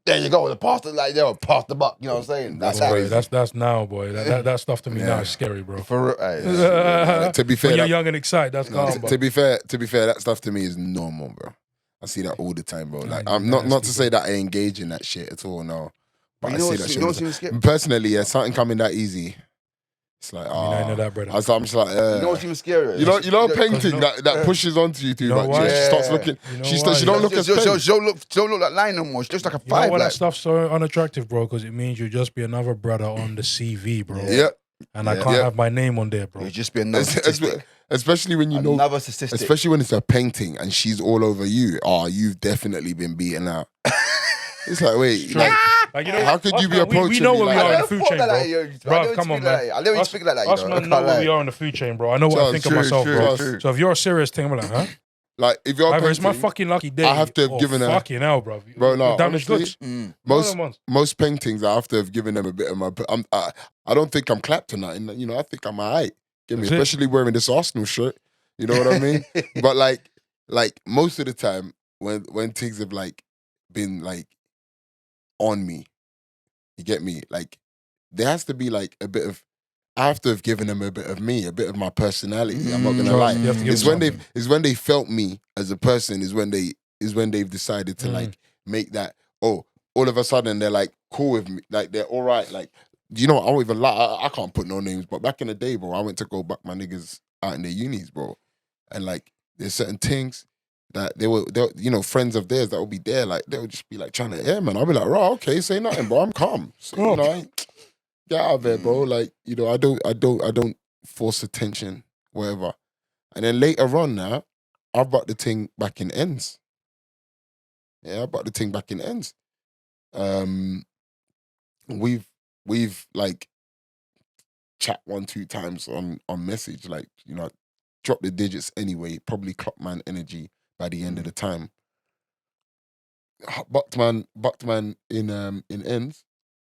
[SPEAKER 1] There you go. The pastor, like, yo, pass the buck. You know what I'm saying?
[SPEAKER 3] That's
[SPEAKER 2] Boy,
[SPEAKER 3] crazy.
[SPEAKER 2] that's now, boy. That stuff to me now is scary, bro.
[SPEAKER 1] For real.
[SPEAKER 3] to be fair,
[SPEAKER 2] When you're
[SPEAKER 3] that-
[SPEAKER 2] young and excited, that's
[SPEAKER 3] no,
[SPEAKER 2] calm.
[SPEAKER 3] to be fair, that stuff to me is normal, bro. I see that all the time, bro. Like,
[SPEAKER 2] Nah,
[SPEAKER 3] I'm not to
[SPEAKER 2] nasty,
[SPEAKER 3] say that I engage in that shit at all, no. But
[SPEAKER 1] You
[SPEAKER 3] I
[SPEAKER 1] know
[SPEAKER 3] see
[SPEAKER 1] what's-
[SPEAKER 3] that
[SPEAKER 1] you
[SPEAKER 3] shit.
[SPEAKER 1] know
[SPEAKER 3] all
[SPEAKER 1] what's
[SPEAKER 3] the
[SPEAKER 1] even
[SPEAKER 3] time.
[SPEAKER 1] scary?
[SPEAKER 3] Personally, yeah, something coming that easy. It's like,
[SPEAKER 2] I know that, brother.
[SPEAKER 3] I'm just like,
[SPEAKER 1] You know what's even scarier?
[SPEAKER 3] you know, a painting
[SPEAKER 2] you know-
[SPEAKER 3] that pushes onto you too
[SPEAKER 2] You know
[SPEAKER 3] much.
[SPEAKER 2] why?
[SPEAKER 3] She starts
[SPEAKER 1] Yeah.
[SPEAKER 3] looking.
[SPEAKER 2] You know
[SPEAKER 3] She
[SPEAKER 2] why?
[SPEAKER 3] don't look as pain.
[SPEAKER 1] She don't look like line no more. She looks like a
[SPEAKER 2] You know
[SPEAKER 1] five.
[SPEAKER 2] why that
[SPEAKER 1] Like,
[SPEAKER 2] stuff's so unattractive, bro? Because it means you'll just be another brother on the CV, bro.
[SPEAKER 3] Yeah,
[SPEAKER 2] And I
[SPEAKER 1] Yeah.
[SPEAKER 2] can't
[SPEAKER 3] Yeah.
[SPEAKER 2] have my name on there, bro.
[SPEAKER 1] you just be another
[SPEAKER 3] Es- es-
[SPEAKER 1] statistic.
[SPEAKER 3] especially when you know,
[SPEAKER 1] Another statistic.
[SPEAKER 3] especially when it's a painting and she's all over you. Oh, you've definitely been beaten out. It's like, wait,
[SPEAKER 2] True.
[SPEAKER 3] like,
[SPEAKER 2] Like, you know,
[SPEAKER 3] how could
[SPEAKER 2] us
[SPEAKER 3] you be
[SPEAKER 2] man,
[SPEAKER 3] approaching
[SPEAKER 2] we know
[SPEAKER 3] me
[SPEAKER 2] where we
[SPEAKER 3] like
[SPEAKER 2] are in
[SPEAKER 3] that?
[SPEAKER 2] the food chain, bro. Bro, come on, man.
[SPEAKER 1] I never speak like that. You
[SPEAKER 2] Us
[SPEAKER 1] know?
[SPEAKER 2] man know where we are in the food chain, bro. I know what I
[SPEAKER 3] Charles,
[SPEAKER 2] think
[SPEAKER 3] true,
[SPEAKER 2] of myself,
[SPEAKER 1] true,
[SPEAKER 2] bro.
[SPEAKER 1] true.
[SPEAKER 2] So if you're a serious thing, I'm like, huh?
[SPEAKER 3] Like, if you're
[SPEAKER 2] Either it's my
[SPEAKER 3] painting,
[SPEAKER 2] fucking lucky day.
[SPEAKER 3] I have to have
[SPEAKER 2] or
[SPEAKER 3] given her-
[SPEAKER 2] fucking hell, bro.
[SPEAKER 3] Bro, no,
[SPEAKER 2] Damaged
[SPEAKER 3] honestly,
[SPEAKER 2] goods.
[SPEAKER 3] most
[SPEAKER 2] One of them ones.
[SPEAKER 3] most paintings, I have to have given them a bit of my. I don't think I'm clapped or nothing. You know, I think I'm alright. Get me,
[SPEAKER 2] That's it.
[SPEAKER 3] especially wearing this Arsenal shirt. You know what I mean? But like most of the time, when things have like been like on me, you get me. Like there has to be like a bit of. I have to have given them a bit of me, a bit of my personality. I'm not gonna lie.
[SPEAKER 2] You have to give
[SPEAKER 3] It's
[SPEAKER 2] them
[SPEAKER 3] when
[SPEAKER 2] something.
[SPEAKER 3] they felt me as a person. Is when they've decided to like make that. Oh, all of a sudden they're like cool with me. Like they're all right. Like you know, I won't even lie. I can't put no names, but back in the day, bro, I went to go back my niggas out in their unis, bro, and like there's certain things that they were you know, friends of theirs that would be there. Like they would just be like trying to, yeah, man. I'll be like, right, okay, say nothing, bro. I'm calm. So, you know, I ain't- get out of there, bro. Like, you know, I don't force attention, whatever. And then later on now, I brought the thing back in ends. Yeah, I brought the thing back in ends. We've like chat 1-2 times on message, like, you know, drop the digits anyway, probably clock man energy by the end of the time. Bucked man in ends,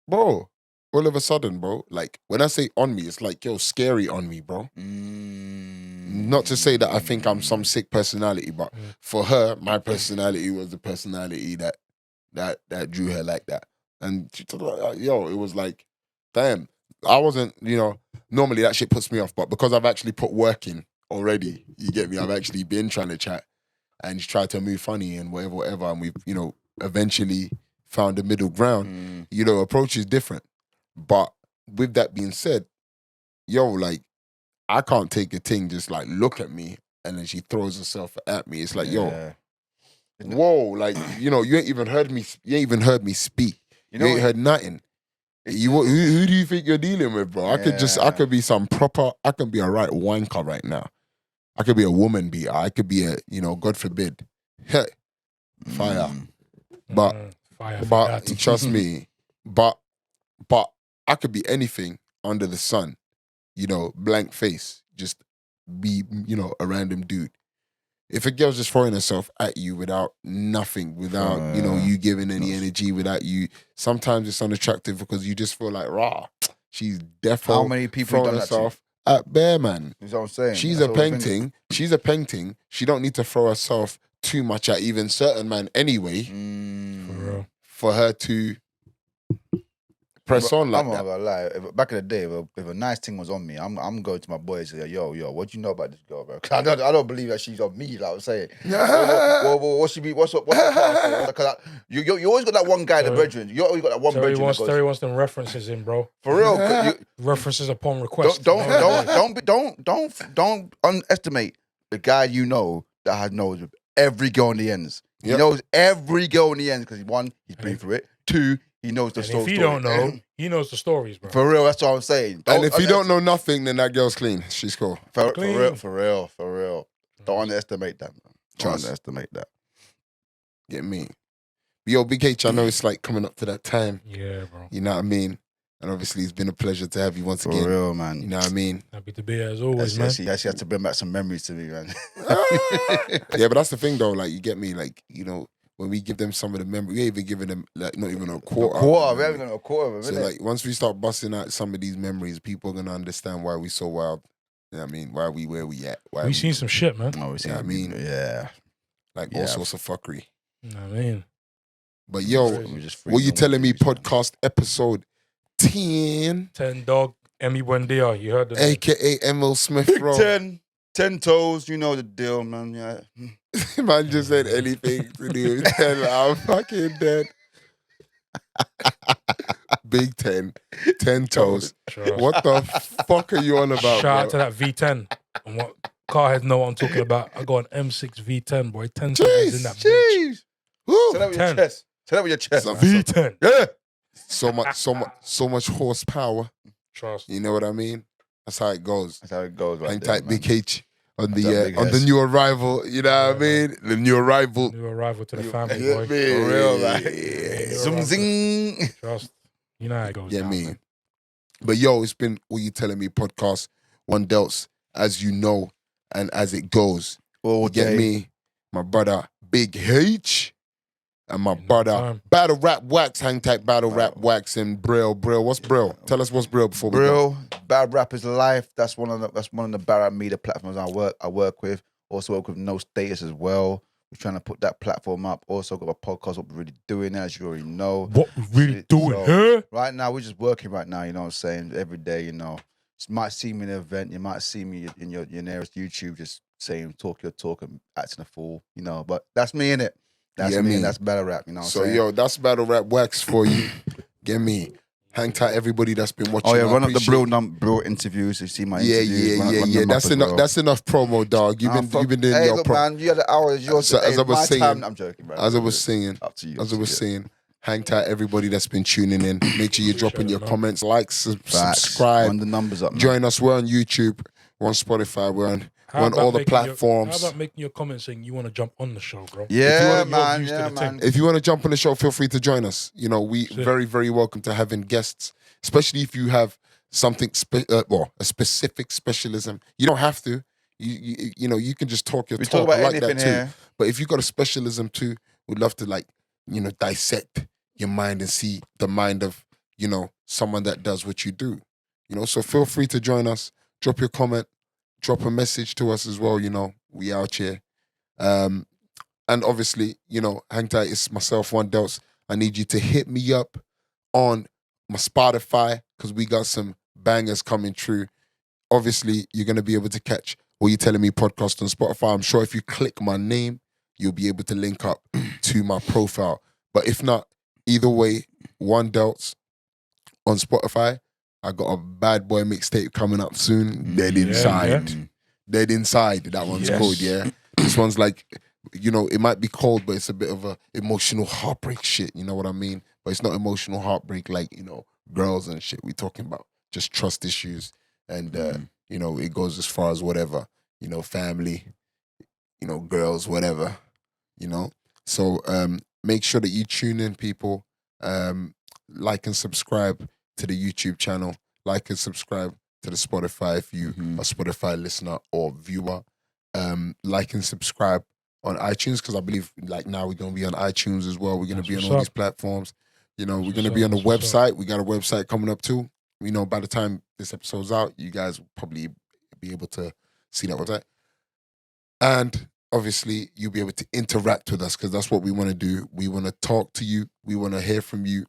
[SPEAKER 3] bro. All of a sudden, bro, like when I say on me, it's like, yo, scary on me, bro. Not to say that I think I'm some sick personality, but for her, my personality was the personality that drew her like that. And she told her, yo, it was like, damn, I wasn't, you know, normally that shit puts me off, but because I've actually put work in already, you get me? I've actually been trying to chat and tried to move funny and whatever, and we've, you know, eventually found a middle ground. You know, approach is different. But with that being said, yo, like, I can't take a thing just like look at me and then she throws herself at me. It's like, yo, whoa, like, you know, you ain't even heard me speak. You ain't heard nothing. Who do you think you're dealing with, bro? I could be I could be a right wanker right now. I could be a woman beater. I could be a, you know, God forbid, fire. But
[SPEAKER 2] Fire.
[SPEAKER 3] trust me, but I could be anything under the sun, you know, blank face, just be, you know, a random dude. If a girl's just throwing herself at you without nothing, without, you know, you giving any energy, without you, sometimes it's unattractive because you just feel like, rah, she's defo
[SPEAKER 1] How many people
[SPEAKER 3] throwing
[SPEAKER 1] done that to you?
[SPEAKER 3] herself at bare, man.
[SPEAKER 1] That's what I'm saying.
[SPEAKER 3] She's
[SPEAKER 1] That's
[SPEAKER 3] a
[SPEAKER 1] what I'm saying.
[SPEAKER 3] painting. She don't need to throw herself too much at even certain man anyway
[SPEAKER 2] For real.
[SPEAKER 3] for her to press on like
[SPEAKER 1] I'm not
[SPEAKER 3] that.
[SPEAKER 1] gonna lie. Back in the day, if a nice thing was on me, I'm going to my boys and say, yo, what do you know about this girl, bro? 'Cause I don't believe that she's on me, like I'm saying. What she be? What's her past? Because you always got that one guy, the bredren. You always got that one
[SPEAKER 2] Terry
[SPEAKER 1] bredren that goes,
[SPEAKER 2] wants them references in, bro.
[SPEAKER 1] for real. 'cause you-
[SPEAKER 2] References upon request.
[SPEAKER 1] Don't underestimate the guy you know that knows every girl in the ends. He
[SPEAKER 3] Yep.
[SPEAKER 1] knows every girl in the ends because one, he's been through it. Two, he knows the
[SPEAKER 2] And
[SPEAKER 1] story.
[SPEAKER 2] if you don't know, he knows the stories, bro.
[SPEAKER 1] For real, that's what I'm saying.
[SPEAKER 3] And if you don't know nothing, then that girl's clean. She's cool.
[SPEAKER 1] for
[SPEAKER 2] Clean.
[SPEAKER 1] real. Don't underestimate that, man. Don't
[SPEAKER 3] Trust.
[SPEAKER 1] underestimate that.
[SPEAKER 3] Get me. Yo, Big H, I know it's like coming up to that time.
[SPEAKER 2] Yeah, bro.
[SPEAKER 3] You know what I mean? And obviously, it's been a pleasure to have you once
[SPEAKER 1] For
[SPEAKER 3] again.
[SPEAKER 1] real, man.
[SPEAKER 3] You know what I mean?
[SPEAKER 2] Happy to be here as always, man.
[SPEAKER 1] Actually had to bring back some memories to me, man.
[SPEAKER 3] Yeah, but that's the thing, though. Like, you get me? Like, you know, when we give them some of the memory, we ain't even giving them, like, not even a quarter.
[SPEAKER 1] We haven't got a quarter of
[SPEAKER 3] So,
[SPEAKER 1] it.
[SPEAKER 3] like, once we start busting out some of these memories, people are going to understand why we so wild. You know what I mean? Why we where we at. Why
[SPEAKER 2] We seen some shit, man.
[SPEAKER 1] Oh,
[SPEAKER 3] Yeah, I mean,
[SPEAKER 1] yeah.
[SPEAKER 3] like,
[SPEAKER 1] Yeah.
[SPEAKER 3] all sorts of fuckery.
[SPEAKER 2] You know what I mean?
[SPEAKER 3] But, yo,
[SPEAKER 1] We just
[SPEAKER 3] what you telling me?
[SPEAKER 1] freeze, man.
[SPEAKER 3] Podcast episode 10,
[SPEAKER 2] 10 dog, Emmy Buendia. You heard the name.
[SPEAKER 3] a.k.a. Emil Smith,
[SPEAKER 1] Big
[SPEAKER 3] bro.
[SPEAKER 1] 10 toes, you know the deal, man. Yeah.
[SPEAKER 3] Man just said anything to do with 10. I'm fucking dead. Big 10 toes.
[SPEAKER 2] Trust.
[SPEAKER 3] What the fuck are you on about,
[SPEAKER 2] Shout out to
[SPEAKER 3] bro?
[SPEAKER 2] that V10. And what carheads know what I'm talking about. I got an M6 V10, boy. 10 seconds in that bitch.
[SPEAKER 1] Jeez.
[SPEAKER 3] Woo.
[SPEAKER 1] Say that with
[SPEAKER 2] 10.
[SPEAKER 1] your chest. Say that with your chest.
[SPEAKER 3] Some-
[SPEAKER 1] man.
[SPEAKER 2] V10.
[SPEAKER 1] Yeah.
[SPEAKER 3] So much horsepower.
[SPEAKER 2] Trust.
[SPEAKER 3] You know what I mean? That's how it goes.
[SPEAKER 1] That's how it goes. Right
[SPEAKER 3] Hang
[SPEAKER 1] there,
[SPEAKER 3] tight,
[SPEAKER 1] man.
[SPEAKER 3] Big H on
[SPEAKER 1] That's that big
[SPEAKER 3] the
[SPEAKER 1] Hesk.
[SPEAKER 3] new arrival. You know what I mean? The new arrival.
[SPEAKER 2] New arrival to the family,
[SPEAKER 3] Yeah,
[SPEAKER 2] boy.
[SPEAKER 3] man.
[SPEAKER 1] For real, man.
[SPEAKER 2] Yeah.
[SPEAKER 1] Zoom zing.
[SPEAKER 2] Trust. You know how it goes.
[SPEAKER 3] Yeah,
[SPEAKER 2] down,
[SPEAKER 3] me.
[SPEAKER 2] man.
[SPEAKER 3] But yo, it's been What You Telling Me podcast. One Delts, as you know, and as it goes.
[SPEAKER 1] All
[SPEAKER 3] You get
[SPEAKER 1] day.
[SPEAKER 3] me? My brother Big H and my
[SPEAKER 2] No
[SPEAKER 3] brother
[SPEAKER 2] time.
[SPEAKER 3] Battlerapwax. Hang tight, Battlerapwax and Brill. Brill, what's Brill? Tell us what's Brill before we go.
[SPEAKER 1] Brill, Bad Rap is Life. That's one of the Barrap media platforms I work with. Also work with No Status as well. We're trying to put that platform up. Also got a podcast, what we're really doing, as you already know.
[SPEAKER 2] What we really doing
[SPEAKER 1] So,
[SPEAKER 2] here?
[SPEAKER 1] Right now, we're just working right now, you know what I'm saying? Every day, you know. You might see me in an event, you might see me in your nearest YouTube just saying talk your talk and acting a fool, you know. But that's me in it. That's
[SPEAKER 3] Yeah,
[SPEAKER 1] me,
[SPEAKER 3] me.
[SPEAKER 1] and that's Battle Rap, you know what I'm
[SPEAKER 3] So
[SPEAKER 1] saying?
[SPEAKER 3] yo, that's Battlerapwax for you. Get me? Hang tight, everybody that's been watching.
[SPEAKER 1] Oh yeah,
[SPEAKER 3] I
[SPEAKER 1] run up the
[SPEAKER 3] appreciate-
[SPEAKER 1] Brill interviews. You see my
[SPEAKER 3] Yeah,
[SPEAKER 1] interviews. run them up
[SPEAKER 3] That's
[SPEAKER 1] as
[SPEAKER 3] enough.
[SPEAKER 1] well.
[SPEAKER 3] That's enough promo, dog. You've been doing
[SPEAKER 1] hey,
[SPEAKER 3] your
[SPEAKER 1] look,
[SPEAKER 3] promo.
[SPEAKER 1] man, you had the hours. Yours.
[SPEAKER 3] So, as
[SPEAKER 1] hey,
[SPEAKER 3] I was
[SPEAKER 1] my
[SPEAKER 3] saying-
[SPEAKER 1] time, I'm joking, man.
[SPEAKER 3] As I was saying,
[SPEAKER 1] Up to you.
[SPEAKER 3] hang tight, everybody that's been tuning in. Make sure you're dropping your comments, likes,
[SPEAKER 1] Facts.
[SPEAKER 3] subscribe.
[SPEAKER 1] Run the numbers up, man.
[SPEAKER 3] Join us. We're on YouTube. We're on Spotify. We're on
[SPEAKER 2] How about
[SPEAKER 3] all the
[SPEAKER 2] making your-
[SPEAKER 3] platforms.
[SPEAKER 2] How about making your comment saying you want to jump on the show, bro?
[SPEAKER 1] Yeah,
[SPEAKER 2] Your
[SPEAKER 1] man.
[SPEAKER 2] views to
[SPEAKER 1] Yeah,
[SPEAKER 2] the
[SPEAKER 1] man.
[SPEAKER 2] thing.
[SPEAKER 3] If you want to jump on the show, feel free to join us. You know, we
[SPEAKER 2] Sick.
[SPEAKER 3] very, very welcome to having guests, especially if you have something, a specific specialism. You don't have to. You know, you can just talk your
[SPEAKER 1] We
[SPEAKER 3] talk.
[SPEAKER 1] talk about
[SPEAKER 3] I like
[SPEAKER 1] anything
[SPEAKER 3] that too.
[SPEAKER 1] here.
[SPEAKER 3] But if you got a specialism too, we'd love to dissect your mind and see the mind of, someone that does what you do. So feel free to join us. Drop your comment. Drop a message to us as well. We out here. And obviously, hang tight. It's myself, One Delts. I need you to hit me up on my Spotify because we got some bangers coming through. Obviously, you're going to be able to catch What You Telling Me podcast on Spotify. I'm sure if you click my name, you'll be able to link up to my profile. But if not, either way, One Delts on Spotify. I got a bad boy mixtape coming up soon. Dead Inside.
[SPEAKER 2] yeah.
[SPEAKER 3] Dead Inside. That one's
[SPEAKER 2] Yes.
[SPEAKER 3] called, yeah. This one's like, it might be cold, but it's a bit of a emotional heartbreak shit. You know what I mean? But it's not emotional heartbreak like, girls and shit. We talking about just trust issues. And, it goes as far as whatever, family, girls, whatever, So make sure that you tune in, people. Like and subscribe to the YouTube channel. Like and subscribe to the Spotify if you a Spotify listener or viewer. Like and subscribe on iTunes because I believe now we're going to be on iTunes as well. We're going to be on all these platforms. We're going to be on the website. We got a website coming up too. By the time this episode's out, you guys will probably be able to see that website. And obviously, you'll be able to interact with us because that's what we want to do. We want to talk to you. We want to hear from you.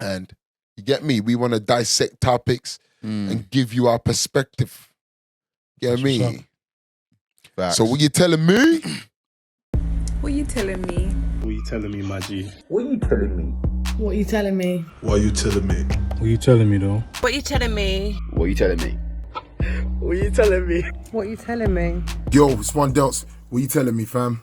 [SPEAKER 3] And you get me? We want to dissect topics and give you our perspective. Get
[SPEAKER 2] That's what's
[SPEAKER 3] me?
[SPEAKER 1] Facts.
[SPEAKER 3] So what you telling me?
[SPEAKER 4] What you telling me?
[SPEAKER 5] What you telling me, my G?
[SPEAKER 6] What you telling me?
[SPEAKER 5] Why you telling me?
[SPEAKER 2] What you telling me, though?
[SPEAKER 4] What you telling me?
[SPEAKER 6] What you telling me?
[SPEAKER 5] What you telling me?
[SPEAKER 4] What you telling me?
[SPEAKER 8] Yo, it's One Delts. What you telling me, fam?